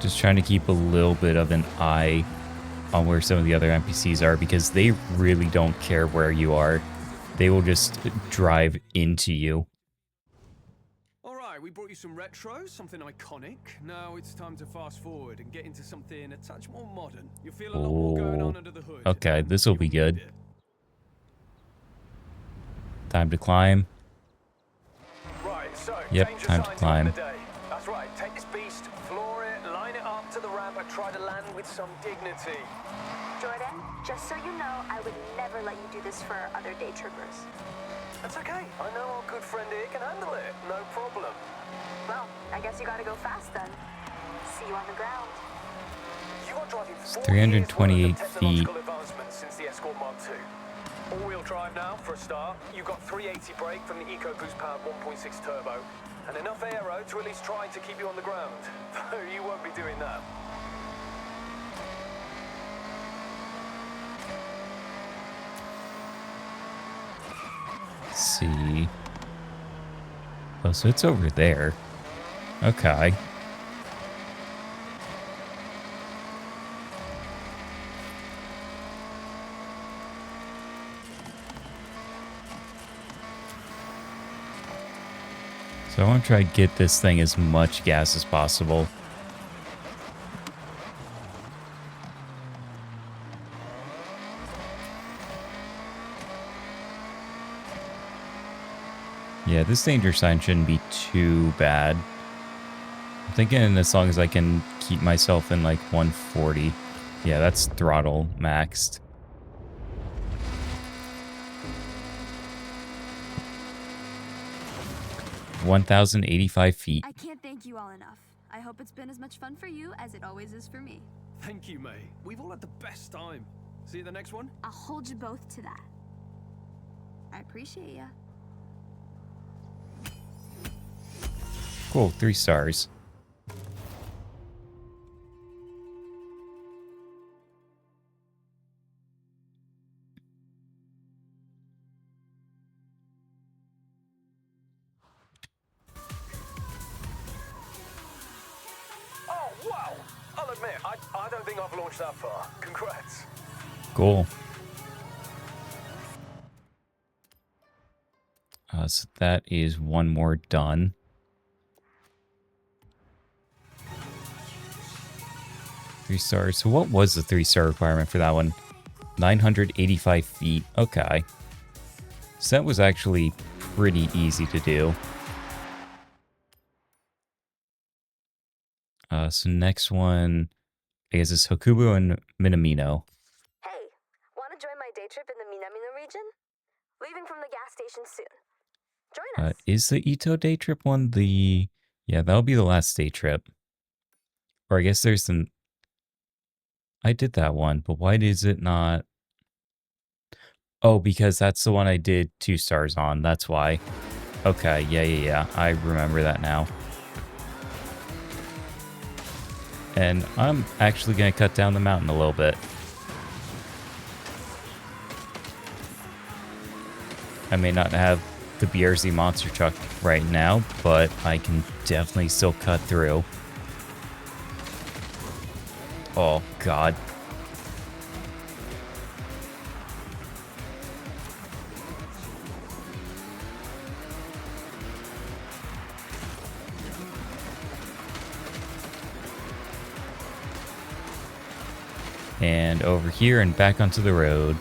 Just trying to keep a little bit of an eye on where some of the other NPCs are, because they really don't care where you are. They will just drive into you. Alright, we brought you some retro, something iconic. Now it's time to fast forward and get into something a touch more modern. You'll feel a lot more going on under the hood. Okay, and this will be you'll need good. it. Time to climb. Right, so Yep, danger time to signs climb. of the day. That's right, take this beast, floor it, line it up to the ramp and try to land with some dignity. Jordan, just so you know, I would never let you do this for other day trippers. That's okay. I know our good friend here can handle it. No problem. Well, I guess you gotta go fast then. See you on the ground. You are driving 328 feet. advancements since the Escort Mark II. All-wheel drive now for a start. You've got 380 brake from the EcoBoost powered 1.6 turbo, and enough aero to at least try to keep you on the ground. Though you won't be doing that. Let's see. Oh, so it's over there. Okay. So I want to try to get this thing as much gas as possible. Yeah, this danger sign shouldn't be too bad. I'm thinking as long as I can keep myself in like 140. Yeah, that's throttle maxed. $1,085 I can't thank you all enough. I hope it's been as much fun for you as it always is for me. Thank you, May. We've all had the best time. See you at the next one? I'll hold you both to that. I appreciate ya. Cool, 3 stars. Oh, wow! I'll admit, I don't think I've launched that far. Congrats. Cool. So that is one more done. Three stars. So what was the 3-star requirement for that one? 985 feet. Okay. So that was actually pretty easy to do. So next one, I guess, is Hokubo and Minamino. Hey, wanna join my day trip in the Minamino region? Leaving from the gas station soon. Join us. Is the Ito day trip one the... Yeah, that'll be the last day trip. Or I guess there's some... I did that one, but why is it not... Oh, because that's the one I did 2 stars on. That's why. Okay, yeah. I remember that now. And I'm actually going to cut down the mountain a little bit. I may not have the BRZ monster truck right now, but I can definitely still cut through. Oh, God. And over here and back onto the road.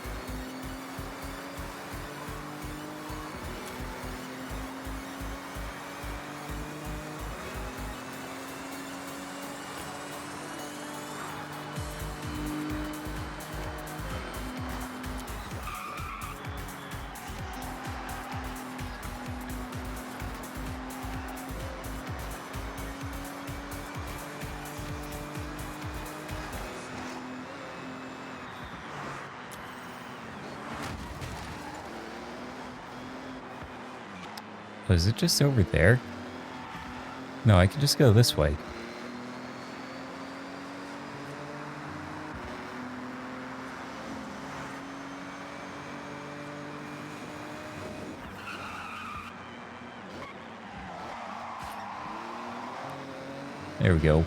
Oh, is it just over there? No, I can just go this way. There we go.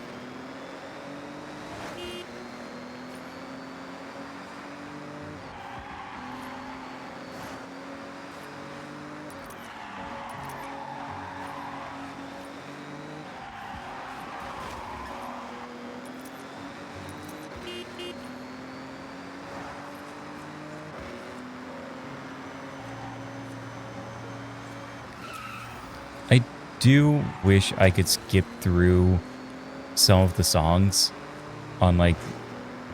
I do wish I could skip through some of the songs on like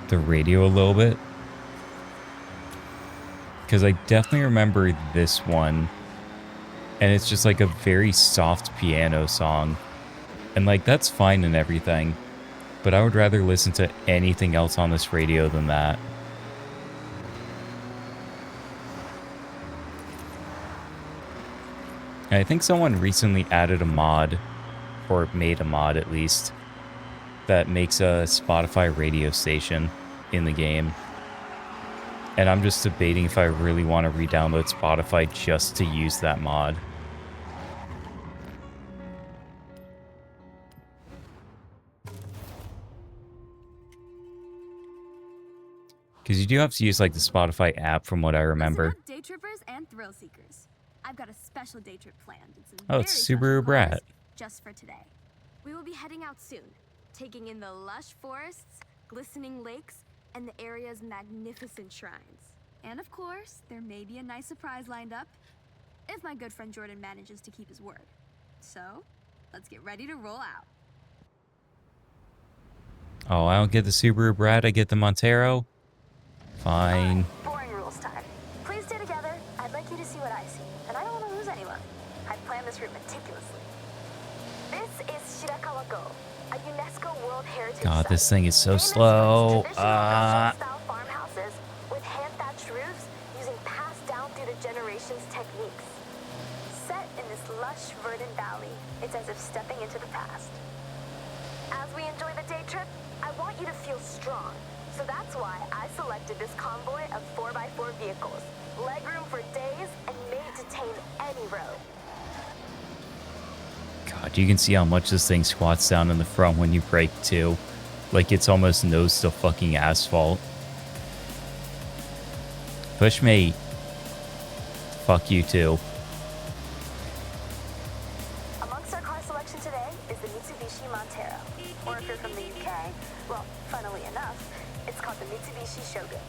the radio a little bit, because I definitely remember this one, and it's just like a very soft piano song, and like that's fine and everything, but I would rather listen to anything else on this radio than that. And I think someone recently added a mod, or made a mod at least, that makes a Spotify radio station in the game. And I'm just debating if I really want to re-download Spotify just to use that mod. Because you do have to use like the Spotify app from what I remember. Listen up, day trippers and thrill seekers. I've got a special day trip planned. It's Oh, it's Subaru Brat. Just for today. We will be heading out soon, taking in the lush forests, glistening lakes, and the area's magnificent shrines. And of course, there may be a nice surprise lined up, if my good friend Jordan manages to keep his word. So, let's get ready to roll out. Oh, I don't get the Subaru Brat, I get the Montero? Fine. Boring rules time. Please stay together. I'd like you to see what I see, and I don't want to lose anyone. I've planned this route meticulously. This is Shirakawa-go, a UNESCO World Heritage God, Site. this thing is so Famous slow. for its traditional style farmhouses with hand-thatched roofs using passed down through the generations techniques. Set in this lush, verdant valley, it's as if stepping into the past. As we enjoy the day trip, I want you to feel strong. So that's why I selected this convoy of 4x4 vehicles, legroom for days, and made to tame any road. God, you can see how much this thing squats down in the front when you brake too. Like it's almost nose to fucking asphalt. Push me. Fuck you too. Amongst our car selection today is the Mitsubishi Montero. Or if you're from the UK, well, funnily enough, it's called the Mitsubishi Shogun.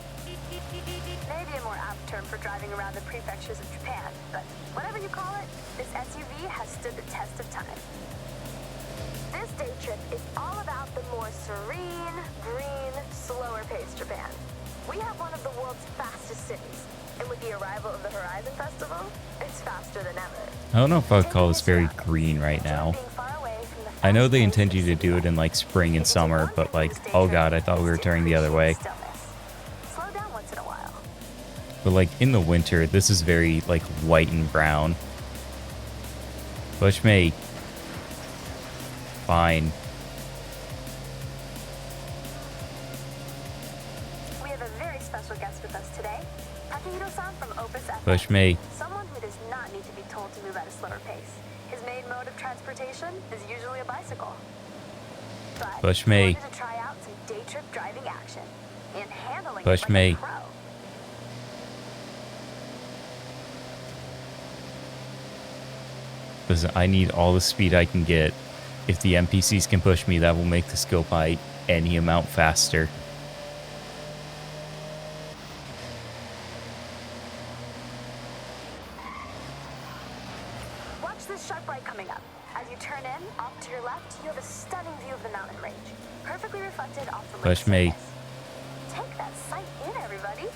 Maybe a more apt term for driving around the prefectures of Japan, but whatever you call it, this SUV has stood the test of time. This day trip is all about the more serene, green, slower-paced Japan. We have one of the world's fastest cities, and with the arrival of the Horizon Festival, it's faster than ever. I don't know if I would call this very green right now. I know they intend you to do it in like spring and summer, but like, oh god, I thought we were turning the other way. Slow down once in a while. But like in the winter, this is very like white and brown. Push me. Fine. We have a very special guest with us today. Takehiro-san from Opus FM. Push me. Someone who does not need to be told to move at a slower pace. His main mode of transportation is usually a bicycle. But Push me. he wanted to try out some day trip driving action and handling Push it like me. a pro. Listen, I need all the speed I can get. If the NPCs can push me, that will make this go by any amount faster. Watch this sharp right coming up. As you turn in, off to your left, you have a stunning view of the mountain range, perfectly reflected off the Push lake's me. surface. Take that sight in, everybody.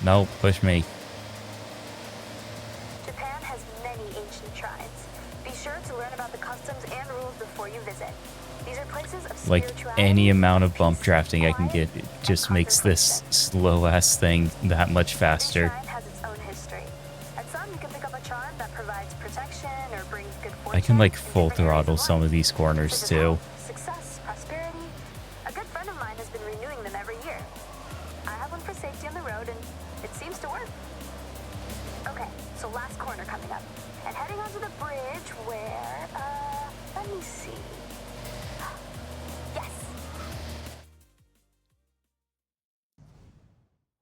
No, push me. Japan has many ancient shrines. Be sure to learn about the customs and rules before you visit. These are places of Like spirituality, any amount of bump peace, drafting I can get, quiet, it and just makes this contemplation. slow ass thing that much Each faster. shrine has its own history. At some, you can pick up a charm that provides protection good I fortune. can like in full different areas throttle of some life. of these corners Such as too. health, success, prosperity. A good friend of mine has been renewing them every year. I have one for safety on the road, and it seems to work. Okay, so last corner coming up. And heading onto the bridge where, let me see. Yes.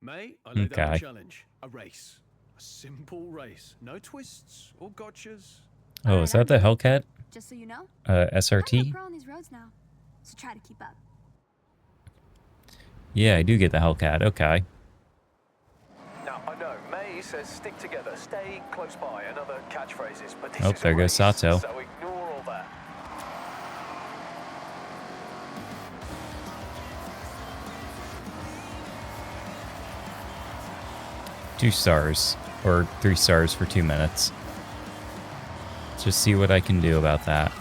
May, I laid out Okay. a challenge. A race. A simple race. No twists or gotchas. Oh, is that the Hellcat? Just so you know, I'm a SRT? pro on these roads now, so try to keep up. Yeah, I do get the Hellcat. Okay. Now, I know, May says stick together, stay close by, and other catchphrases, but this Oh, is a there goes race, Sato. so ignore all that. Two stars. Or 3 stars for 2 minutes. Let's just see what I can do about that.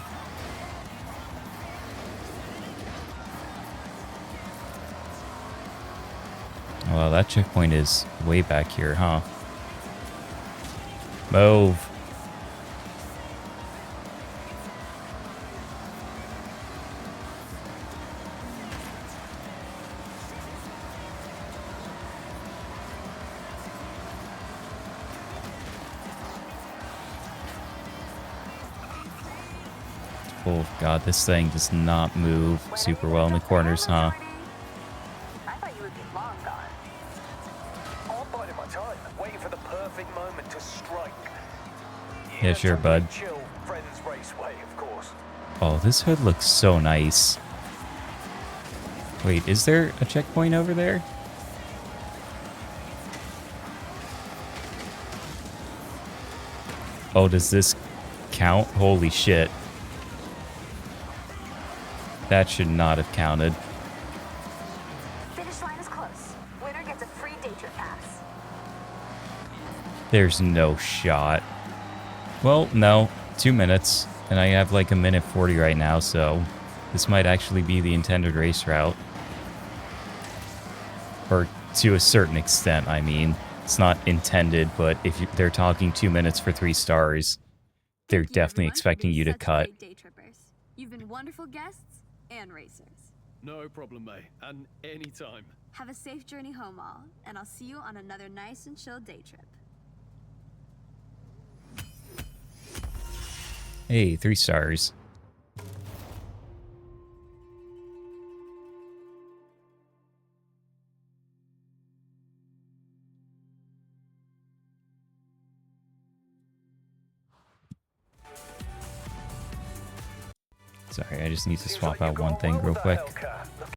Well, that checkpoint is way back here, huh? Move. Oh god, this thing does not move super well in the corners, huh? I thought you would be long gone. I'm biding my time, waiting for the perfect moment to strike. Yeah, sure, totally bud. Chill, friends raceway, of course. Oh, this hood looks so nice. Wait, is there a checkpoint over there? Oh, does this count? Holy shit. That should not have counted. Finish line is close. Winner gets a free day trip pass. There's no shot. Well, no. 2 minutes. And I have like 1:40 right now, so this might actually be the intended race route. Or to a certain extent, I mean. It's not intended, but if they're talking 2 minutes for 3 stars, they're Thank you, definitely everyone, for expecting being you to such cut. great day trippers. You've been wonderful guests and racers. No problem, May, and anytime. Have a safe journey home, all, and I'll see you on another nice and chill day trip. Hey, 3 stars. Sorry, I just need to Seems swap like out you've one gone thing well real with quick. that Hellcat.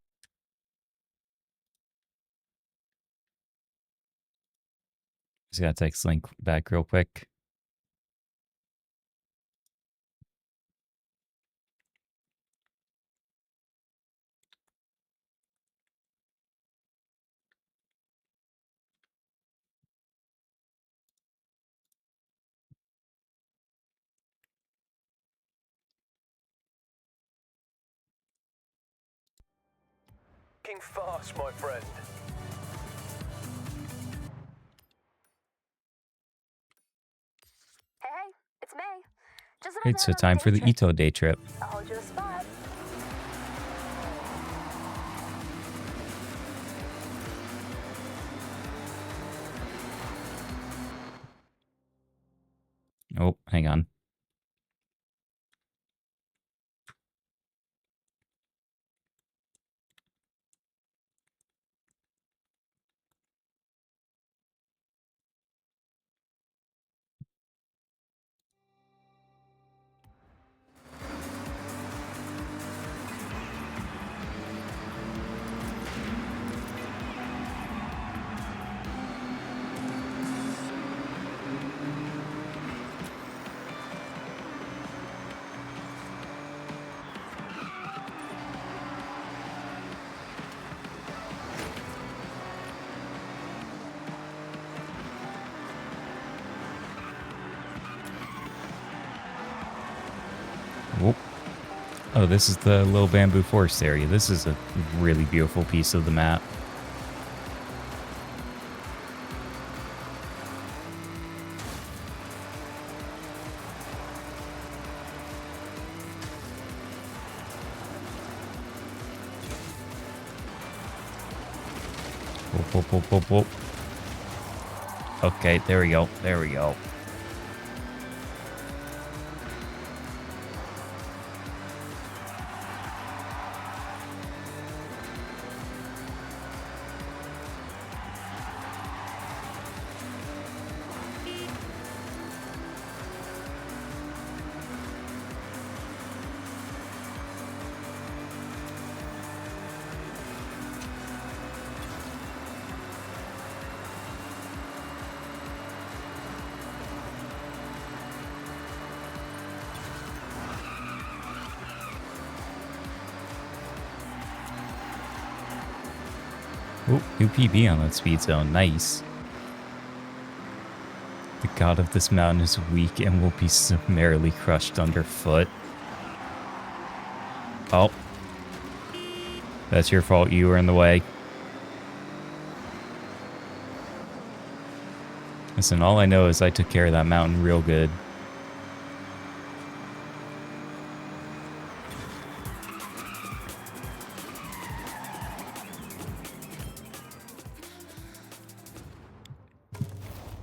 Just gotta text Link back real quick. Looking fast, my friend. Hey, it's May. Just about Right, to so head on time a for day the trip. Ito day trip. I'll hold you a spot. Oh, hang on. Whoop. Oh, this is the little bamboo forest area. This is a really beautiful piece of the map. Whoop, whoop, whoop, whoop. Okay, there we go. There we go. Ooh, new PB on that speed zone. Nice. The god of this mountain is weak and will be summarily crushed underfoot. Oh. That's your fault. You were in the way. Listen, all I know is I took care of that mountain real good.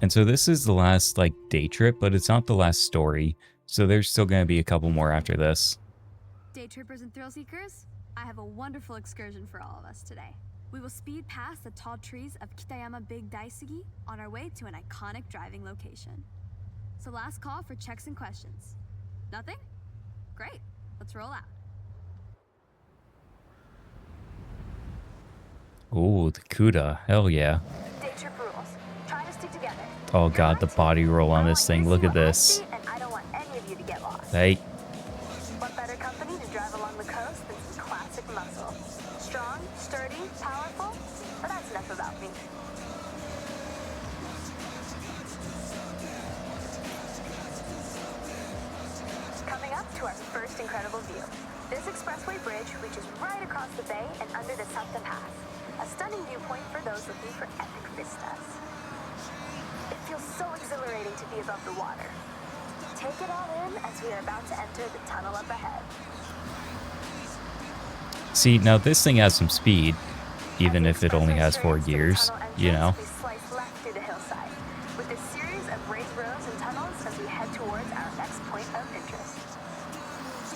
And so this is the last, like, day trip, but it's not the last story. So there's still going to be a couple more after this. Day trippers and thrill seekers, I have a wonderful excursion for all of us today. We will speed past the tall trees of Kitayama Big Daisugi on our way to an iconic driving location. So last call for checks and questions. Nothing? Great. Let's roll out. Ooh, the CUDA. Hell yeah. Day trip rules. Try to stick together. Oh god, the body roll on this thing. Look at this. And I don't want any of you to get lost. Hey. What better company to drive along the coast than some classic muscle? Strong, sturdy, powerful? But that's enough about me. Coming up to our first incredible view. This expressway bridge reaches right across the bay and under the Saptan Pass. A stunning viewpoint for those looking for epic vistas. It feels so exhilarating to be above the water. Take it all in as we are about to enter the tunnel up ahead. See, now this thing has some speed, even if it only has 4 gears, you know. We slice left through the hillside, with a series of raised roads and tunnels as we head towards our next point of interest.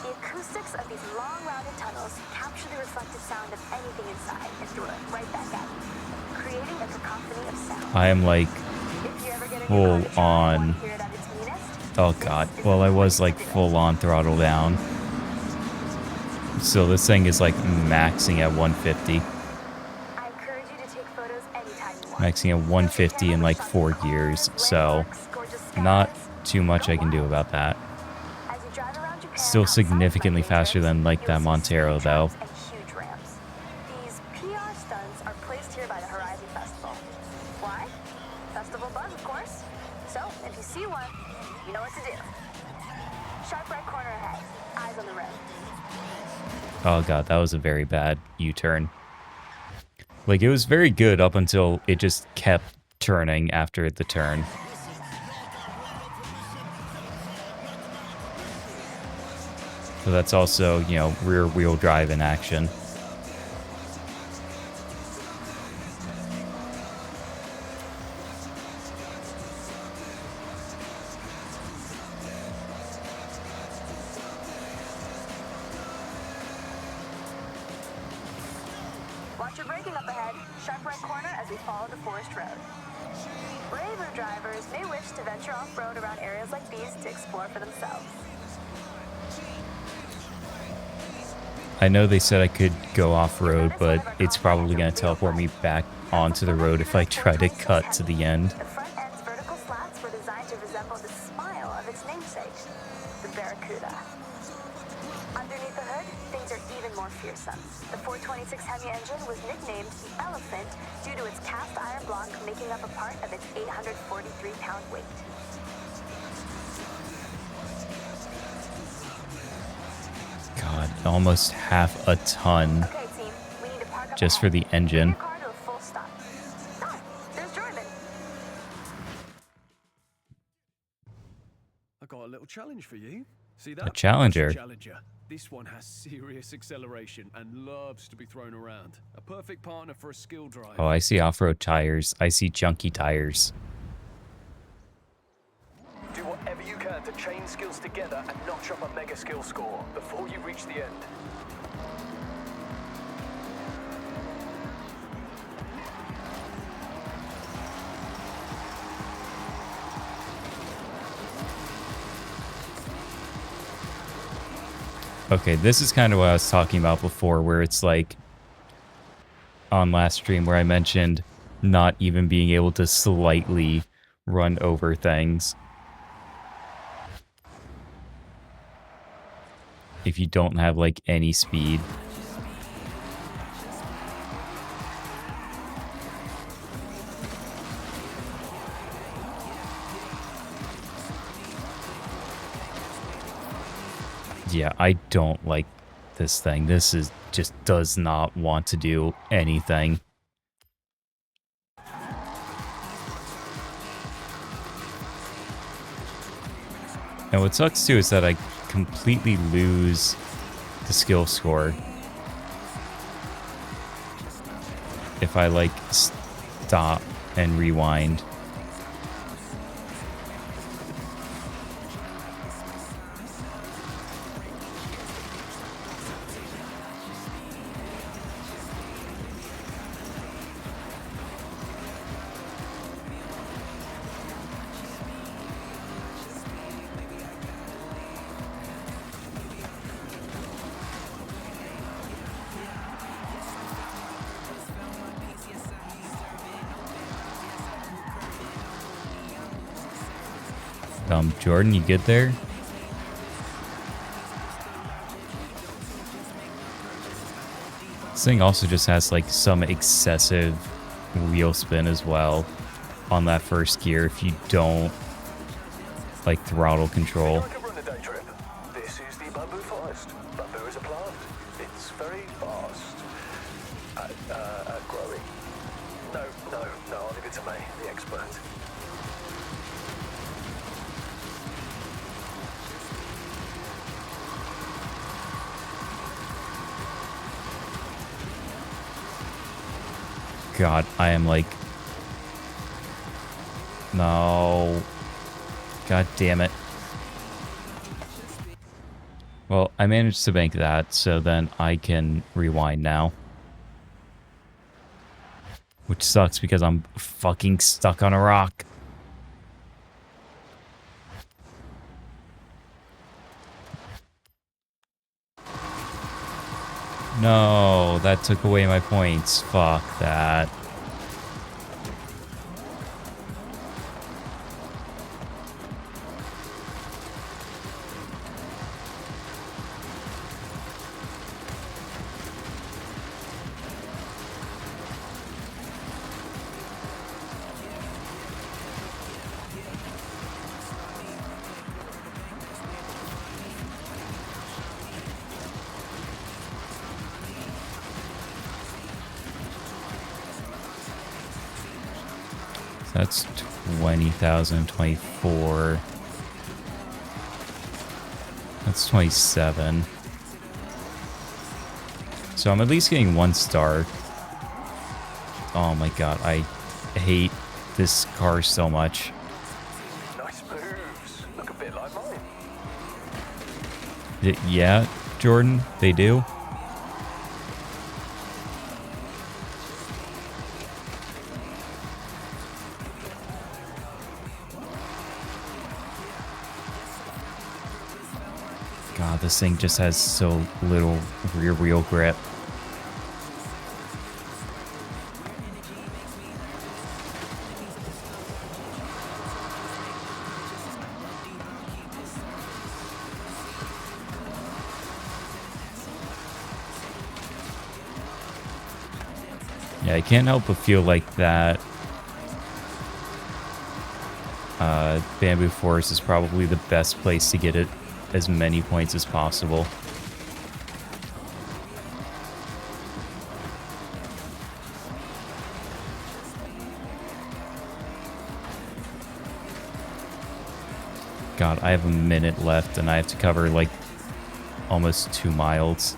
The acoustics of these long, rounded tunnels capture the reflected sound of anything inside and throw it right back at you, creating a cacophony of sound. I am like If you ever get a new full car to try and on. want to hear it at its meanest, Oh god. Well, I was like full on throttle down. So this thing is like maxing at 150. I encourage you to take photos anytime you want. Maxing at 150 in like 4 gears. So not too much I can do about that. As you drive around Japan Still outside significantly Franklin faster Matrix, than like you that will see Montero speed though. traps and huge ramps. These PR stunts are placed here by the Horizon Festival. Why? Festival buzz, of course. So, if you see one, you know what to do. Sharp right corner ahead. Eyes on the road. Oh god, that was a very bad U-turn. Like, it was very good up until it just kept turning after the turn. So that's also, you know, rear wheel drive in action. Watch your braking up ahead. Sharp right corner as we follow the forest road. Braver drivers may wish to venture off-road around areas like these to explore for themselves. I know they said I could go off-road, but it's probably going to teleport me back onto the road if I try to cut to the end. The front end's vertical slats were designed to resemble the smile of its namesake, the Barracuda. Underneath the hood, things are even more fearsome. The 426 Hemi engine was nicknamed the Elephant due to its cast iron block making up a part of its 843-pound weight. God, almost half a ton Okay, team, we need to park up just for ahead. the Bring engine. your car to a full stop. Ah, there's Jordan. I got a little challenge for you. See that? Challenger. That's a Challenger. This one has serious acceleration and loves to be thrown around. A perfect partner for a skill drive. Oh, I see off-road tires. I see chunky tires. Do whatever you can to chain skills together and notch up a mega skill score before you reach the end. Okay, this is kind of what I was talking about before, where it's like on last stream where I mentioned not even being able to slightly run over things if you don't have like any speed. Yeah, I don't like this thing. This is just does not want to do anything. And what sucks too is that I completely lose the skill score if I like stop and rewind. Jordan, you good there? This thing also just has like some excessive wheel spin as well on that first gear if you don't like throttle control. Like a run a day trip. This is the bamboo forest. Bamboo is a plant. It's very fast at growing. No, I'll leave it to me, the expert. God, I am like... No. God damn it. Well, I managed to bank that, so then I can rewind now. Which sucks because I'm fucking stuck on a rock. No, that took away my points. Fuck that. That's 20,024. That's 27. So I'm at least getting 1 star. Oh my god, I hate this car so much. Nice moves. Look a bit like mine. Yeah, Jordan, they do. God, this thing just has so little rear wheel grip. Yeah, I can't help but feel like that Bamboo Forest is probably the best place to get it as many points as possible. God, I have a minute left and I have to cover like almost 2 miles.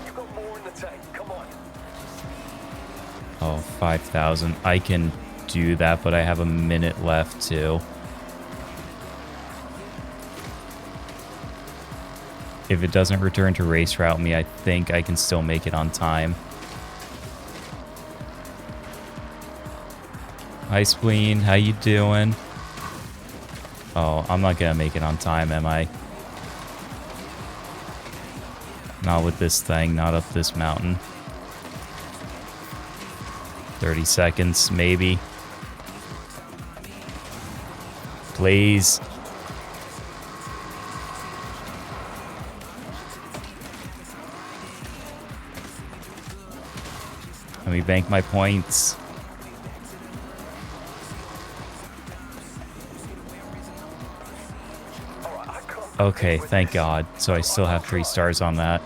You've got more in the tank. Come on. Oh, 5,000. I can do that, but I have a minute left too. If it doesn't return to race route me, I think I can still make it on time. Hi, Spleen. How you doing? Oh, I'm not gonna make it on time, am I? Not with this thing, not up this mountain. 30 seconds, maybe. Please. Let me bank my points. Okay, thank God. So I still have 3 stars on that.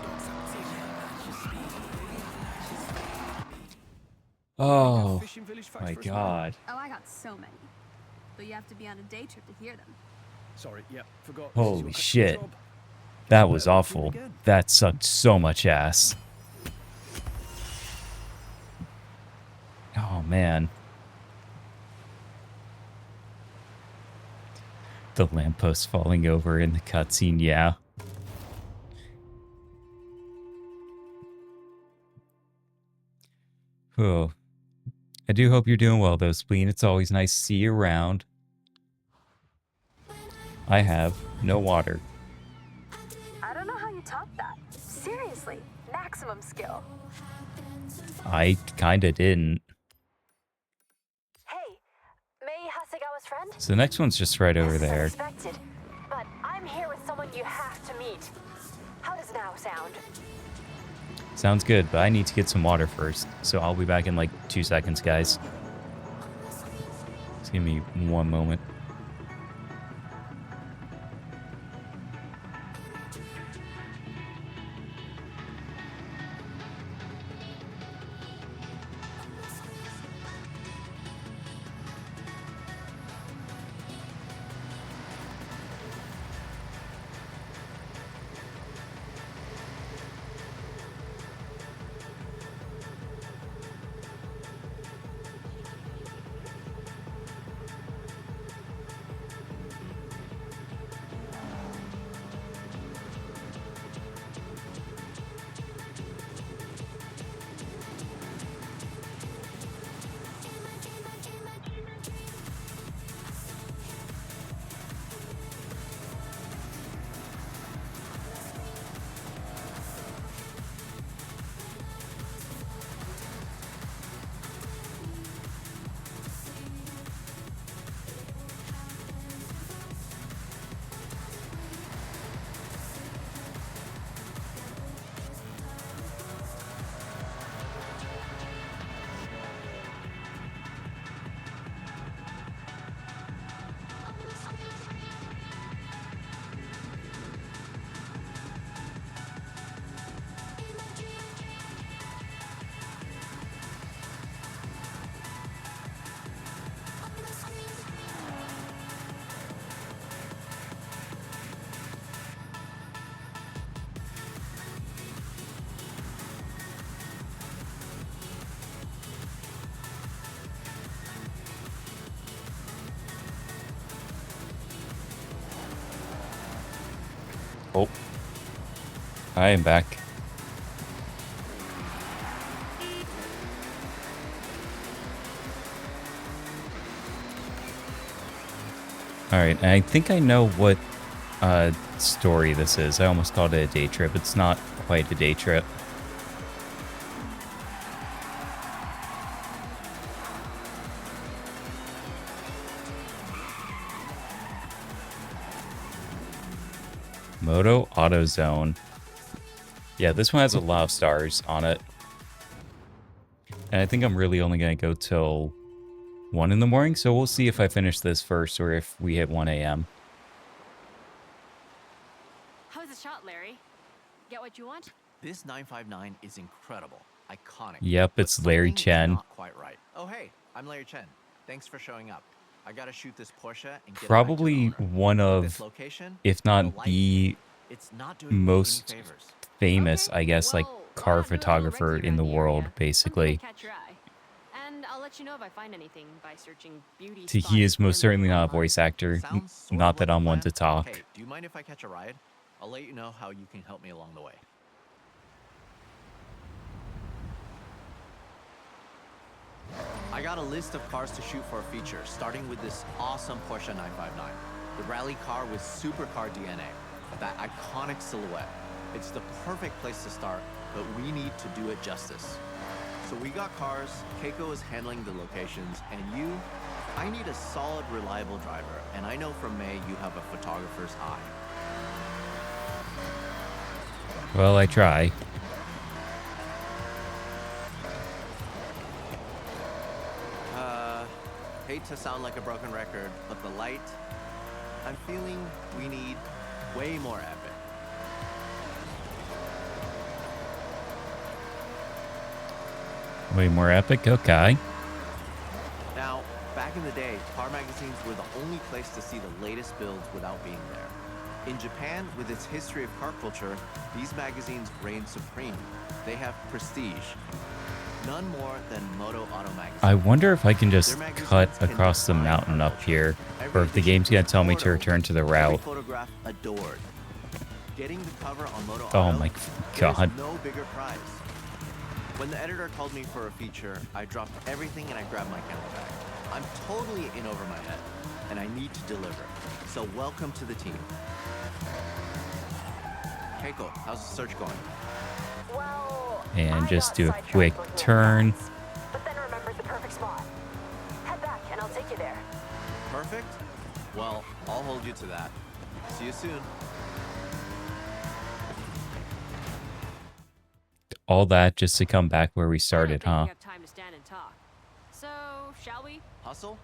Oh my God. Oh, I got so many. But you have to be on a day trip to hear them. Sorry, yeah, forgot. This is your Holy custom shit. job. That was Better do it awful. again. That sucked so much ass. Oh man. The lamppost falling over in the cutscene, yeah. Oh. I do hope you're doing well though, Spleen. It's always nice to see you around. I have no water. I don't know how you top that. Seriously, maximum skill. I kinda didn't. Hey, Mei Hasegawa's friend? So the next one's just right over This is there. unexpected, but I'm here with someone you have to meet. How does now sound? Sounds good, but I need to get some water first. So I'll be back in like 2 seconds, guys. Just give me 1 moment. Oh. I am back. Alright, I think I know what story this is. I almost called it a day trip. It's not quite a day trip. Moto Auto Zone. Yeah, this one has a lot of stars on it. And I think I'm really only going to go till 1 in the morning, so we'll see if I finish this first or if we hit 1 a.m. How's the shot, Larry? Get what you want? This 959 is incredible, iconic. Yep, but it's Larry something is Chen. not quite right. Oh hey, I'm Larry Chen. Thanks for showing up. I gotta shoot this Porsche and get probably it back to the owner. one This of, location, if the not light, the it's not doing me any most favors. famous, Okay, I guess, like well, why car not do a little photographer recce in the around world, area? basically. Something to catch your eye. And I'll let you know if I find anything by searching beauty He spots is most for certainly info not a online. voice actor. Sounds sort Not of that like a I'm one plan. to talk. Hey, do you mind if I catch a ride? I'll let you know how you can help me along the way. I got a list of cars to shoot for a feature, starting with this awesome Porsche 959. The rally car with supercar DNA, that iconic silhouette. It's the perfect place to start, but we need to do it justice. So we got cars, Keiko is handling the locations, and I need a solid, reliable driver, and I know from May you have a photographer's eye. Well, I try. Hate to sound like a broken record, but the light, I'm feeling we need way more epic. Way more epic? Okay. Now, back in the day, car magazines were the only place to see the latest builds without being there. In Japan, with its history of car culture, these magazines reign supreme. They have prestige. None more than Moto Auto magazine. I wonder if I can just cut across the mountain up here, or if the game's gonna tell me to return to the Every route. photograph adored. Getting the cover on Moto Oh Auto, my there's god. no bigger prize. When the editor called me for a feature, I dropped everything and I grabbed my camera bag. I'm totally in over my head, and I need to deliver. So welcome to the team. Keiko, how's the search going? Well, And I just got do a sidetracked quick looking at turn. maps, but then remembered the perfect spot. Head back and I'll take you there. Perfect? Well, I'll hold you to that. See you soon. All that just to come back where we started, I don't huh? think we have time to stand and talk. So, shall we? Hustle?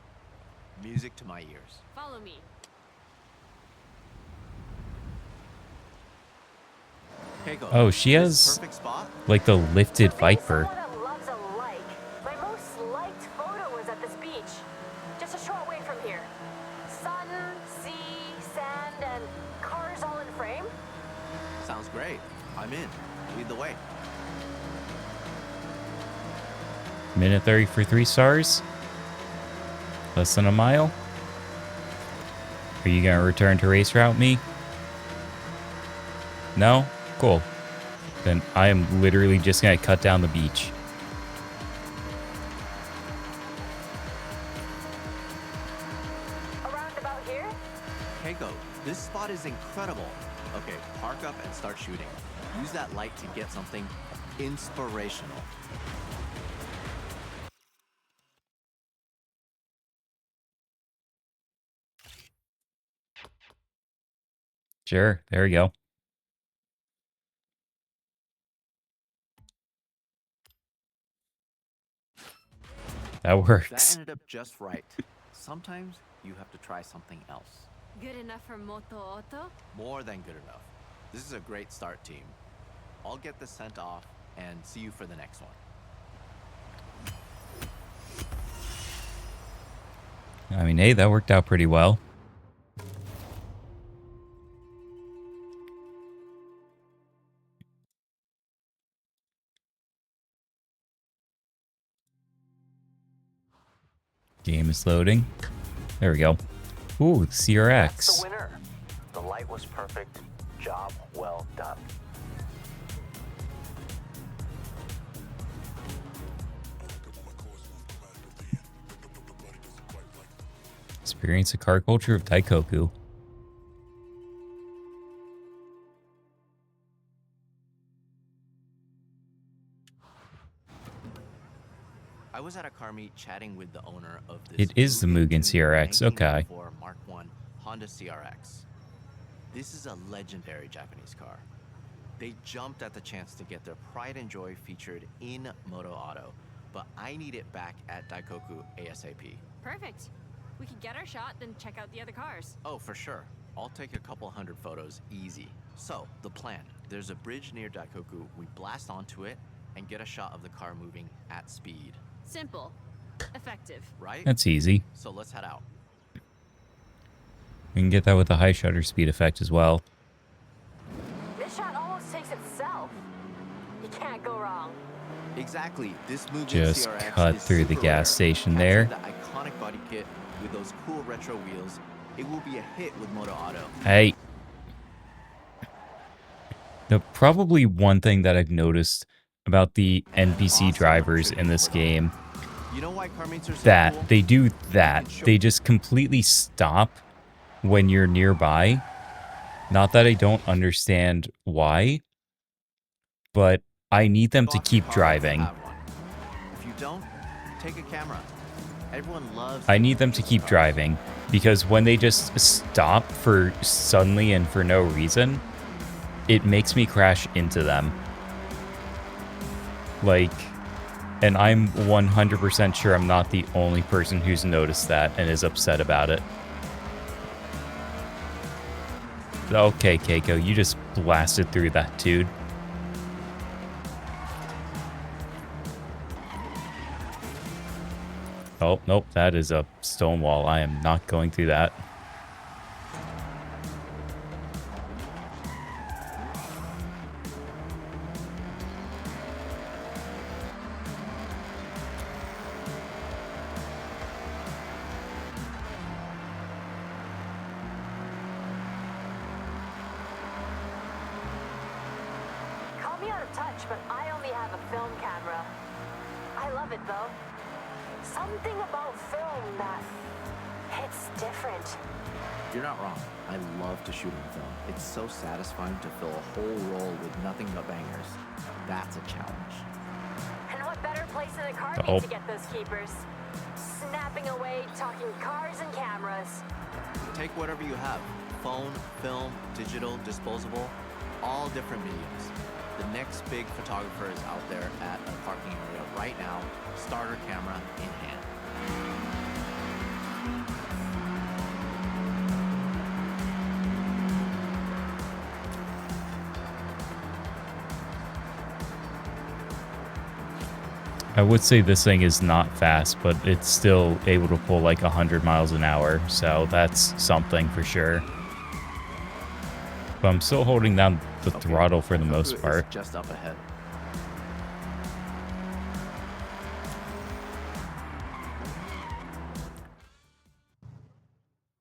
Music to my ears. Follow me. Keiko, Oh, she this has perfect spot? like the lifted For being Viper. someone that loves a like, my most liked photo was at this beach, just a short way from here. Sun, sea, sand, and cars all in frame. Sounds great. I'm in. Lead the way. Minute 30 for 3 stars. Less than a mile. Are you gonna return to race route me? No? Cool. Then I am literally just gonna cut down the beach. Around about here? Keiko, this spot is incredible. Okay, park up and start shooting. Use that light to get something inspirational. Sure, there we go. That That works. ended up just right. Sometimes you have to try something else. Good enough for Moto Auto? More than good enough. This is a great start, team. I'll get this sent off and see you for the next one. I mean, hey, that worked out pretty well. Game is loading. There we go. Ooh, That's CRX. the winner. The light was perfect. Job well done. Experience the car culture of Daikoku. I was at a car meet chatting with the owner of this. It is the Mugen CRX, okay. For Mark I Honda CRX. This is a legendary Japanese car. They jumped at the chance to get their pride and joy featured in Moto Auto, but I need it back at Daikoku ASAP. Perfect. We can get our shot, then check out the other cars. Oh, for sure. I'll take a couple hundred photos easy. So, the plan. There's a bridge near Daikoku. We blast onto it and get a shot of the car moving at speed. Simple. Effective. Right? That's easy. So let's head out. We can get that with the high shutter speed effect as well. This shot almost takes itself. You can't go wrong. Exactly. This moving Just CRX cut is through the super gas rare. station Capturing there. The iconic body kit with those cool retro wheels. It will be a hit with Moto Auto. Hey. Probably one thing that I've noticed about the NPC drivers in this game, You know why car meets are so that cool? they do that. They just completely stop when you're nearby. Not that I don't understand why, but I need them to Box your keep car up to driving. have one. If you don't, take a camera. Everyone loves. I need them to keep driving, because when they just stop for suddenly and for no reason, it makes me crash into them. Like, and I'm 100% sure I'm not the only person who's noticed that and is upset about it. Okay, Keiko, you just blasted through that, dude. Oh, nope, that is a stone wall. I am not going through that. Call me out of touch, but I only have a film camera. I love it though. Something about film that hits different. You're not wrong. I love to shoot in film. It's so satisfying to fill a whole roll with nothing but bangers. That's a challenge. And what better place than a car Oh. meet to get those keepers? Snapping away, talking cars and cameras. Take whatever you have. Phone, film, digital, disposable, all different mediums. The next big photographer is out there at a parking area right now, starter camera in hand. I would say this thing is not fast, but it's still able to pull like 100 miles an hour, so that's something for sure. But I'm still holding down the throttle for the most Fuku part. is just up ahead.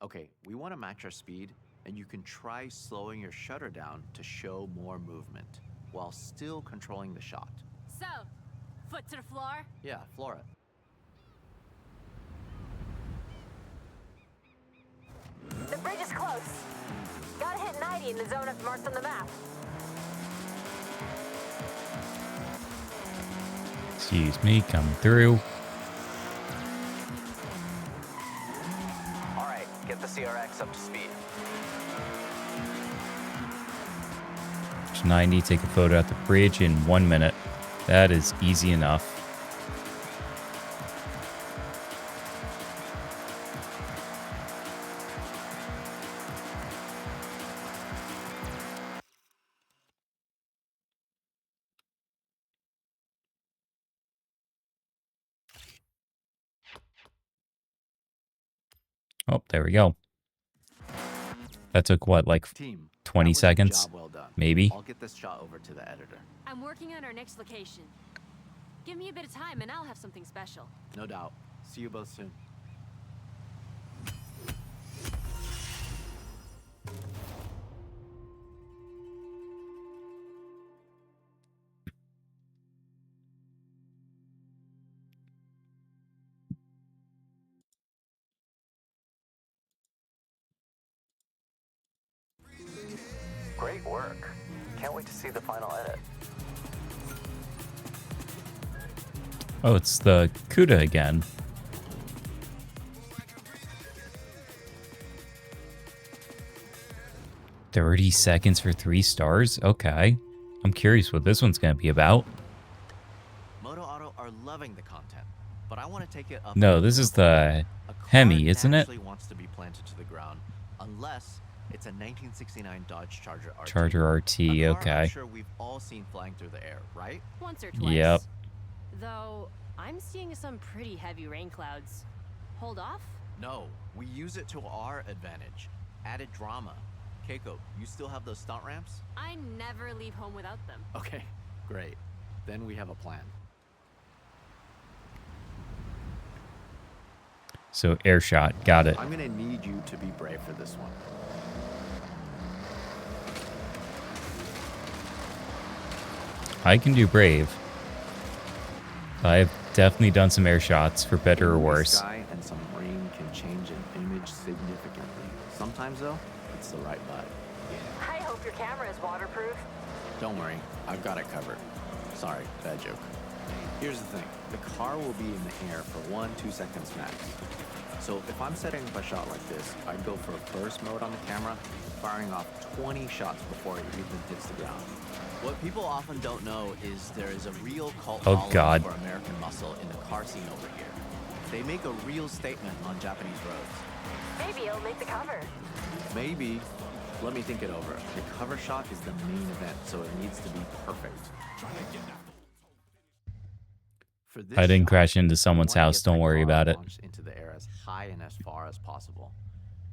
Okay, we want to match our speed, and you can try slowing your shutter down to show more movement, while still controlling the shot. So, foot to the floor. Yeah, floor it. The bridge is close. Gotta hit 90 in the zone I've marked on the map. Excuse me, coming through. All right, get the CRX up to speed. 90, take a photo at the bridge in 1 minute. That is easy enough. Oh, there we go. That took what, like Team, 20 that was a seconds? job well done. Maybe? I'll get this shot over to the editor. I'm working on our next location. Give me a bit of time and I'll have something special. No doubt. See you both soon. Great work. Can't wait to see the final edit. Oh, it's the CUDA again. "30 seconds for 3 stars? Okay. I'm curious what this one's going to be about." Moto Auto are loving the content, but I want to take it up. No, this is the A car Hemi, isn't it? naturally wants to be planted to the ground, unless it's a 1969 Dodge Charger RT. Charger RT, A car I'm okay. sure we've all seen flying through the air, right? Once or twice. Yep. Though, I'm seeing some pretty heavy rain clouds. Hold off? No, we use it to our advantage. added drama. Keiko, you still have those stunt ramps? I never leave home without them. Okay, great. Then we have a plan. So air shot, got it. I'm gonna need you to be brave for this one. I can do brave. I've definitely done some air shots, for better or worse. Sky and some rain can change an image significantly. Sometimes, though, it's the right vibe. I hope your camera is waterproof. Don't worry, I've got it covered. Sorry, bad joke. Here's the thing. The car will be in the air for 1-2 seconds max. So if I'm setting up a shot like this, I'd go for burst mode on the camera, firing off 20 shots before it even hits the ground. What people often don't know is there is a real cult following for American muscle in the car scene over here. They make a real statement on Japanese roads. Maybe it'll make the cover. Maybe. Let me think it over. The cover shot is the main event, so it needs to be perfect. For this I didn't shot, crash into someone's I wanna house, get the don't worry car about it. launched into the air as high and as far as possible.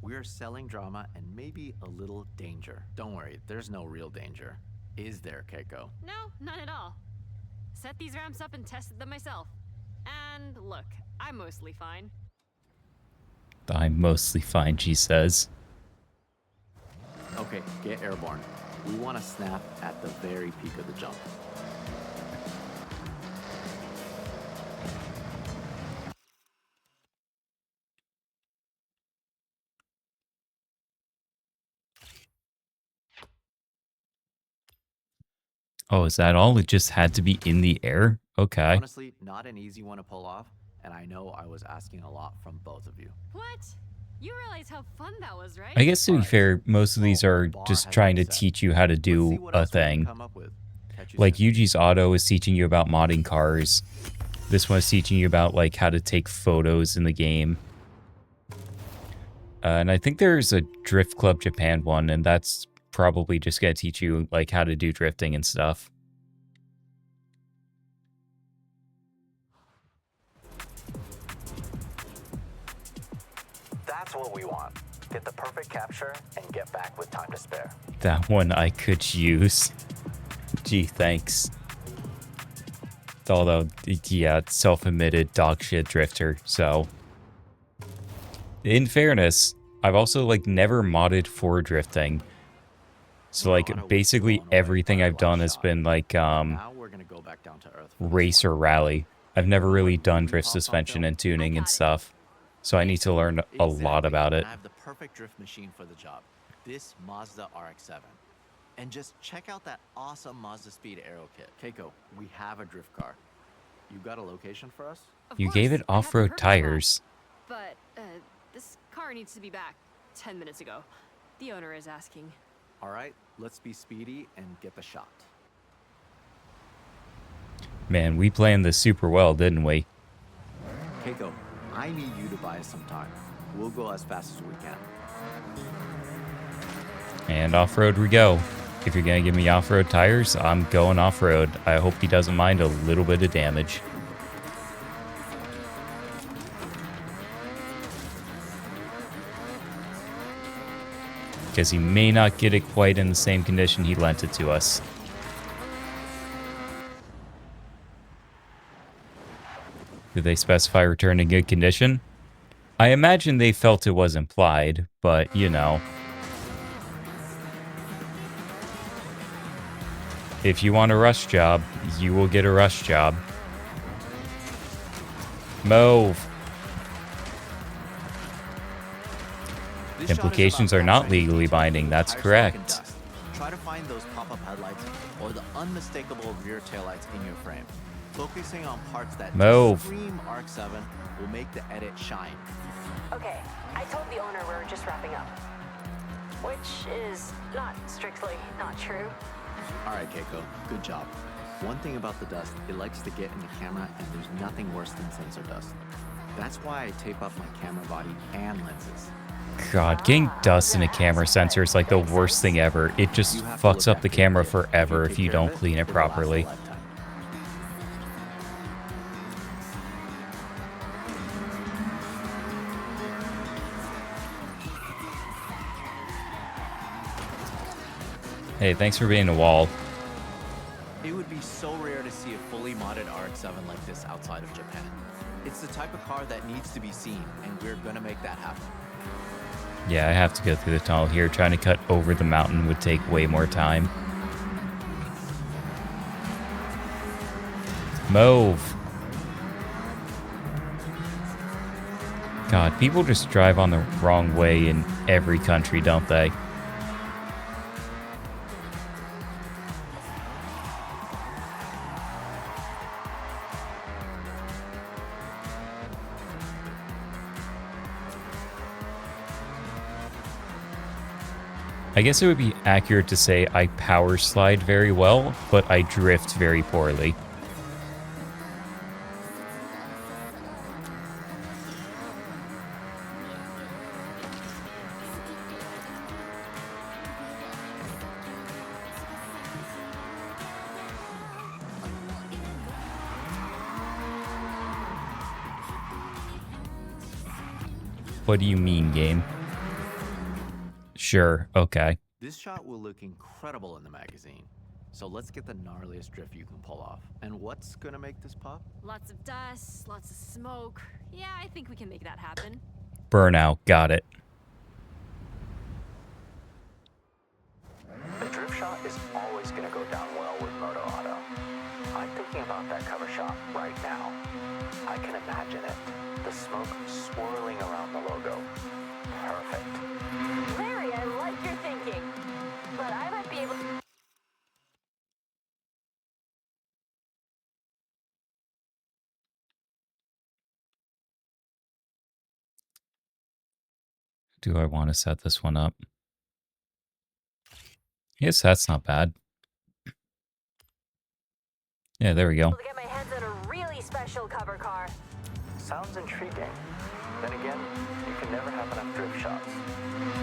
We're selling drama and maybe a little danger. Don't worry, there's no real danger. Is there, Keiko? No, none at all. Set these ramps up and tested them myself. And look, I'm mostly fine. I'm mostly fine, she says. Okay, get airborne. We want to snap at the very peak of the jump. Oh, is that all? It just had to be in the air? Okay. Honestly, not an easy one to pull off, and I know I was asking a lot from both of you. What? You realize how fun that was, right? I guess to be Alright. fair, most of these Well, are the bar just has trying to been set. teach you how to Let's see do what a else we can thing. come up with. Catch you Like soon. Yuji's Auto is teaching you about modding cars. This one is teaching you about like how to take photos in the game. And I think there's a Drift Club Japan one, and that's probably just gonna teach you like how to do drifting and stuff. That's what we want. Get the perfect capture and get back with time to spare. That one I could use. Gee, thanks. Although, yeah, self-admitted dog shit drifter, so. In fairness, I've also, like, never modded for drifting. So, like, basically everything I've done has been, like, Now we're gonna go back down to earth. for this race or rally. I've never really done drift suspension and tuning and stuff. So I need to learn a lot Exactly. about it. I have the perfect drift machine for the job. This Mazda RX-7. And just check out that awesome Mazda Speed Aero kit. Keiko, we have a drift car. You got a location for us? Of You course, gave it I have the off-road perfect spot. tires. But, this car needs to be back 10 minutes ago. The owner is asking. All right, let's be speedy and get the shot. Man, we planned this super well, didn't we? Keiko, I need you to buy us some time. We'll go as fast as we can. And off-road we go. If you're gonna give me off-road tires, I'm going off-road. I hope he doesn't mind a little bit of damage. Because he may not get it quite in the same condition he lent it to us. Did they specify return in good condition? I imagine they felt it was implied, but, you know. If you want a rush job, you will get a rush job. Move. This shot is Implications about are not capturing legally details binding, of that's tire stock and correct. dust. Try to find those pop-up headlights or the unmistakable rear taillights in your frame. Focusing on parts that Move. just scream RX-7 will make the edit shine. Okay, I told the owner we're just wrapping up. Which is not strictly not true. All right, Keiko, good job. One thing about the dust, it likes to get in the camera, and there's nothing worse than sensor dust. That's why I tape up my camera body and lenses. God, getting dust in a camera sensor is like the worst thing ever. It just You have to fucks look up the after camera kit. forever you if take you care of don't clean it it'll last a properly. lifetime. Hey, thanks for being a wall. It would be so rare to see a fully modded RX-7 like this outside of Japan. It's the type of car that needs to be seen, and we're gonna make that happen. Yeah, I have to go through the tunnel here. Trying to cut over the mountain would take way more time. Move. God, people just drive on the wrong way in every country, don't they? I guess it would be accurate to say I power slide very well, but I drift very poorly. What do you mean, game? Sure, okay. This shot will look incredible in the magazine. So let's get the gnarliest drift you can pull off. And what's gonna make this pop? Lots of dust, lots of smoke. Yeah, I think we can make that happen. Burnout, got it. The drift shot is always going to go down well with Moto Auto. I'm thinking about that cover shot right now. I can imagine it. The smoke swirling around the logo. Perfect. Larry, I like your thinking. But I might be able to... Do I want to set this one up? Yes, that's not bad. Yeah, there we go. to get my hands on a really special cover car. Sounds intriguing. Then again, you can never have enough drift shots.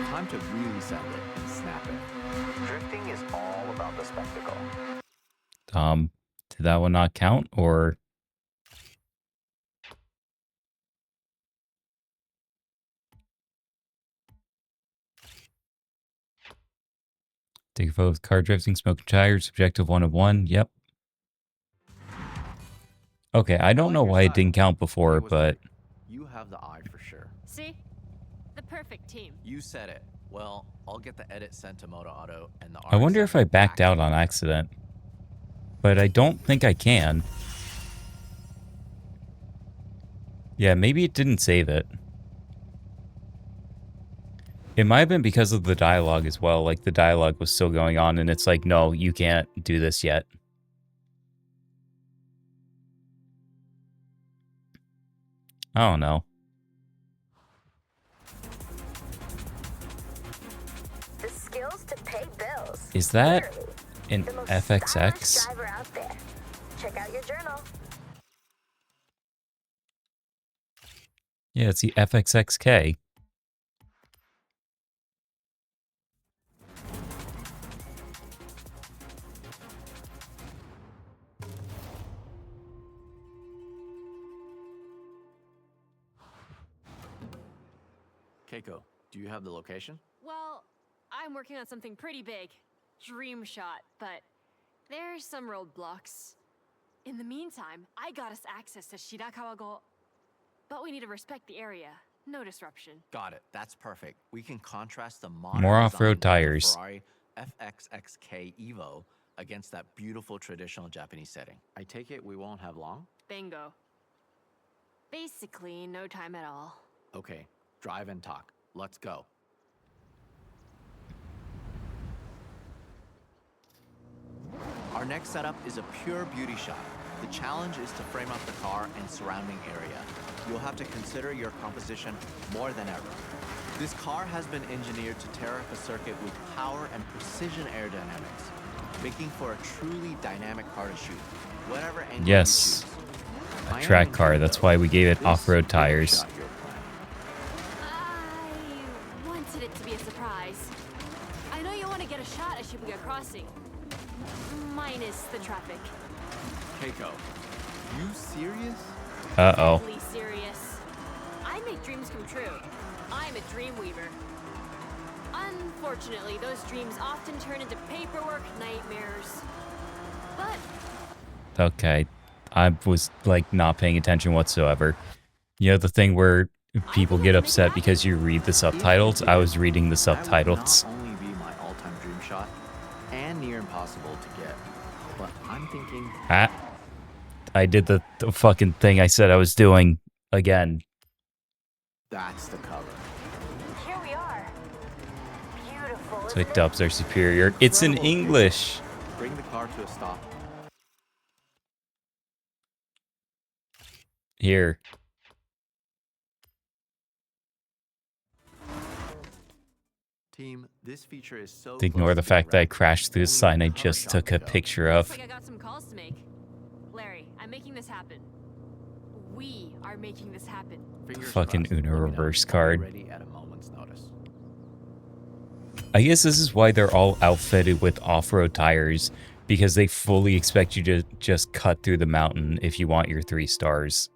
Time to really send it and snap it. Drifting is all about the spectacle. Did that one not count, or... Take a photo with car drifting, smoking tires, objective 1 of 1, yep. Okay, I don't know why it didn't count before, but... You have the eye for sure. See? The perfect team. You said it. Well, I'll get the edit sent to Moto Auto and the I wonder if I backed out on accident. But I don't think I can. Yeah, maybe it didn't save it. It might have been because of the dialogue as well. Like, the dialogue was still going on, and it's like, no, you can't do this yet. I don't know. The skills to pay bills. Is that Literally, an the most FXX? stylish driver out there. Check out your journal. Yeah, it's the FXXK. Keiko, do you have the location? Well, I'm working on something pretty big. Dream shot, but there's some roadblocks. In the meantime, I got us access to Shirakawa-go. But we need to respect the area. No disruption. Got it. That's perfect. We can contrast the modern More design off-road of the tires. Ferrari FXXK Evo against that beautiful traditional Japanese setting. I take it we won't have long? Bingo. Basically, no time at all. Okay, drive and talk. Let's go. Our next setup is a pure beauty shot. The challenge is to frame up the car and surrounding area. You'll have to consider your composition more than ever. This car has been engineered to tear up a circuit with power and precision aerodynamics, making for a truly dynamic car to shoot, whatever angle Yes. you choose. A track car, that's why we gave it off-road tires. I wanted it to be a surprise. I know you want to get a shot at Shibuya Crossing. Minus the traffic. Keiko, you serious? Uh-oh. Totally serious. I make dreams come true. I'm a dream weaver. Unfortunately, those dreams often turn into paperwork nightmares. But Okay. I was, like, not paying attention whatsoever. You know the thing where people get upset because you read the subtitles? I was reading the subtitles. That would not only be my all-time dream shot and near impossible to get, but I'm thinking I did the fucking thing I said I was doing again. that's the cover. Here we are. Beautiful. So isn't it dubs are superior. It's in Incredible. English. Bring the car to a stop. Here. Team, this feature is so Ignore close the to being fact that I ready. crashed through the Only sign I one cover just shot took to a go. picture looks of. like I got some calls to make. Larry, I'm making this happen. We are making this happen. Fingers Fucking crossed. Uno Let me know. reverse I'll be card. ready at a moment's notice. I guess this is why they're all outfitted with off-road tires, because they fully expect you to just cut through the mountain if you want your 3 stars.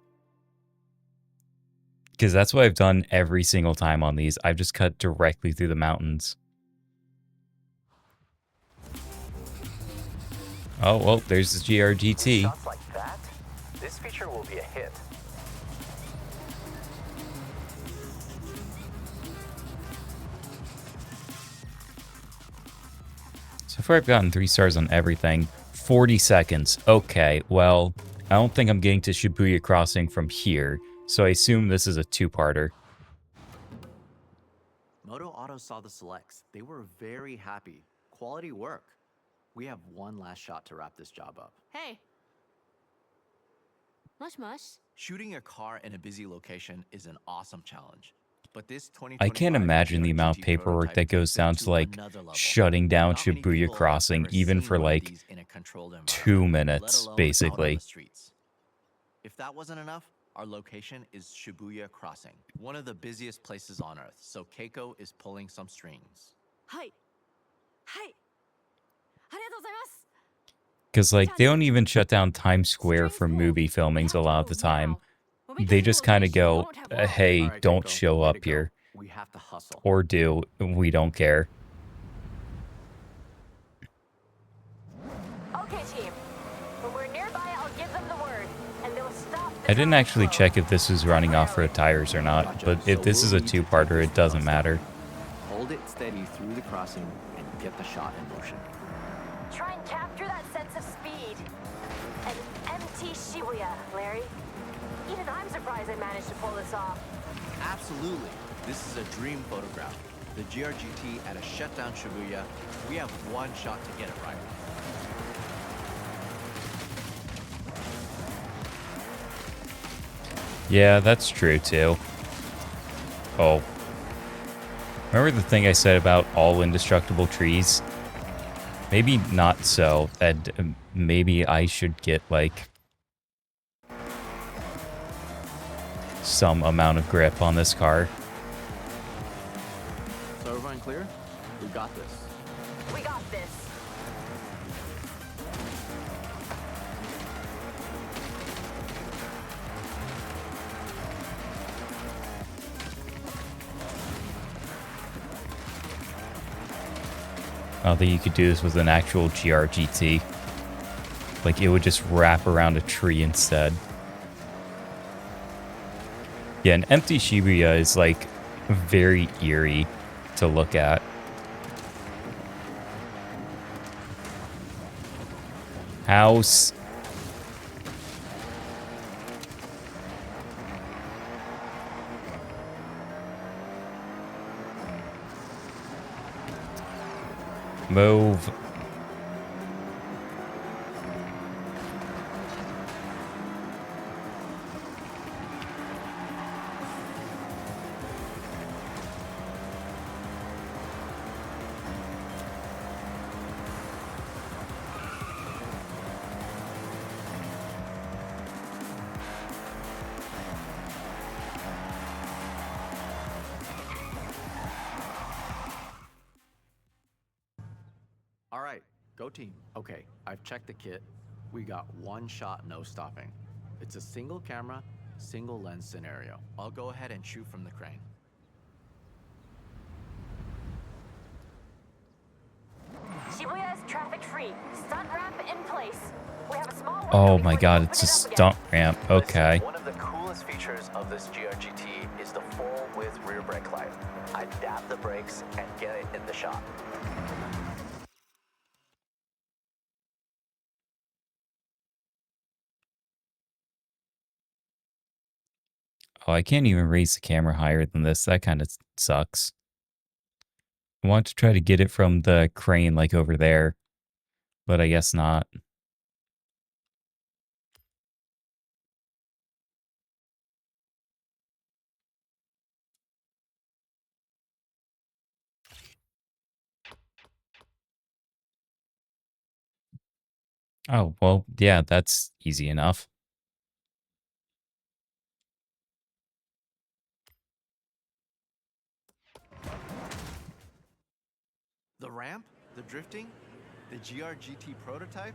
Because that's what I've done every single time on these. I've just cut directly through the mountains. Oh, well, there's the GRGT. Shots like that, this feature will be a hit. So far I've gotten 3 stars on everything. 40 seconds. Okay, well, I don't think I'm getting to Shibuya Crossing from here, so I assume this is a 2-parter. Moto Auto saw the selects. They were very happy. Quality work. We have one last shot to wrap this job up. Hey. Mush mush. Shooting a car in a busy location is an awesome challenge. But this I can't imagine the amount of paperwork that goes down to, like, shutting down Shibuya Crossing, even for, like, 2 minutes, basically. If that wasn't enough, our location is Shibuya Crossing, one of the busiest places on Earth, so Keiko is pulling some strings. Hi. Hi. Because, like, they don't even shut down Times Square for movie filmings a lot of the time. They just kind of go, hey, All right, don't Keiko, show way up to go. here. We have to hustle. Or do. We don't care. Okay, team. When we're nearby, I'll give them the word, and they'll stop the I didn't traffic actually flow. check if this was running off-road tires or not, Gotcha. but if So this is we'll a need to take 2-parter, this it doesn't step by matter. step. Hold it steady through the crossing and get the shot in motion. Try and capture that sense of speed. An empty Shibuya, Larry. Even I'm surprised I managed to pull this off. Absolutely. This is a dream photograph. The GRGT at a shutdown Shibuya. We have one shot to get it right. Yeah, that's true, too. Oh. Remember the thing I said about all indestructible trees? Maybe not so. And maybe I should get, like, some amount of grip on this car. So everyone clear? We got this. We got this. I don't think you could do this with an actual GRGT. Like, it would just wrap around a tree instead. Yeah, an empty Shibuya is, like, very eerie to look at. House. Move. All right, go team. Okay, I've checked the kit. We got one shot, no stopping. It's a single camera, single lens scenario. I'll go ahead and shoot from the crane. 3, stunt ramp in place. We have a small window Oh my before god, they it's a open it up stunt again. ramp. Okay. Listen, one of the coolest features of this GRGT is the full-width rear brake light. I dab the brakes and get it in the shot. Oh, I can't even raise the camera higher than this. That kind of sucks. I want to try to get it from the crane like over there, but I guess not. Oh, well, yeah, that's easy enough. The ramp, the drifting, the GRGT prototype?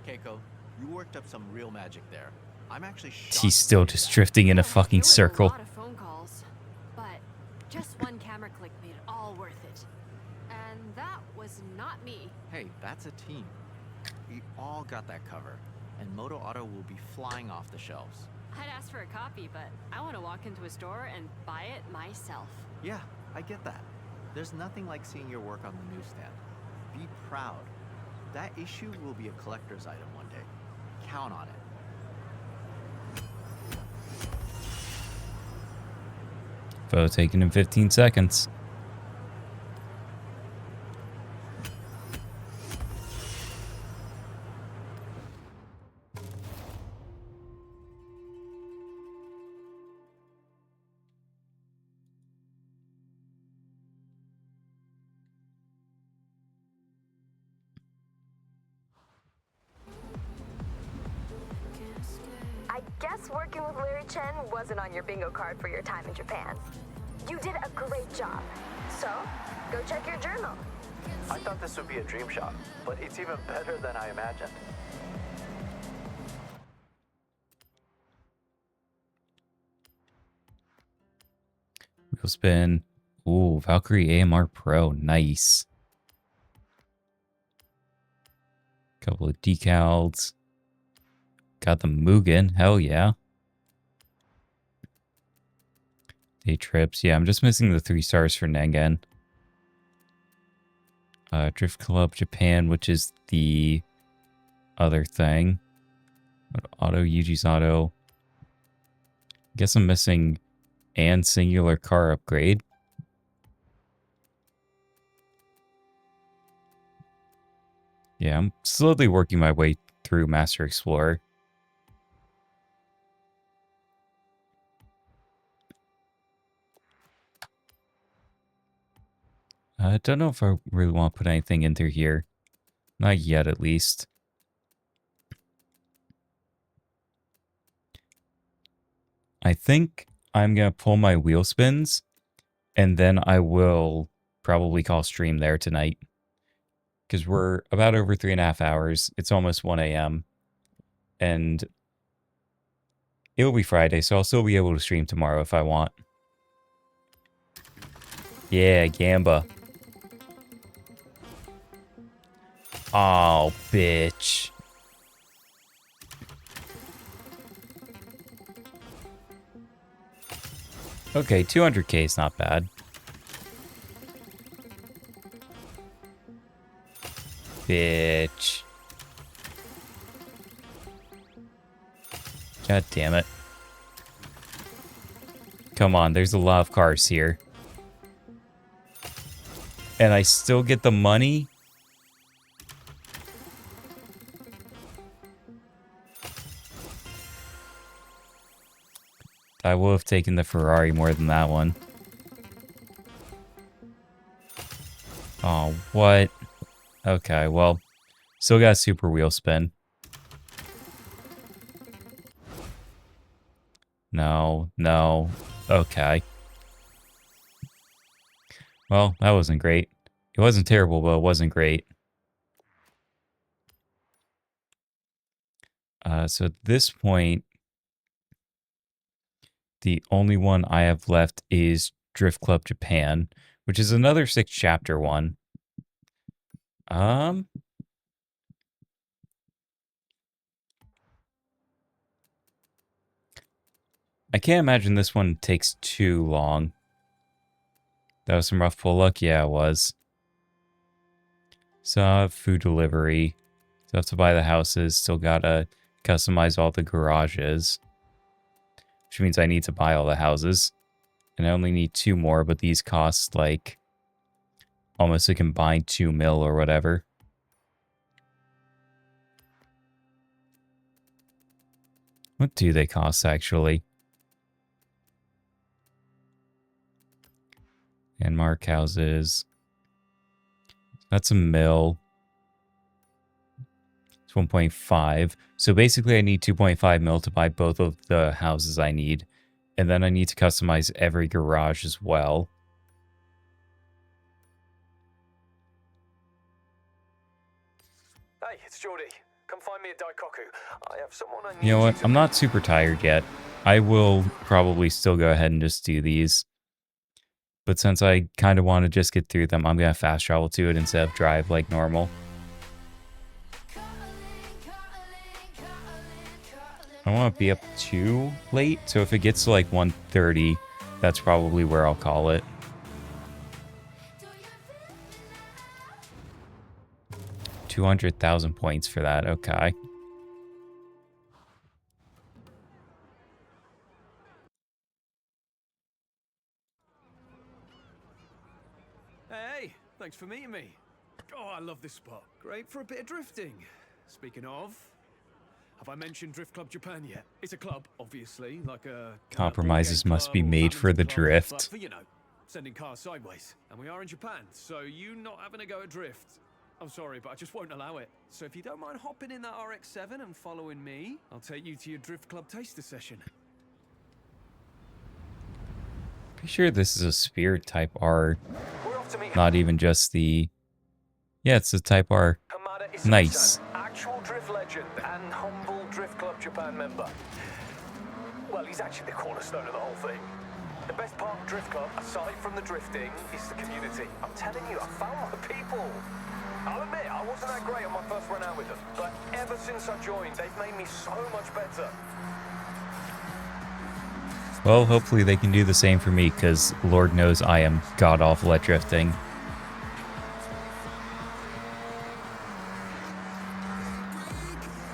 Keiko, you worked up some real magic there. I'm actually shocked. He's still to see just that. drifting in a Yeah, fucking there was circle. a lot of phone calls, but just one camera click made it all worth it. And that was not me. Hey, that's a team. We all got that cover, and Moto Auto will be flying off the shelves. I'd ask for a copy, but I want to walk into a store and buy it myself. Yeah, I get that. There's nothing like seeing your work on the newsstand. Be proud. That issue will be a collector's item one day. Count on it. Photo taken in 15 seconds. I guess working with Larry Chen wasn't on your bingo card for your time in Japan. You did a great job. So, go check your journal. I thought this would be a dream shot, but it's even better than I imagined. Wheel spin. Ooh, Valkyrie AMR Pro. Nice. Couple of decals. Got the Mugen. Hell yeah. Day trips. Yeah, I'm just missing the 3 stars for Nengen. Drift Club Japan, which is the other thing. Auto, Yuji's Auto. Guess I'm missing and singular car upgrade. Yeah, I'm slowly working my way through Master Explorer. I don't know if I really want to put anything in through here. Not yet, at least. I think I'm going to pull my wheel spins, and then I will probably call stream there tonight. Because we're about over 3.5 hours. It's almost 1 a.m. And it'll be Friday, so I'll still be able to stream tomorrow if I want. Yeah, Gamba. Oh, bitch. Okay, 200k is not bad. Bitch. God damn it. Come on, there's a lot of cars here. And I still get the money? I will have taken the Ferrari more than that one. Oh, what? Okay, well, still got a super wheel spin. No, no. Okay. Well, that wasn't great. It wasn't terrible, but it wasn't great. So at this point, the only one I have left is Drift Club Japan, which is another 6 chapter one. I can't imagine this one takes too long. That was some rough pull luck? Yeah, it was. So, food delivery. Still have to buy the houses. Still gotta customize all the garages. Which means I need to buy all the houses. And I only need 2 more, but these cost like almost a combined 2 mil or whatever. What do they cost actually? And mark houses. That's a mil. It's 1.5. So basically I need 2.5 mil to buy both of the houses I need. And then I need to customize every garage as well. Hey, it's Geordie. Come find me at Daikoku. I have someone I need You know what? to I'm not super tired yet. I will probably still go ahead and just do these. But since I kind of want to just get through them, I'm going to fast travel to it instead of drive like normal. I don't want to be up too late, so if it gets to like 1:30, that's probably where I'll call it. $200,000 points for that, okay. Hey, thanks for meeting me. Oh, I love this spot. Great for a bit of drifting. Speaking of, have I mentioned Drift Club Japan yet? It's a club, obviously, like a Compromises board game must be club or made for the badminton club, drift. but for, you know, sending cars sideways. And we are in Japan, so you not having a go at drift. I'm sorry, but I just won't allow it. So if you don't mind hopping in that RX-7 and following me, I'll take you to your Drift Club taster session. Pretty sure this is a Spirit Type R, We're off to meet not even just the... Yeah, it's a Type R. Hamada Isuzu-san, Nice. actual drift legend and humble Drift Club Japan member. Well, he's actually the cornerstone of the whole thing. The best part of Drift Club, aside from the drifting, is the community. I'm telling you, I found my people. I'll admit, I wasn't that great on my first run out with them, but ever since I joined, they've made me so much better. Well, hopefully they can do the same for me, because Lord knows I am god-awful at drifting.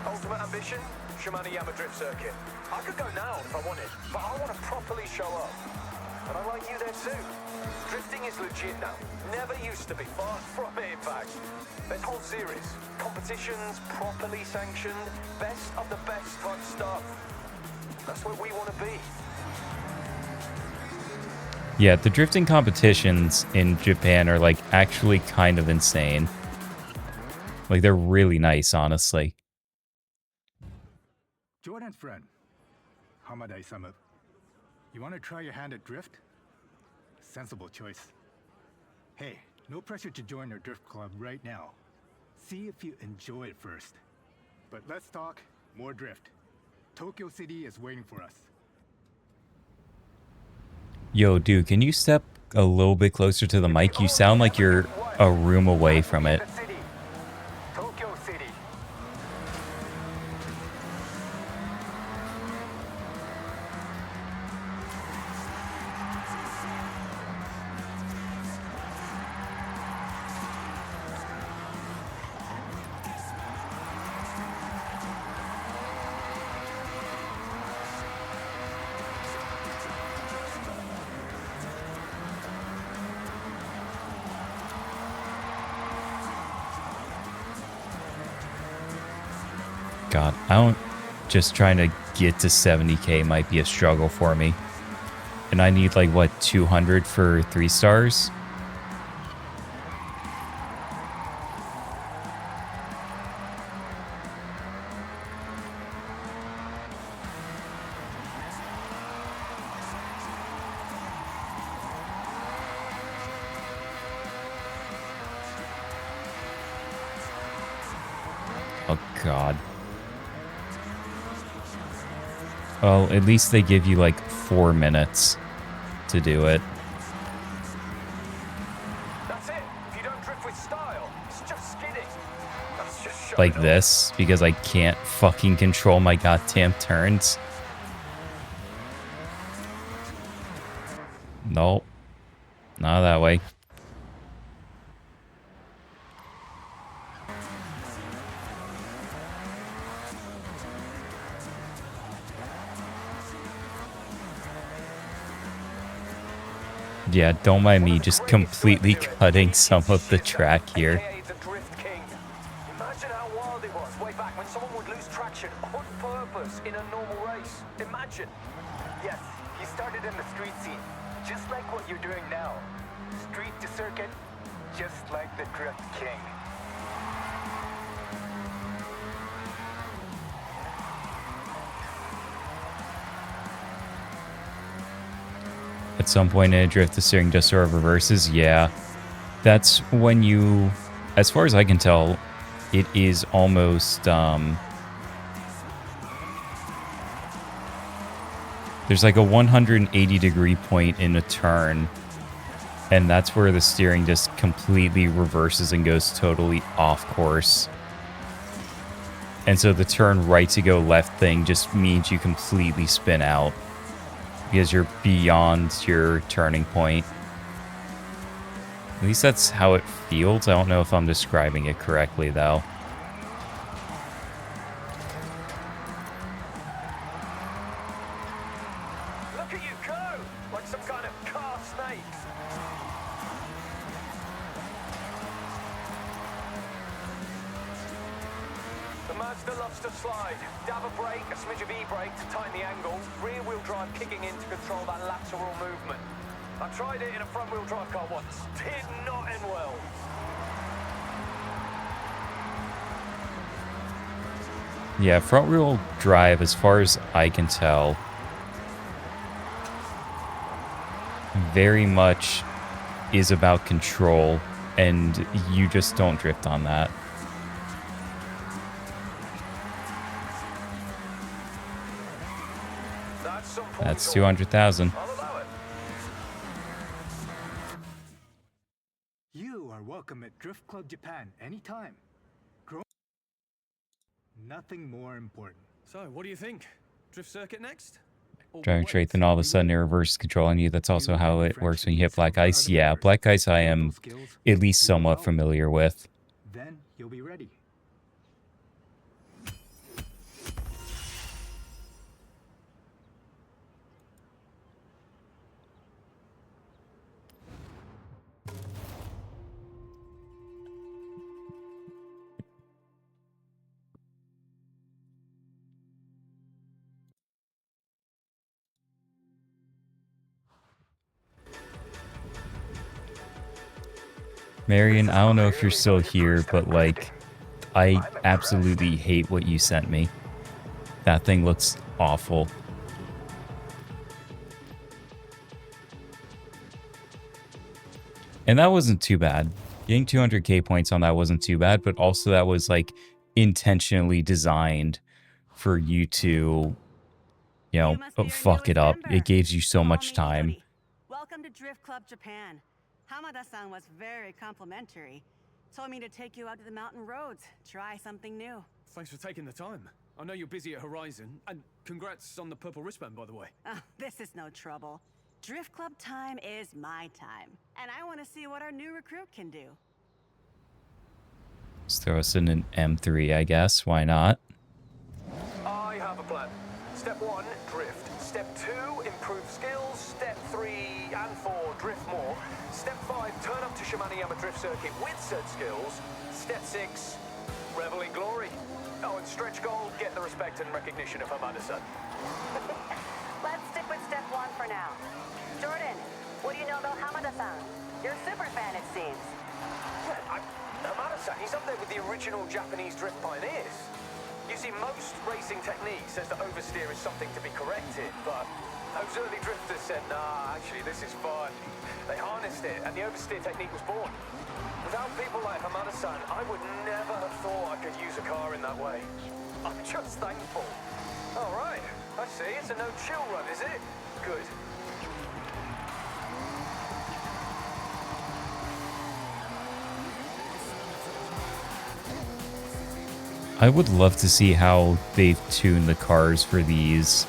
Ultimate ambition? Shimano Drift Circuit. I could go now if I wanted, but I want to properly show up. And I like you there too. Drifting is legit now. Never used to be. Far from it, in fact. There's whole series. Competitions, properly sanctioned. Best of the best type stuff. That's where we want to be. Yeah, the drifting competitions in Japan are like actually kind of insane. Like they're really nice, honestly. Jordan's friend, Hamada Isamu. You want to try your hand at drift? Sensible choice. Hey, no pressure to join our drift club right now. See if you enjoy it first. But let's talk more drift. Tokyo City is waiting for us. Yo, dude, can you step a little bit closer to the mic? You sound like you're a room away from it. Tokyo City. God, I don't... Just trying to get to 70k might be a struggle for me. And I need like, what, 200 for 3 stars? Oh, God. Well, at least they give you like 4 minutes to do it. That's it. If you don't drift with style, it's just skidding. That's just showing Like off. this, because I can't fucking control my goddamn turns. Nope. Not that way. Yeah, don't mind me just completely cutting some of the track here. AKA the Drift King. Imagine how wild it was way back when someone would lose traction on purpose in a normal race. Imagine. Yes, he started in the street scene, just like what you're doing now. Street to circuit, just like the Drift King. At some point in a drift, the steering just sort of reverses. Yeah, that's when you, as far as I can tell, it is almost, there's like a 180-degree point in a turn, and that's where the steering just completely reverses and goes totally off course. And so the turn right to go left thing just means you completely spin out, because you're beyond your turning point. At least that's how it feels. I don't know if I'm describing it correctly, though. Look at you go! Like some kind of car snake. The Mazda loves to slide. Dab a brake, a smidge of e-brake to tighten the angle. Rear-wheel drive kicking in to control that lateral movement. I tried it in a front-wheel drive car once. Did not end well. Yeah, front-wheel drive, as far as I can tell, very much is about control, and you just don't drift on that. That's 200,000. You are welcome at Drift Club Japan anytime. Nothing more important. So, what do you think? Drift circuit next? Or Driving wait? straight, then all of a sudden it reverses control on you. That's also how it works when you hit black ice. Yeah, black ice I am at least somewhat familiar with. Then you'll be ready. Marion, I don't know if you're still here, but like, I absolutely hate what you sent me. That thing looks awful. And that wasn't too bad. Getting 200k points on that wasn't too bad, but also that was like intentionally designed for you to, you know, fuck it up. It gives you so much time. Welcome to Drift Club Japan. Hamada-san was very complimentary. Told me to take you out to the mountain roads, try something new. Thanks for taking the time. I know you're busy at Horizon, and congrats on the purple wristband, by the way. Oh, this is no trouble. Drift Club time is my time, and I want to see what our new recruit can do. Let's throw us in an M3, I guess. Why not? I have a plan. Step 1, drift. Step 2, improve skills. Step 3 and 4, drift more. Step 5, turn up to Shimano Drift Circuit with said skills. Step 6, revel in glory. Oh, and stretch goal, get the respect and recognition of Hamada-san. Let's stick with step 1 for now. Jordan, what do you know about Hamada-san? You're a super fan, it seems. Yeah, Hamada-san, he's up there with the original Japanese drift pioneers. You see, most racing technique says that oversteer is something to be corrected, but those early drifters said, nah, actually, this is fun. They harnessed it, and the oversteer technique was born. Without people like Hamada-san, I would never have thought I could use a car in that way. I'm just thankful. All right, I see. It's a no-chill run, is it? Good. I would love to see how they've tuned the cars for these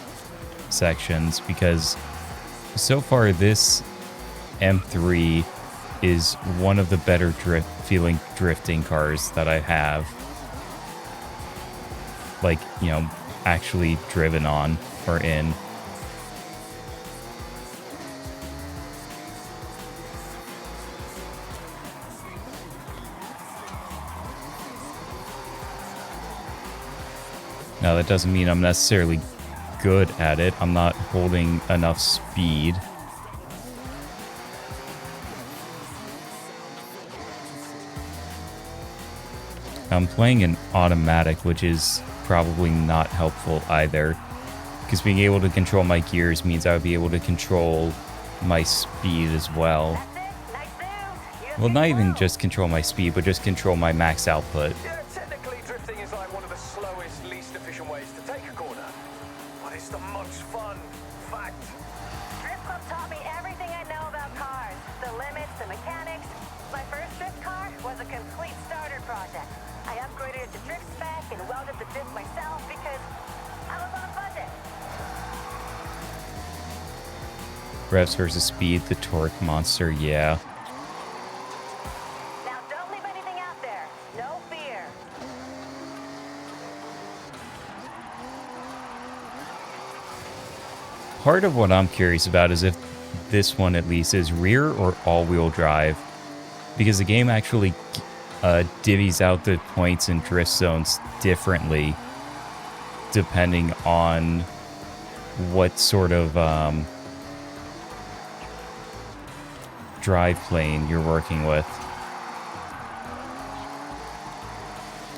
sections, because so far this M3 is one of the better feeling drifting cars that I have. Like, you know, actually driven on or in. Now, that doesn't mean I'm necessarily good at it. I'm not holding enough speed. I'm playing in automatic, which is probably not helpful either, because being able to control my gears means I would be able to control my speed as well. Well, not even just control my speed, but just control my max output. Yeah, technically drifting is like one of the slowest, least efficient ways to take a corner. But it's the most fun. Fact. Drift Club taught me everything I know about cars. The limits, the mechanics. My first drift car was a complete starter project. I upgraded it to drift spec and welded the diff myself because I was on a budget. Revs versus speed, the torque monster, yeah. Now don't leave anything out there. No fear. Part of what I'm curious about is if this one at least is rear or all-wheel drive, because the game actually divvies out the points and drift zones differently depending on what sort of drive plane you're working with,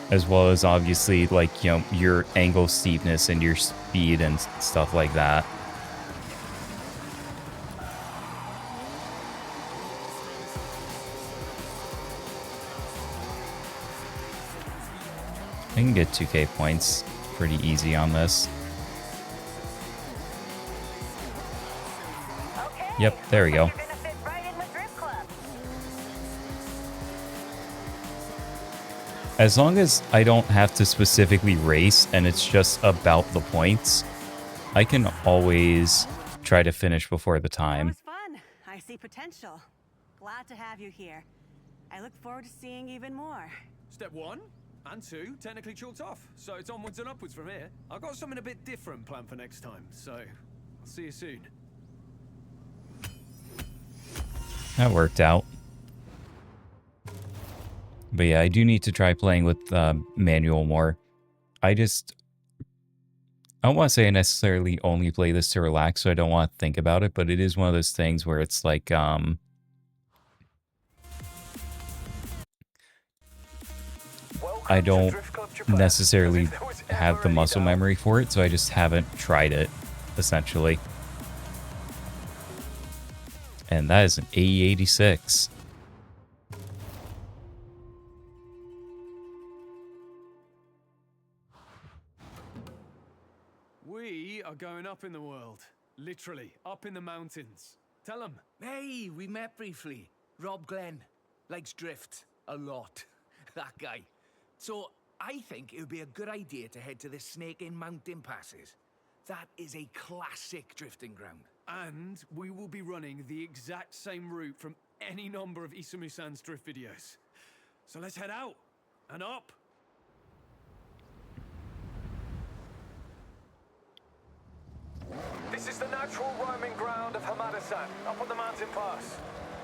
as well as obviously, like, you know, your angle steepness and your speed and stuff like that. I can get 2k points pretty easy on this. Okay. Yep, there we go. You're gonna fit right in with Drift Club. As long as I don't have to specifically race and it's just about the points, I can always try to finish before the That time. was fun. I see potential. Glad to have you here. I look forward to seeing even more. Step 1 and 2 technically chalked off, so it's onwards and upwards from here. I've got something a bit different planned for next time, so I'll see you soon. That worked out. But yeah, I do need to try playing with manual more. I don't want to say I necessarily only play this to relax, so I don't want to think about it, but it is one of those things where it's like, I don't necessarily have the muscle memory for it, so I just haven't tried it, essentially. And that is an AE86. We are going up in the world. Literally, up in the mountains. Tell them. Hey, we met briefly. Rob Glenn. Likes drift. A lot. That guy. So, I think it would be a good idea to head to the Snake in Mountain Passes. That is a classic drifting ground. And we will be running the exact same route from any number of Isamu-san's drift videos. So let's head out and up. This is the natural roaming ground of Hamada-san, up on the mountain pass.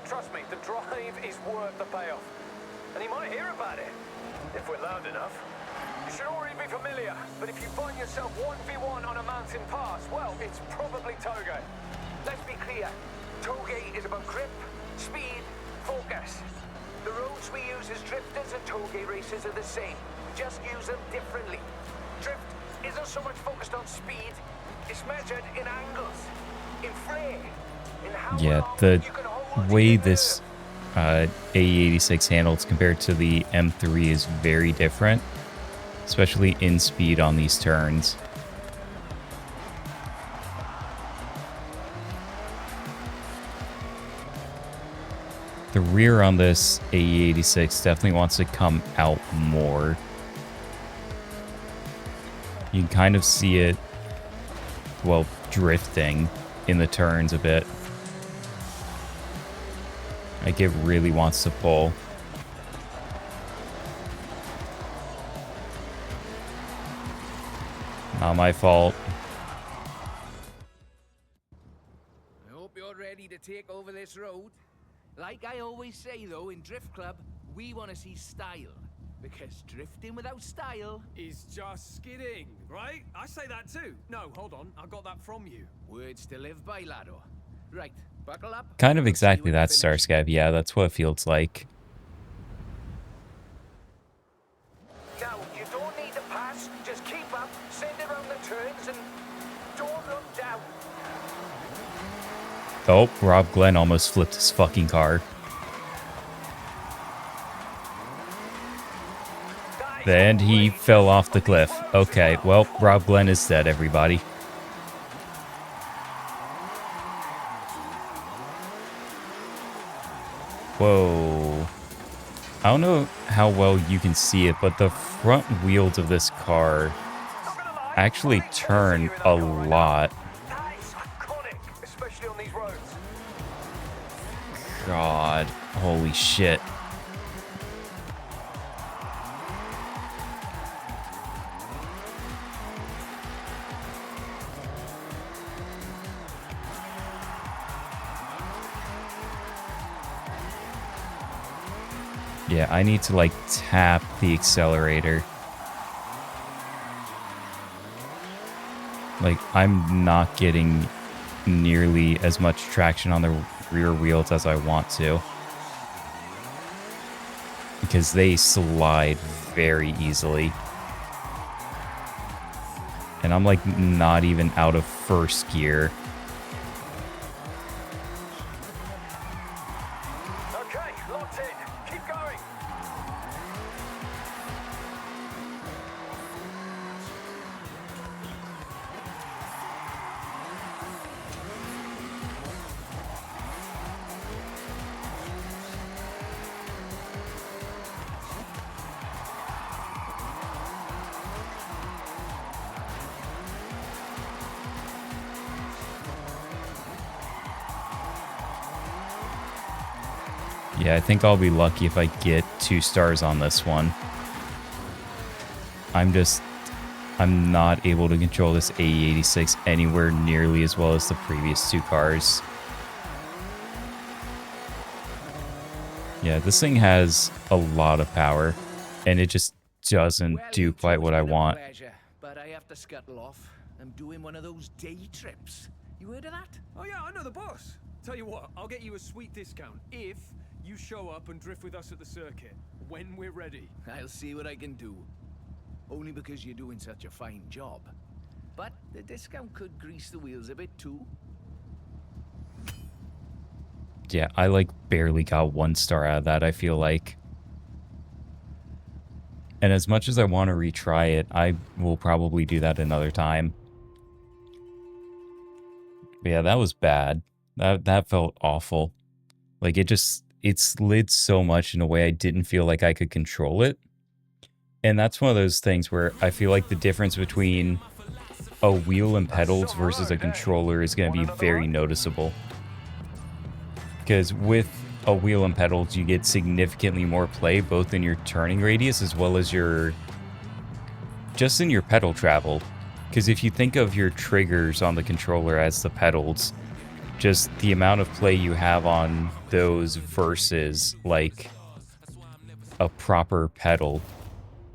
Trust me, the drive is worth the payoff. And he might hear about it, if we're loud enough. You should already be familiar, but if you find yourself 1v1 on a mountain pass, well, it's probably Toge. Let's be clear. Toge is about grip, speed, focus. The roads we use as drifters and Toge racers are the same. We just use them differently. Drift isn't so much focused on speed. It's measured in angles, in flair, in how Yeah, long the you can hold way your this AE86 handles compared to the M3 is very different, especially in speed on these turns. The rear on this AE86 definitely wants to come out more. You can kind of see it, well, drifting in the turns a bit. Like, it really wants to pull. Not my fault. I hope you're ready to take over this road. Like I always say, though, in Drift Club, we want to see style. Because drifting without style is just skidding, right? I say that too. No, hold on. I got that from you. Words to live by, laddo. Right, buckle up. Kind of exactly that, Starscape. Yeah, that's what it feels like. Now, you don't need to pass. Just keep up, send it around the turns, and don't look down. Oh, Rob Glenn almost flipped his fucking car. And he fell off the cliff. Okay, well, Rob Glenn is dead, everybody. Whoa. I don't know how well you can see it, but the front wheels of this car actually turn a lot. God, holy shit. Yeah, I need to, like, tap the accelerator. Like, I'm not getting nearly as much traction on the rear wheels as I want to. Because they slide very easily. And I'm, like, not even out of first gear. Yeah, I think I'll be lucky if I get 2 stars on this one. I'm not able to control this AE86 anywhere nearly as well as the previous 2 cars. Yeah, this thing has a lot of power, and it just doesn't do quite what I want. But I have to scuttle off. I'm doing one of those day trips. You heard of that? Oh yeah, I know the boss. Tell you what, I'll get you a sweet discount if you show up and drift with us at the circuit when we're ready. I'll see what I can do. Only because you're doing such a fine job. But the discount could grease the wheels a bit too. Yeah, I like barely got 1 star out of that, I feel like. And as much as I want to retry it, I will probably do that another time. But yeah, that was bad. That felt awful. Like, it slid so much in a way I didn't feel like I could control it. And that's one of those things where I feel like the difference between a wheel and pedals versus a controller is going to be very noticeable. Because with a wheel and pedals, you get significantly more play, both in your turning radius as well as just in your pedal travel. Because if you think of your triggers on the controller as the pedals, just the amount of play you have on those versus like a proper pedal,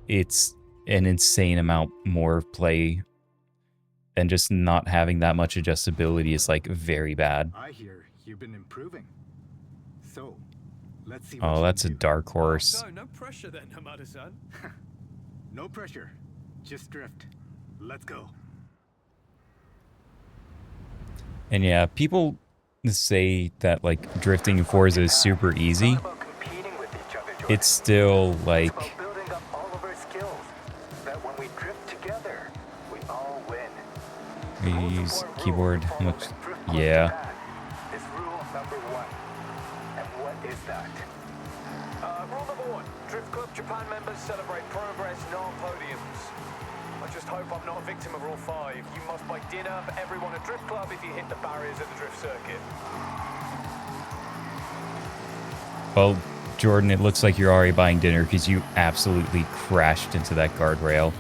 it's an insane amount more play, and just not having that much adjustability is like very bad. I hear you've been improving. So, let's see. Oh, that's a dark horse. So, no pressure then, Hamada-san. No pressure. Just drift. Let's go. And yeah, people say that like drifting in Forza is super easy. It's still like we use keyboard. How much? Yeah. Is rule number 1. And what is that? Rule number 1. Drift Club Japan members celebrate progress, not podiums. I just hope I'm not a victim of Rule 5. You must buy dinner for everyone at Drift Club if you hit the barriers at the drift circuit. Well, Jordan, it looks like you're already buying dinner because you absolutely crashed into that guardrail.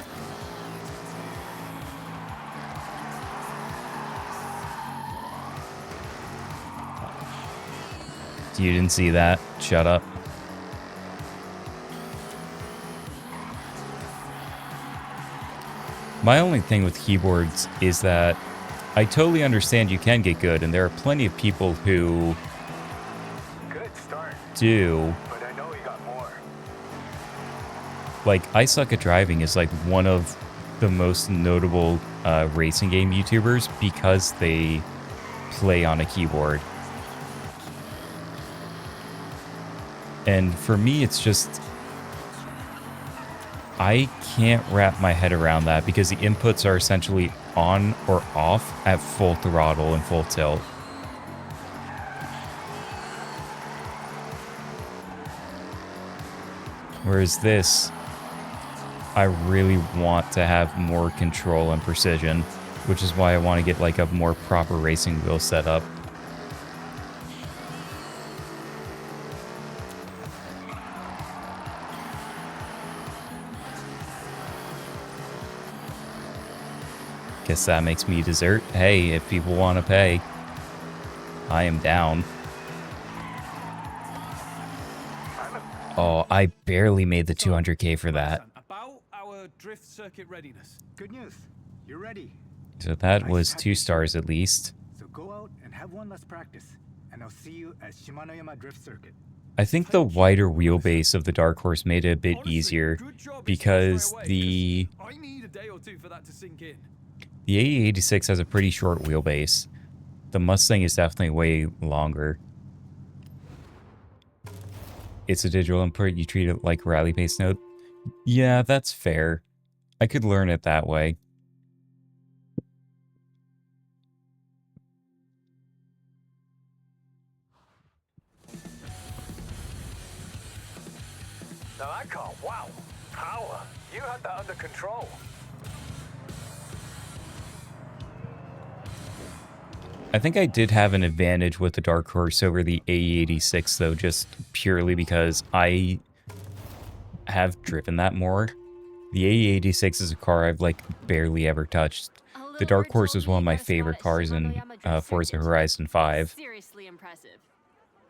You didn't see that? Shut up. My only thing with keyboards is that I totally understand you can get good, and there are plenty of people who Good start, do. but I know you got more. Like, I Suck at Driving is like one of the most notable racing game YouTubers because they play on a keyboard. And for me, it's just, I can't wrap my head around that because the inputs are essentially on or off at full throttle and full tilt. Whereas this, I really want to have more control and precision, which is why I want to get like a more proper racing wheel setup. Guess that makes me dessert. Hey, if people want to pay, I am down. Oh, I barely made the 200K for that. About our drift circuit readiness. Good news. You're ready. So that was 2 stars at least. So go out and have one last practice, and I'll see you at Shimanoyama Drift Circuit. I think the wider wheelbase of the Dark Horse made it a bit easier because the I need a day or two for that to sink in. AE86 has a pretty short wheelbase. The Mustang is definitely way longer. It's a digital input, you treat it like rally pace node. Yeah, that's fair. I could learn it that way. Now that car, wow. Power. You had that under control. I think I did have an advantage with the Dark Horse over the AE86 though, just purely because I have driven that more. The AE86 is a car I've like barely ever touched. The Dark Horse is one of my favorite cars in Forza Horizon 5. Seriously impressive.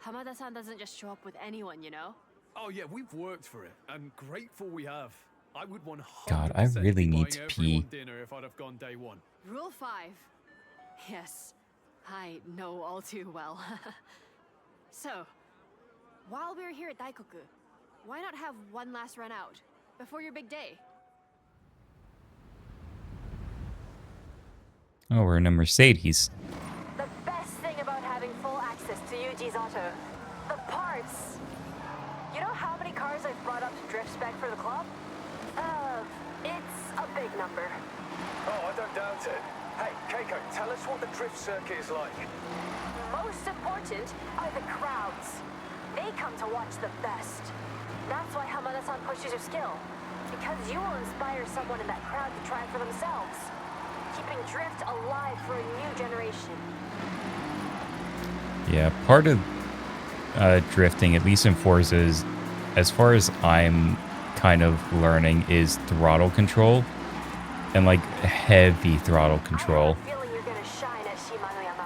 Hamada-san doesn't just show up with anyone, you know? Oh yeah, we've worked for it, and grateful we have. I would 100% God, I really be need to buying pee. everyone dinner if I'd have gone day one. Rule 5. Yes, I know all too well. So, while we're here at Daikoku, why not have one last run out before your big day? Oh, we're in a Mercedes. The best thing about having full access to Yuji's auto, the parts. You know how many cars I've brought up to drift spec for the club? It's a big number. Oh, I don't doubt it. Hey, Keiko, tell us what the drift circuit is like. Most important are the crowds. They come to watch the best. That's why Hamada-san pushes your skill. Because you will inspire someone in that crowd to try it for themselves. Keeping drift alive for a new generation. Yeah, part of drifting, at least in Forza, is, as far as I'm kind of learning, is throttle control. And like heavy throttle control. I have a feeling you're gonna shine at Shimanoyama.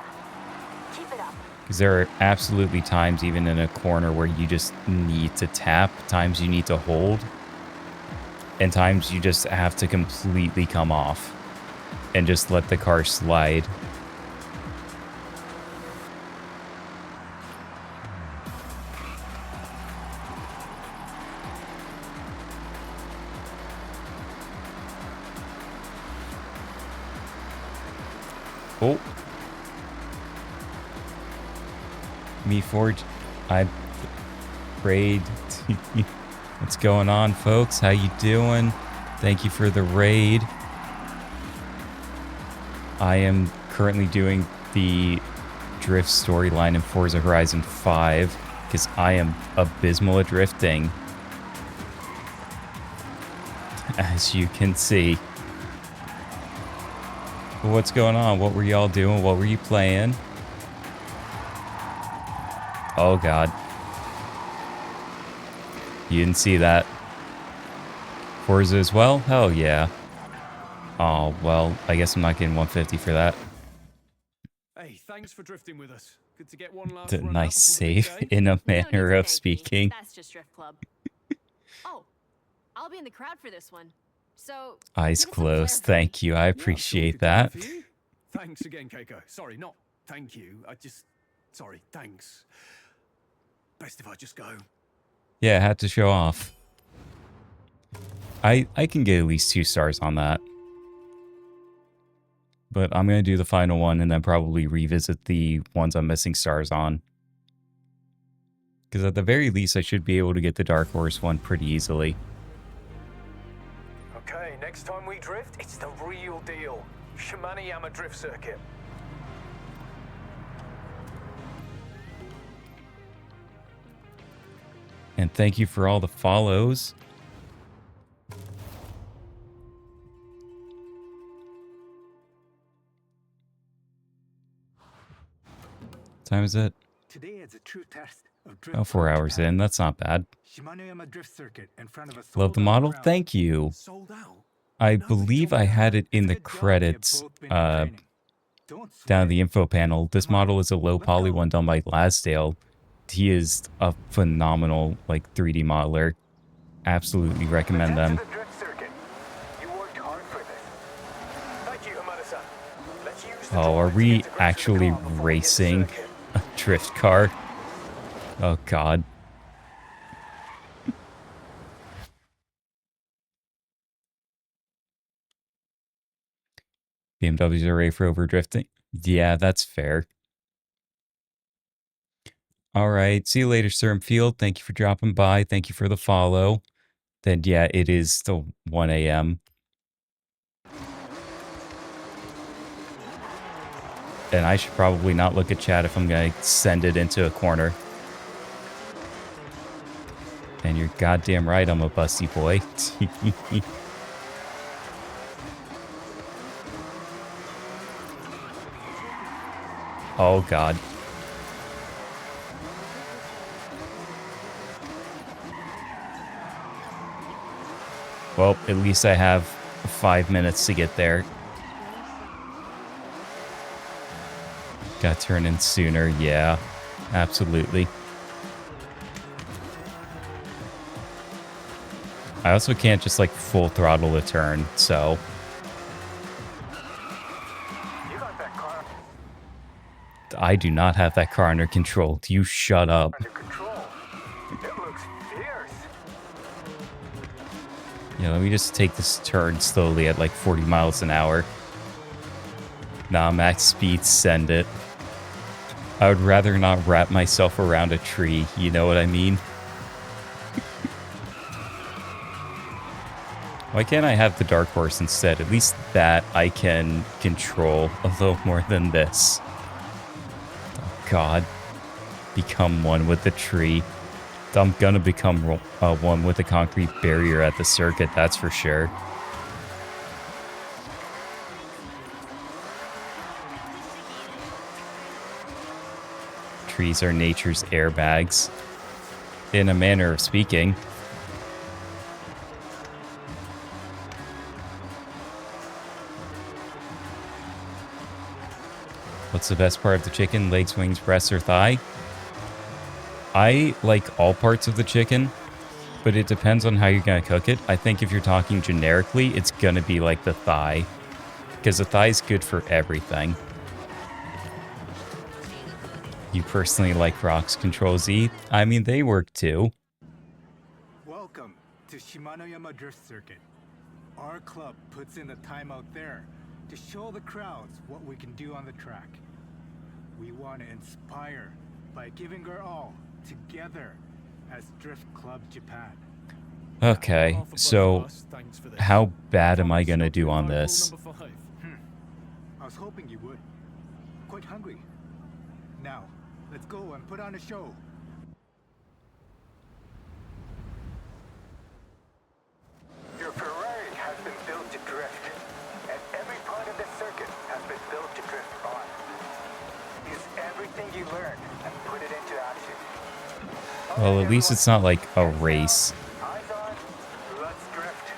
Keep it up. Because there are absolutely times, even in a corner, where you just need to tap, times you need to hold, and times you just have to completely come off and just let the car slide. Oh. Me Forge, I prayed. What's going on, folks? How you doing? Thank you for the raid. I am currently doing the drift storyline in Forza Horizon 5 because I am abysmal at drifting, as you can see. What's going on? What were y'all doing? What were you playing? Oh, God. You didn't see that. Forza as well? Hell yeah. Oh, well, I guess I'm not getting 150 for that. Hey, thanks for drifting with us. Good to get one last The run nice out before the big save day. in a No need manner to of thank me. speaking. That's just Drift Club. Oh, I'll be in the crowd for this one. So Eyes get us some flair closed. for me. Thank you. I Yeah, I'm sure we appreciate could do that that. for you. Thanks again, Keiko. Sorry, not thank you. Sorry, thanks. Best if I just go. Yeah, I had to show off. I can get at least 2 stars on that. But I'm going to do the final one and then probably revisit the ones I'm missing stars on. Because at the very least, I should be able to get the Dark Horse one pretty easily. Okay, next time we drift, it's the real deal. Shimano Drift Circuit. And thank you for all the follows. What time is it? Today is a true test of Oh, 4 hours in. That's not bad. Shimano Drift Circuit in front of a Love the sold-out model. crowd. Thank you. Sold out. I believe I had it in the Good job, you've credits both been in training. Don't down sweat. the info panel. This Come on, model is a low let's poly go. one done by Glasdale. He is a phenomenal 3D modeler. Absolutely recommend them. The drift circuit. You worked hard for this. Thank you, Hamada-san. Let's use the Oh, are drive to we get to grips with the actually car before we hit the racing circuit. a drift car? Oh, God. BMWs are ready for over drifting. Yeah, that's fair. All right. See you later, Sir Field. Thank you for dropping by. Thank you for the follow. Then, yeah, it is still 1 a.m. And I should probably not look at chat if I'm going to send it into a corner. And you're goddamn right, I'm a busty boy. Oh, God. Well, at least I have 5 minutes to get there. Got to turn in sooner, yeah. Absolutely. I also can't just full throttle a turn, so... You got that car I do not have that car under control. You shut up. under control. It looks fierce. Yeah, let me just take this turn slowly at 40 miles an hour. Nah, max speed, send it. I would rather not wrap myself around a tree, you know what I mean? Why can't I have the Dark Horse instead? At least that I can control a little more than this. Oh, God. Become one with the tree. I'm gonna become one with the concrete barrier at the circuit, that's for sure. Trees are nature's airbags. In a manner of speaking. What's the best part of the chicken? Legs, wings, breasts, or thigh? I like all parts of the chicken, but it depends on how you're going to cook it. I think if you're talking generically, it's going to be the thigh, because the thigh is good for everything. You personally like Rock's Control Z? I mean, they work too. Welcome to Shimano Drift Circuit. Our club puts in the time out there to show the crowds what we can do on the track. We want to inspire by giving our all together as Drift Club Japan. Okay, so how bad am I going to do on this? I was hoping you would. Quite hungry. Now, let's go and put on a show. Your Ferrari has been built to drift, and every part of the circuit has been built to drift on. Use everything you learned and put it into action. Well, at least it's not like a race. Eyes on. Let's drift.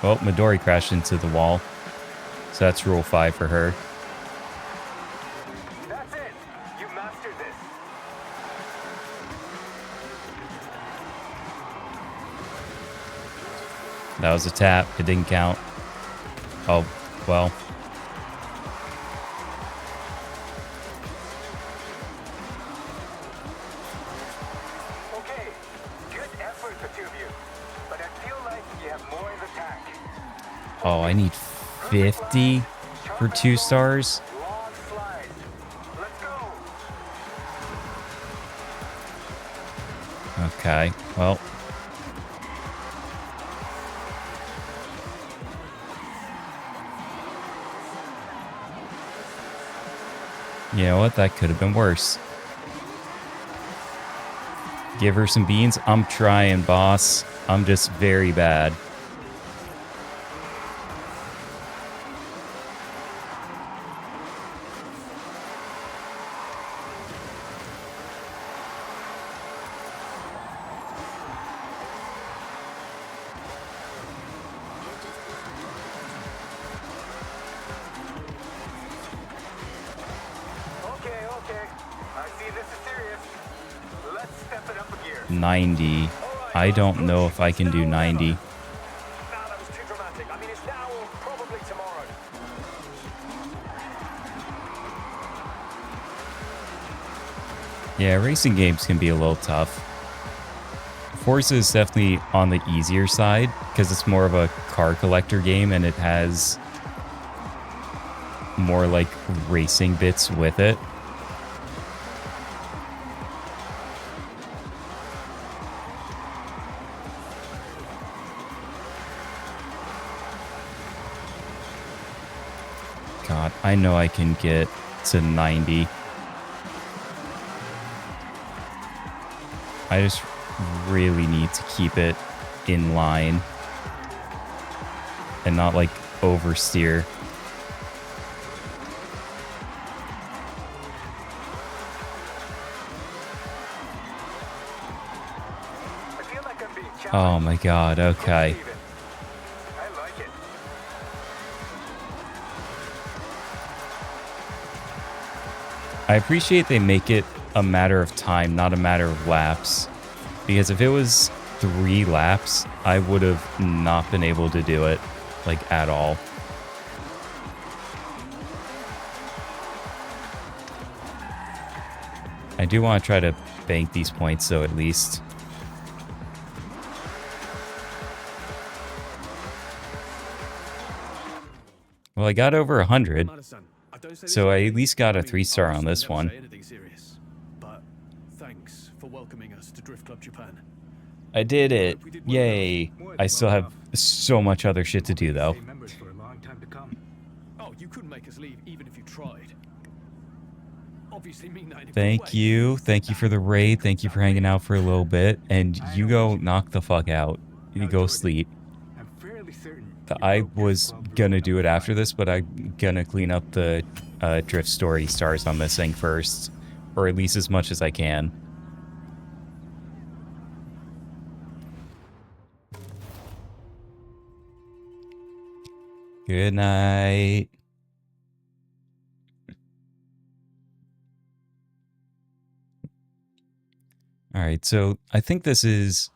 Well, Midori crashed into the wall. So that's rule 5 for her. That's it. You mastered this. That was a tap. It didn't count. Oh, well. Okay. Good effort, the two of you. But I feel like you have more in the tank. Oh, I need 50 for 2 stars. Long slide. Let's go. Okay, well. You know what? That could have been worse. Give her some beans. I'm trying, boss. I'm just very bad. Okay. I see this is serious. Let's step it up a gear. 90. I don't know if I can do 90. Nah, that was too dramatic. I mean, it's now or probably tomorrow. Yeah, racing games can be a little tough. Forza is definitely on the easier side because it's more of a car collector game and it has more like racing bits with it. God, I know I can get to 90. I just really need to keep it in line and not like oversteer. I feel like I'm being challenged. Oh my god, okay. I like it. I appreciate they make it a matter of time, not a matter of laps. Because if it was 3 laps, I would have not been able to do it, like, at all. I do want to try to bank these points, though, at least. Well, I got over 100, so I at least got a 3-star on this one. But thanks for welcoming us to Drift Club Japan. I did it. Yay. I still have so much other shit to do, though. Members for a long time to come. Oh, you couldn't make us leave even if you tried. Obviously mean that in a good Thank way. you. Thank you for the raid. Thank you for hanging out for a little bit. And you go knock the fuck out. You go sleep. I'm fairly certain I was gonna do it after this, but I'm gonna clean up the drift story stars I'm missing first. Or at least as much as I can. Good night. All right, so I think this is,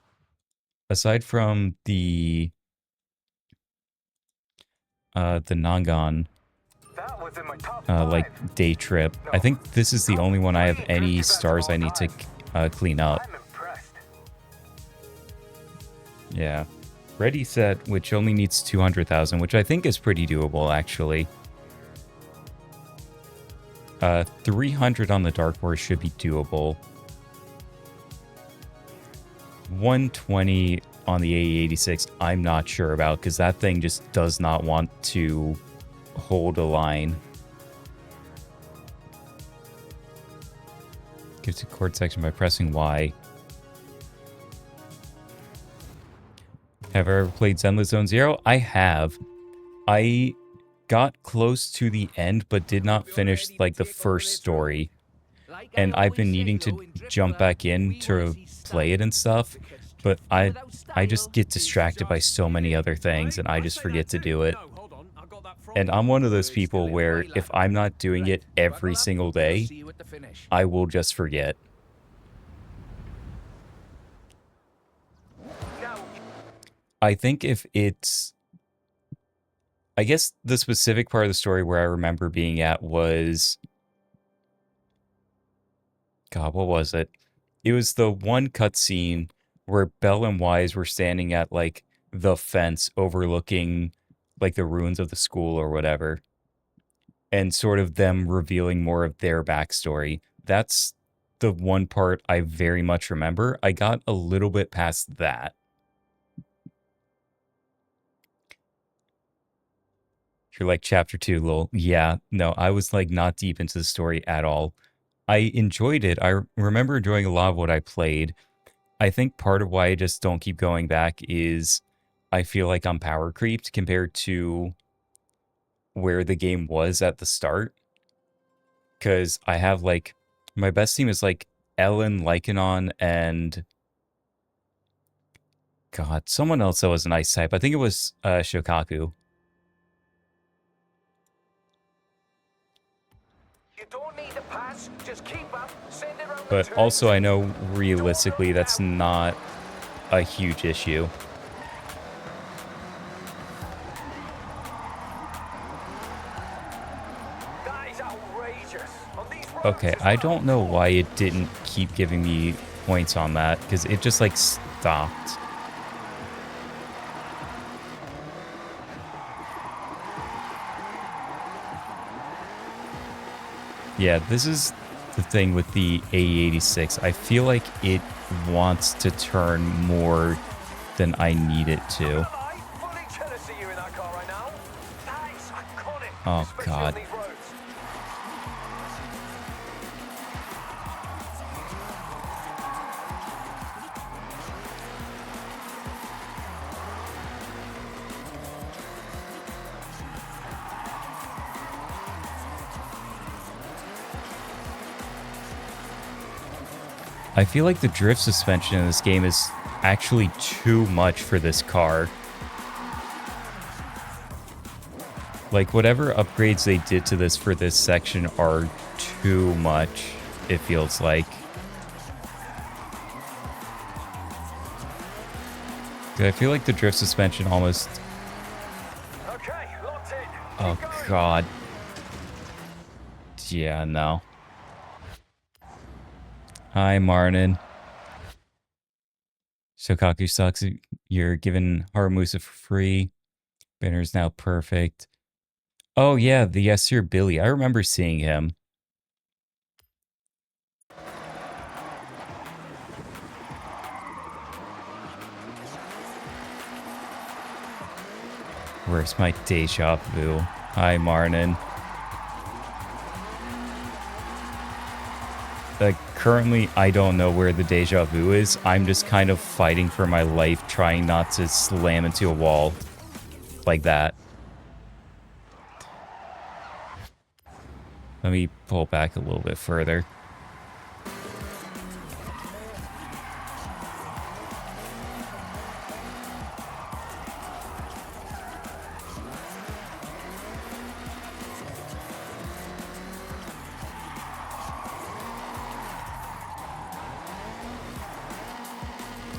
aside from the Nangan That was in my top like day trip, I think this is the only one I have any stars I need to clean up. I'm impressed. Yeah. Ready Set, which only needs 200,000, which I think is pretty doable, actually. 300 on the Dark Horse should be doable. 120 on the AE86, I'm not sure about, because that thing just does not want to hold a line. Gives to chord section by pressing Y. Have I ever played Zenless Zone Zero? I have. I got close to the end, but did not finish, like, the first story. and I've been needing to jump back in to play it and stuff, but I just get distracted by so many other things, and I just forget to do it. And I'm one of those people where if I'm not doing it every single day, I will just forget. I think if it's... I guess the specific part of the story where I remember being at was... God, what was it? It was the one cutscene where Belle and Wise were standing at, like, the fence overlooking, like, the ruins of the school or whatever. And sort of them revealing more of their backstory. That's the one part I very much remember. I got a little bit past that. You're like, chapter 2, lol. Yeah, no, I was, like, not deep into the story at all. I enjoyed it. I remember enjoying a lot of what I played. I think part of why I just don't keep going back is I feel like I'm power creeped compared to where the game was at the start. Because I have, like, my best team is, like, Ellen, Lycanon, and... God, someone else that was an ice type. I think it was Shokaku. But also I know realistically that's not a huge issue. Okay, I don't know why it didn't keep giving me points on that, because it just, like, stopped. Yeah, this is the thing with the AE86. I feel like it wants to turn more than I need it to. Oh, God. I feel like the drift suspension in this game is actually too much for this car. Like, whatever upgrades they did to this for this section are too much, it feels like. I feel like the drift suspension almost... Oh, God. Yeah, no. Hi, Marnin. Shokaku sucks. You're given Haramusa for free. Banner's now perfect. Oh, yeah, the Yes Sir Billy. I remember seeing him. Where's my deja vu? Hi, Marnin. Like, currently, I don't know where the deja vu is. I'm just kind of fighting for my life, trying not to slam into a wall like that. Let me pull back a little bit further.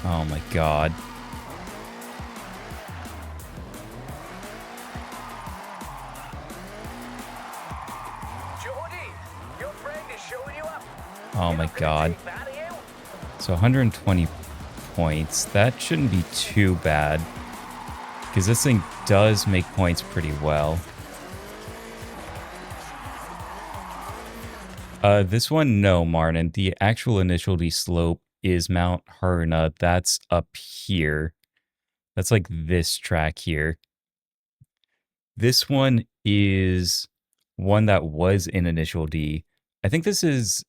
Oh my God. Oh my God. So 120 points. That shouldn't be too bad, because this thing does make points pretty well. This one, no, Martin. The actual initial D slope is Mount Haruna. That's up here. That's like this track here. This one is one that was in initial D. I think this is,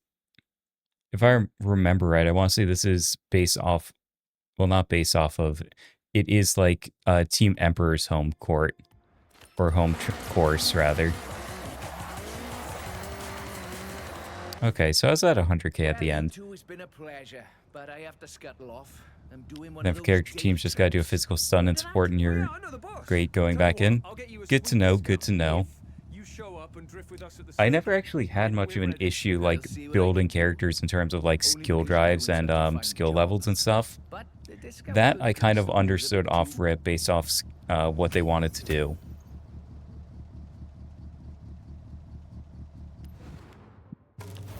if I remember right, I want to say this is based off, well, not based off of, it is like Team Emperor's home court, or home course, rather. Okay, so I was at 100k at the end. It's been a pleasure, but I have to scuttle off. I'm doing one Then of for those character day teams, just gotta do a trips. physical stun and support, and Oh, you're yeah, I know the boss. great going Tell you back what, in. I'll get you a Good to sweet know, good to discount know. if you show up and drift with us at the I never circuit. actually had When much of we're an ready. issue I'll like see what I building can do. characters in terms of like Only skill because you're drives doing and such a fine skill job. levels and stuff. But the discount That could I kind of cost a understood bit off too. rip based off what they wanted to do.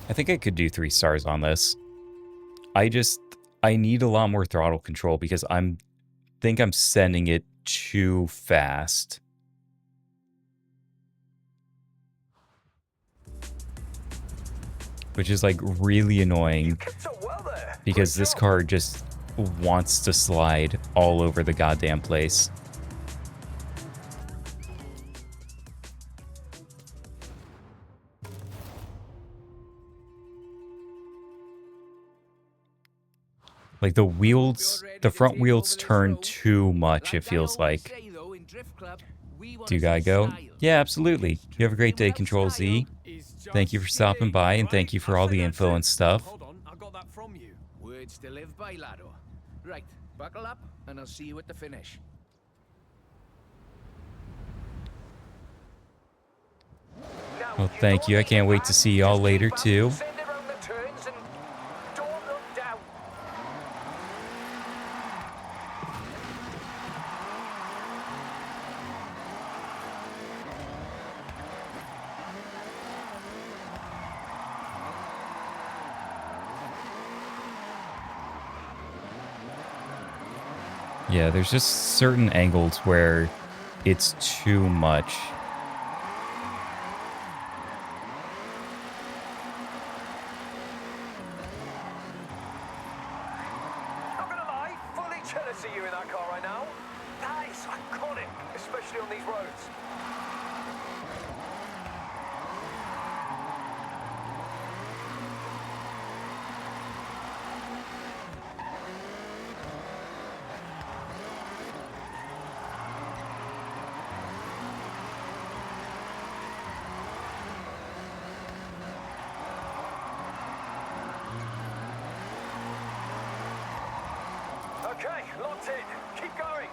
I think I could do 3 stars on this. I need a lot more throttle control because think I'm sending it too fast. Which is like really annoying because this car just wants to slide all over the goddamn place. Like the front wheels turn too much, it feels like. Do you gotta go? Yeah, absolutely. You have a great day, Control Z. Thank you for stopping by, and thank you for all the info and stuff. Hold on, I got that from you. Words to live by, laddo. Right, buckle up, and I'll see you at the finish. Well, thank you. I can't wait to see y'all later, too. Send it round the turns and don't look down. Yeah, there's just certain angles where it's too much. Not gonna lie, fully jealous of you in that car right now. That is iconic, especially on these roads. Okay, locked in. Keep going.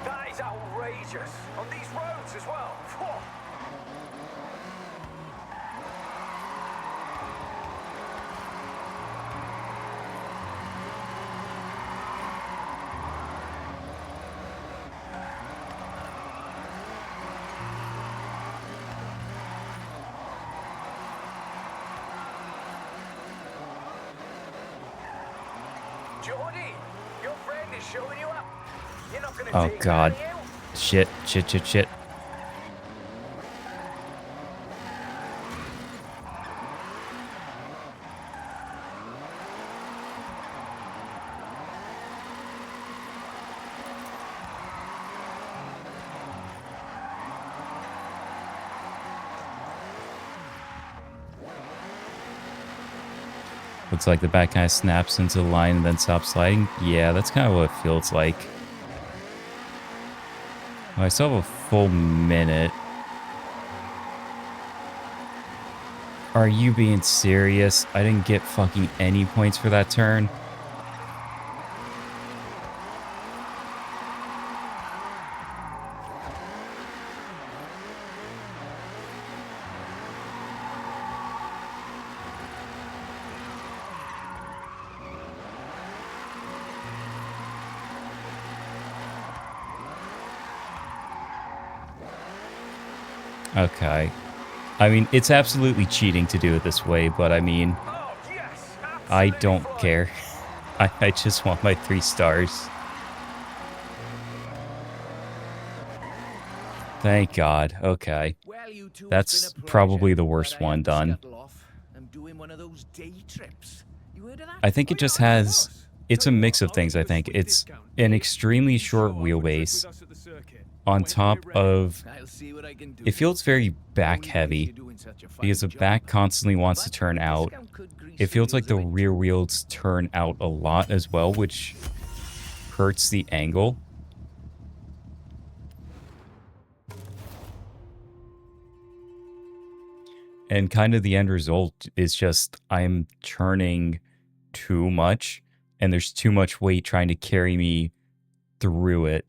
That is outrageous. On these roads as well. Whoa. Jordy, your friend is showing you up. You're not gonna Oh, take God. that, are you? Shit, shit, shit, shit. Looks like the back kind of snaps into the line and then stops sliding. Yeah, that's kind of what it feels like. Oh, I still have a full minute. Are you being serious? I didn't get fucking any points for that turn. Okay. I mean, it's absolutely cheating to do it this way, but I mean, Oh, yes, I absolutely don't fine. care. I just want my 3 stars. Thank God. Okay. Well, you two, That's it's been a probably pleasure, the worst but I one have to done. scuttle off. I'm doing one of those day trips. You heard of that? I think it just has... It's a mix of things, I think. It's an extremely short wheelbase on top of... I'll see what I can do. It feels very back Only heavy because you're doing such a fine because the job. back constantly wants to turn out, it feels like the rear wheels turn out a lot as well, which hurts the angle. And kind of the end result is just I'm turning too much, and there's too much weight trying to carry me through it.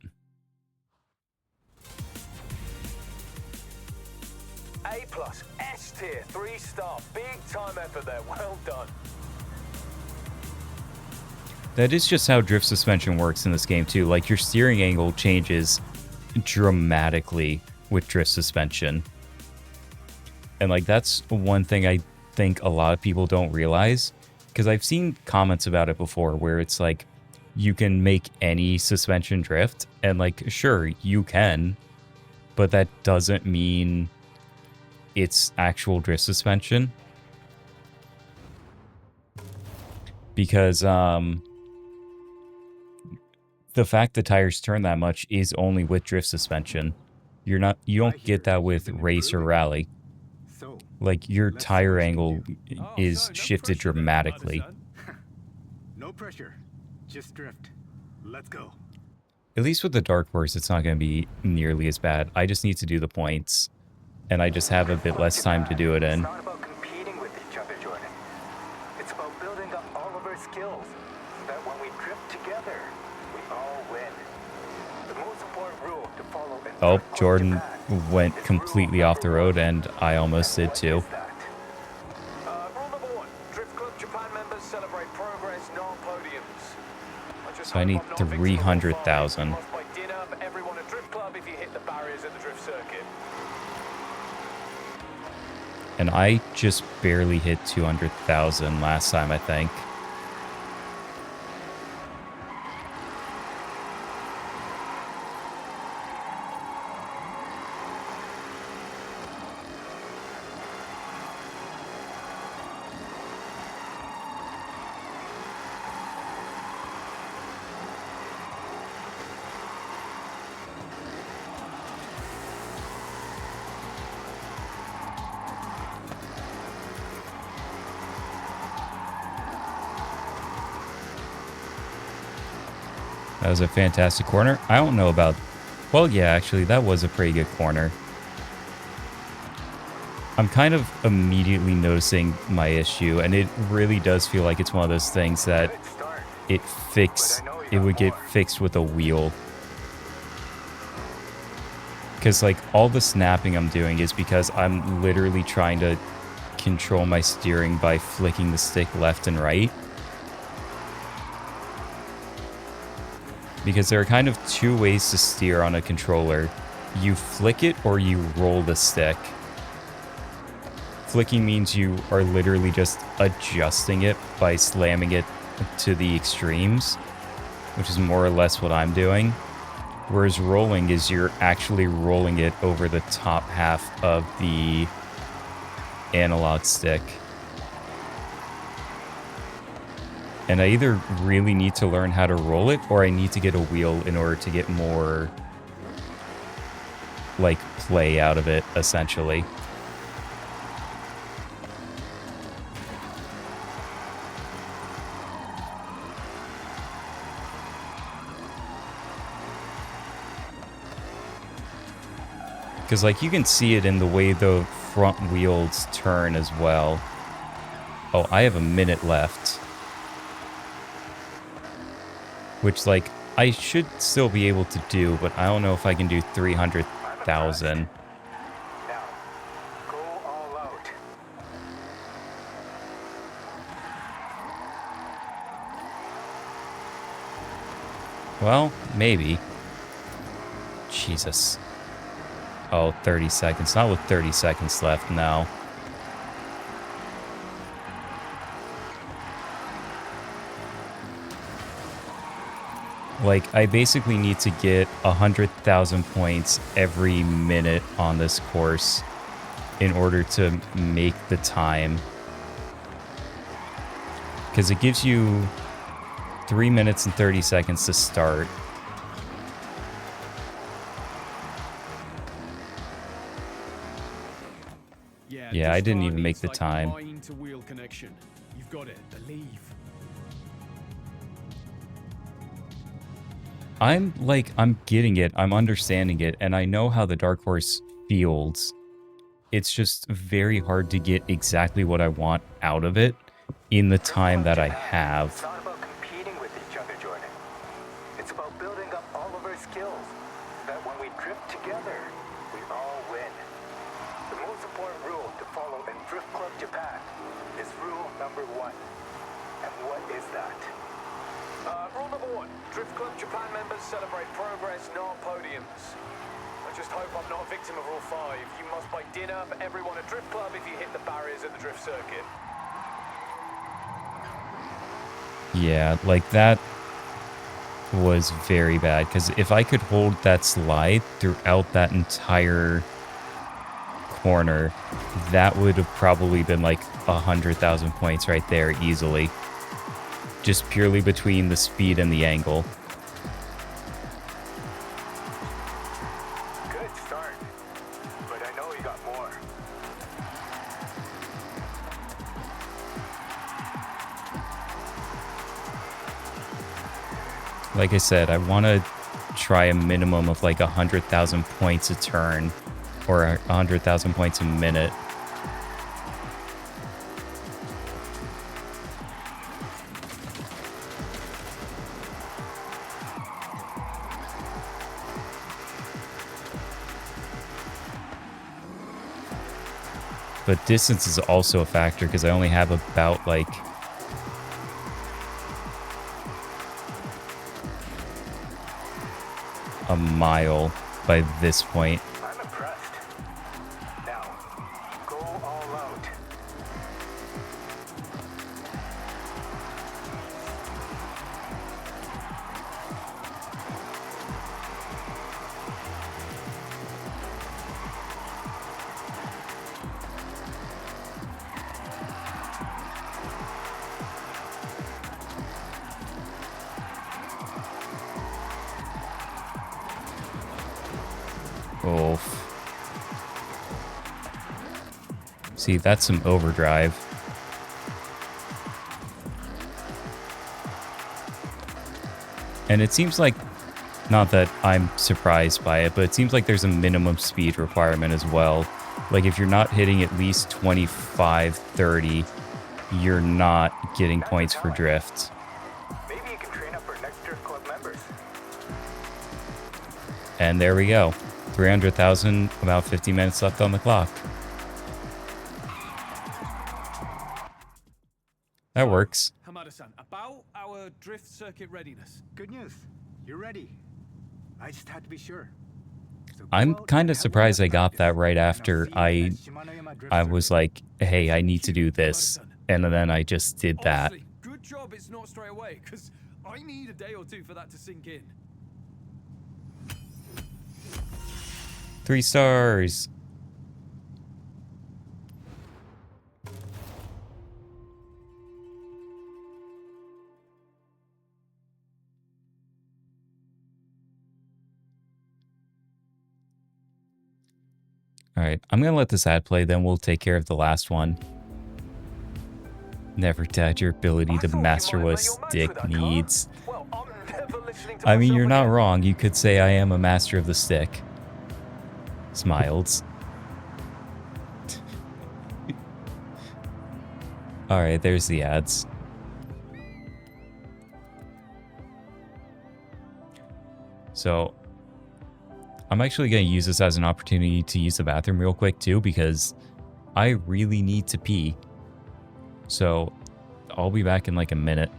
A+, S tier, 3-star, big time effort there, well done. That is just how drift suspension works in this game too. Like, your steering angle changes dramatically with drift suspension. And like, that's one thing I think a lot of people don't realize, because I've seen comments about it before where it's like, you can make any suspension drift, and like, sure, you can, but that doesn't mean it's actual drift suspension. Because the fact the tires turn that much is only with drift suspension. You don't get that with race or rally. Like, your tire angle is shifted dramatically. No pressure. Just drift. Let's go. At least with the Dark Horse, it's not going to be nearly as bad. I just need to do the points, and I just have a bit less time to do it in. It's not about competing with each other, Jordan. It's about building up all of our skills so that when we drift together, we all win. The most important rule to follow in Oh, Jordan went completely off the road, and I almost did too. Rule number 1, Drift Club Japan members celebrate progress, not podiums. So I need 300,000. By dinner for everyone at Drift Club if you hit the barriers at the drift circuit. And I just barely hit 200,000 last time, I think. That was a fantastic corner. I don't know about... Well, yeah, actually, that was a pretty good corner. I'm kind of immediately noticing my issue, and it really does feel like it's one of those things that it would get fixed with a wheel. Because, like, all the snapping I'm doing is because I'm literally trying to control my steering by flicking the stick left and right. Because there are kind of two ways to steer on a controller. You flick it or you roll the stick. Flicking means you are literally just adjusting it by slamming it to the extremes, which is more or less what I'm doing. Whereas rolling is you're actually rolling it over the top half of the analog stick. And I either really need to learn how to roll it, or I need to get a wheel in order to get more, like, play out of it, essentially. Because, like, you can see it in the way the front wheels turn as well. Oh, I have a minute left. Which, like, I should still be able to do, but I don't know if I can do 300,000. Now, go all out. Well, maybe. Jesus. Oh, 30 seconds. Not with 30 seconds left now. Like, I basically need to get 100,000 points every minute on this course in order to make the time. Because it gives you 3 minutes and 30 seconds to start. Yeah, I didn't even make the like time. line to wheel connection. You've got it. Believe. I'm getting it. I'm understanding it. And I know how the Dark Horse feels. It's just very hard to get exactly what I want out of it in the time that I have. It's not about competing with each other, Jordan. It's about building up all of our skills so that when we drift together, we all win. The most important rule to follow in Drift Club Japan is rule number 1. And what is that? Rule number 1. Drift Club Japan members celebrate progress, not podiums. I just hope I'm not a victim of Rule 5. You must buy dinner for everyone at Drift Club if you hit the barriers at the drift circuit. Yeah, like that was very bad. Because if I could hold that slide throughout that entire corner, that would have probably been like 100,000 points right there easily. Just purely between the speed and the angle. Good start. But I know you got more. Like I said, I want to try a minimum of like 100,000 points a turn. Or 100,000 points a minute. But distance is also a factor because I only have about like a mile by this point. I'm impressed. Now, go all out. Oh. See, that's some overdrive. And it seems like, not that I'm surprised by it, but it seems like there's a minimum speed requirement as well. Like if you're not hitting at least 25, 30, you're not getting points for drift. Maybe you can train up our next Drift Club members. And there we go. 300,000, about 50 minutes left on the clock. That works. Hamada-san, about our drift circuit readiness. Good news. You're ready. I just had to be sure. So I'm go out kind and of have surprised a I got that practice, right and I'll after see you at Shimanoyama Drift I Circuit. was like, hey, I need to do this. And then I just did that. Honestly, good job it's not straight away, because I need a day or two for that to sink in. 3 stars. Alright, I'm gonna let this ad play, then we'll take care of the last one. Never doubt your ability to master what a stick needs. Well, I'm never listening to I mean, you're myself not again. wrong. You could say I am a master of the stick. Smiles. Alright, there's the ads. So, I'm actually going to use this as an opportunity to use the bathroom real quick too, because I really need to pee. So, I'll be back in like a minute.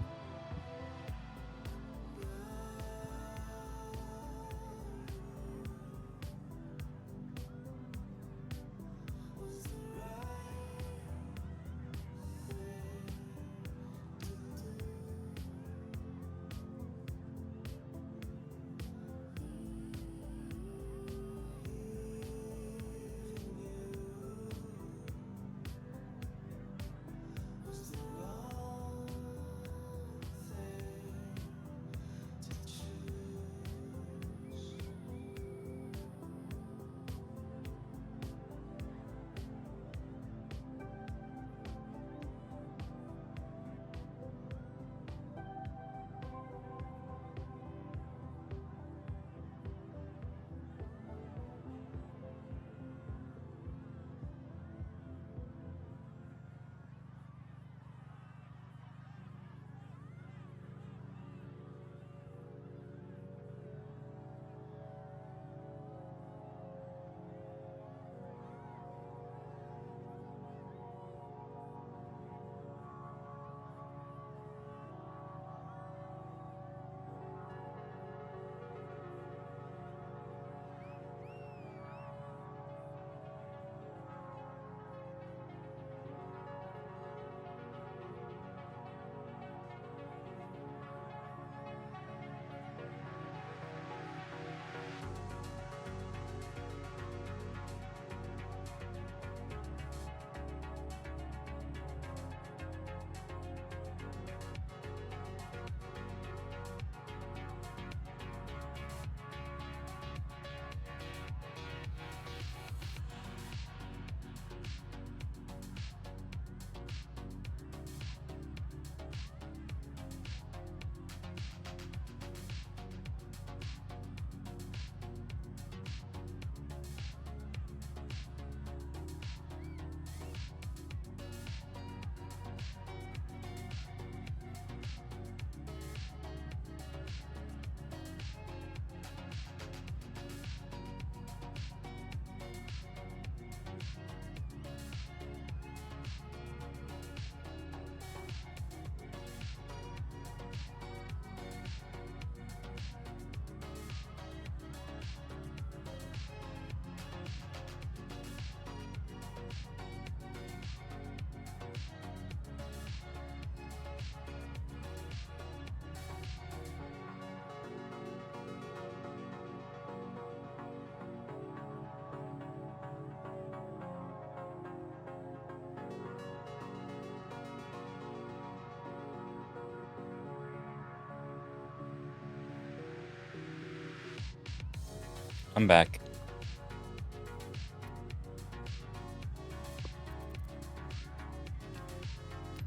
I'm back.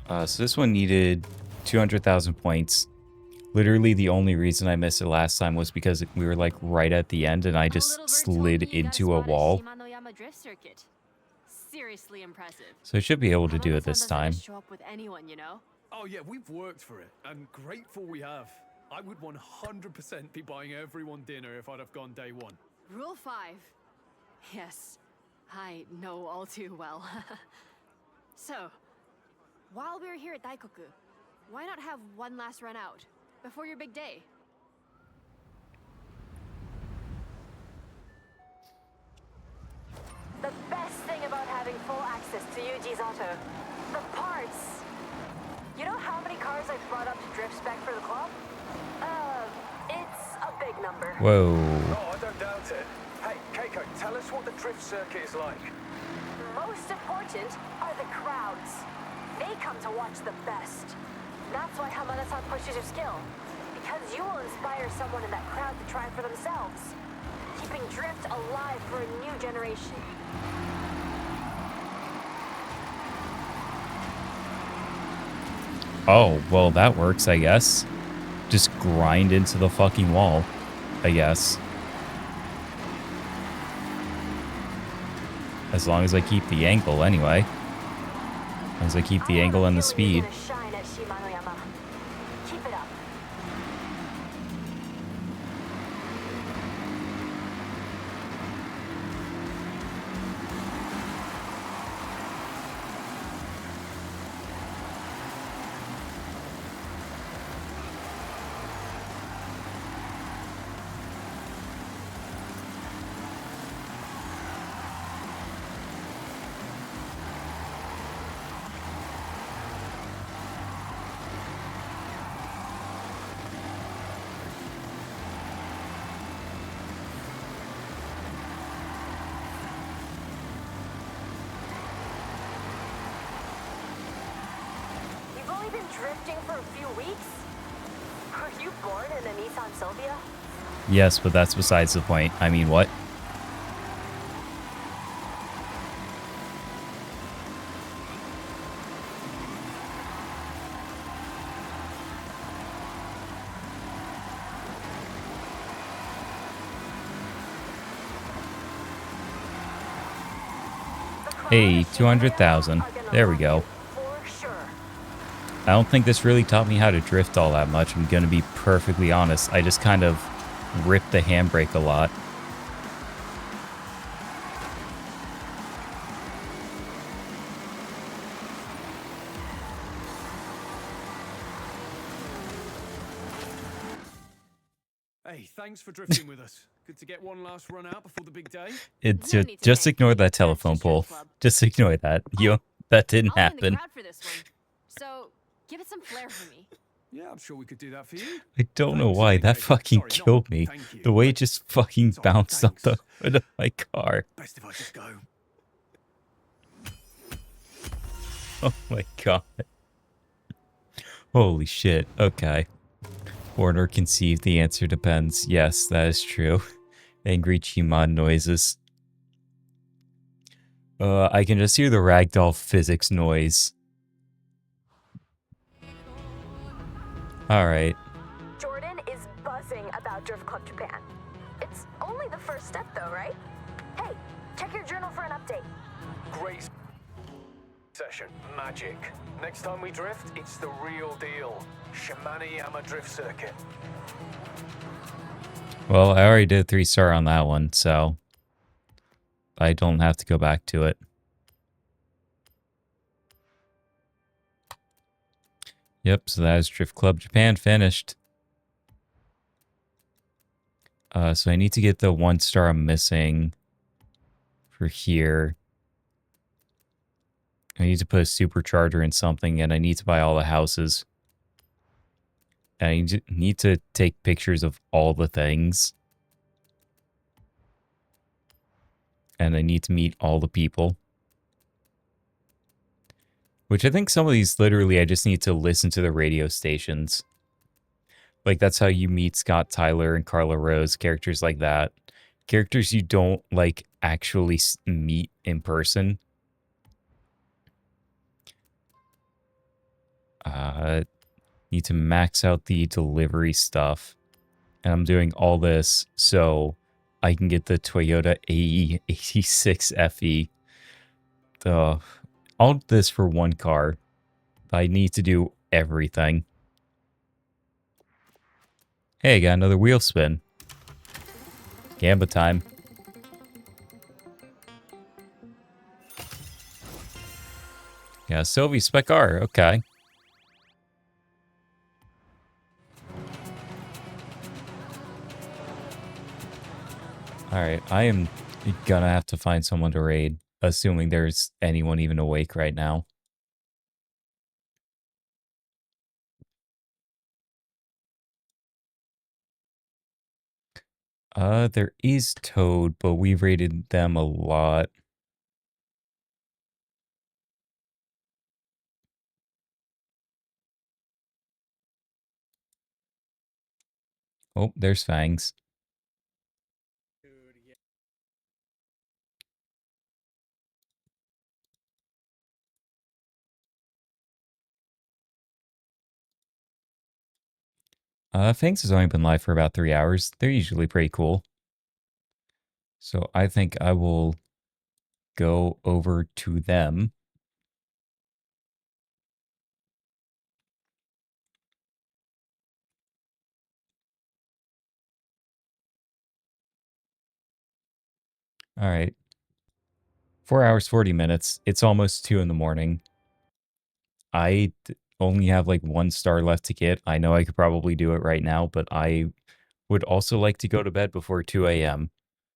So this one needed 200,000 points. Literally the only reason I missed it last time was because we were like right at the end and I just slid into a wall. Drift circuit. Seriously impressive. So I should be able to do it this time. Show up with anyone, you know? Oh yeah, we've worked for it, and grateful we have. I would 100% be buying everyone dinner if I'd have gone day one. Rule 5. Yes, I know all too well. So, while we're here at Daikoku, why not have one last run out before your big day? The best thing about having full access to Yuji's auto, the parts. You know how many cars I've brought up to drift spec for the club? It's a big number. Whoa. Oh, I don't doubt it. Hey, Keiko, tell us what the drift circuit is like. Most important are the crowds. They come to watch the best. That's why Hamada-san pushes your skill. Because you will inspire someone in that crowd to try for themselves. Keeping drift alive for a new generation. Oh, well that works, I guess. Just grind into the fucking wall, I guess. As long as I keep the angle, anyway. As long as I keep the angle and the speed. Keep it up. Drifting for a few weeks? Were you born in a Nissan Sylvia? Yes, but that's besides the point. I mean, what? Hey, 200,000. There we go. I don't think this really taught me how to drift all that much, I'm gonna be perfectly honest. I just kind of ripped the handbrake a lot. Hey, thanks for drifting with us. Good to get one last run out before the big day. It's just ignore that telephone pole. Just ignore that. That didn't happen. For this one. So, give it some flair for me. Yeah, I'm sure we could do that for you. I don't know why. That fucking killed me. The way it just fucking bounced off the hood of my car. Best if I just go. Oh my god. Holy shit. Okay. Born or conceived, the answer depends. Yes, that is true. Angry Chimon noises. I can just hear the ragdoll physics noise. Alright. Jordan is buzzing about Drift Club Japan. It's only the first step though, right? Hey, check your journal for an update. Great session. Magic. Next time we drift, it's the real deal. Shimano-Yama Drift Circuit. Well, I already did 3-star on that one, so I don't have to go back to it. Yep, so that is Drift Club Japan finished. So I need to get the 1-star I'm missing for here. I need to put a supercharger in something, and I need to buy all the houses. And I need to take pictures of all the things. And I need to meet all the people. Which I think some of these, literally, I just need to listen to the radio stations. Like, that's how you meet Scott Tyler and Carla Rose, characters like that. characters you don't, like, actually meet in person. Need to max out the delivery stuff. And I'm doing all this so I can get the Toyota AE86 FE. All this for one car. I need to do everything. Hey, got another wheel spin. Gamba time. Yeah, Sylvie Spec R. Okay. Alright, I am gonna have to find someone to raid, assuming there's anyone even awake right now. There is Toad, but we've raided them a lot. Oh, there's Fangs. Fangs has only been live for about 3 hours. They're usually pretty cool. So I think I will go over to them. All right. 4 hours, 40 minutes. It's almost 2 in the morning. I only have like 1 star left to get. I know I could probably do it right now, but I would also like to go to bed before 2 a.m.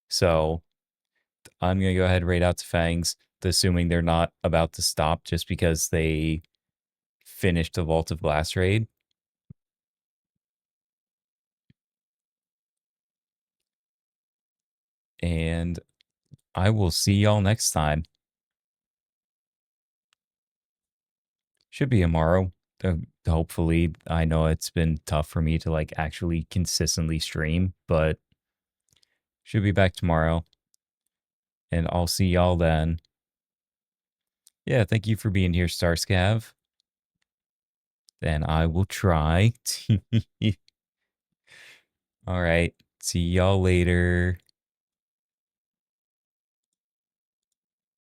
So I'm going to go ahead and raid out to Fangs, assuming they're not about to stop just because they finished the Vault of Glass raid. And I will see y'all next time. Should be tomorrow. Hopefully, I know it's been tough for me to like actually consistently stream, but should be back tomorrow. And I'll see y'all then. Yeah, thank you for being here, Starscav. And I will try. All right. See y'all later.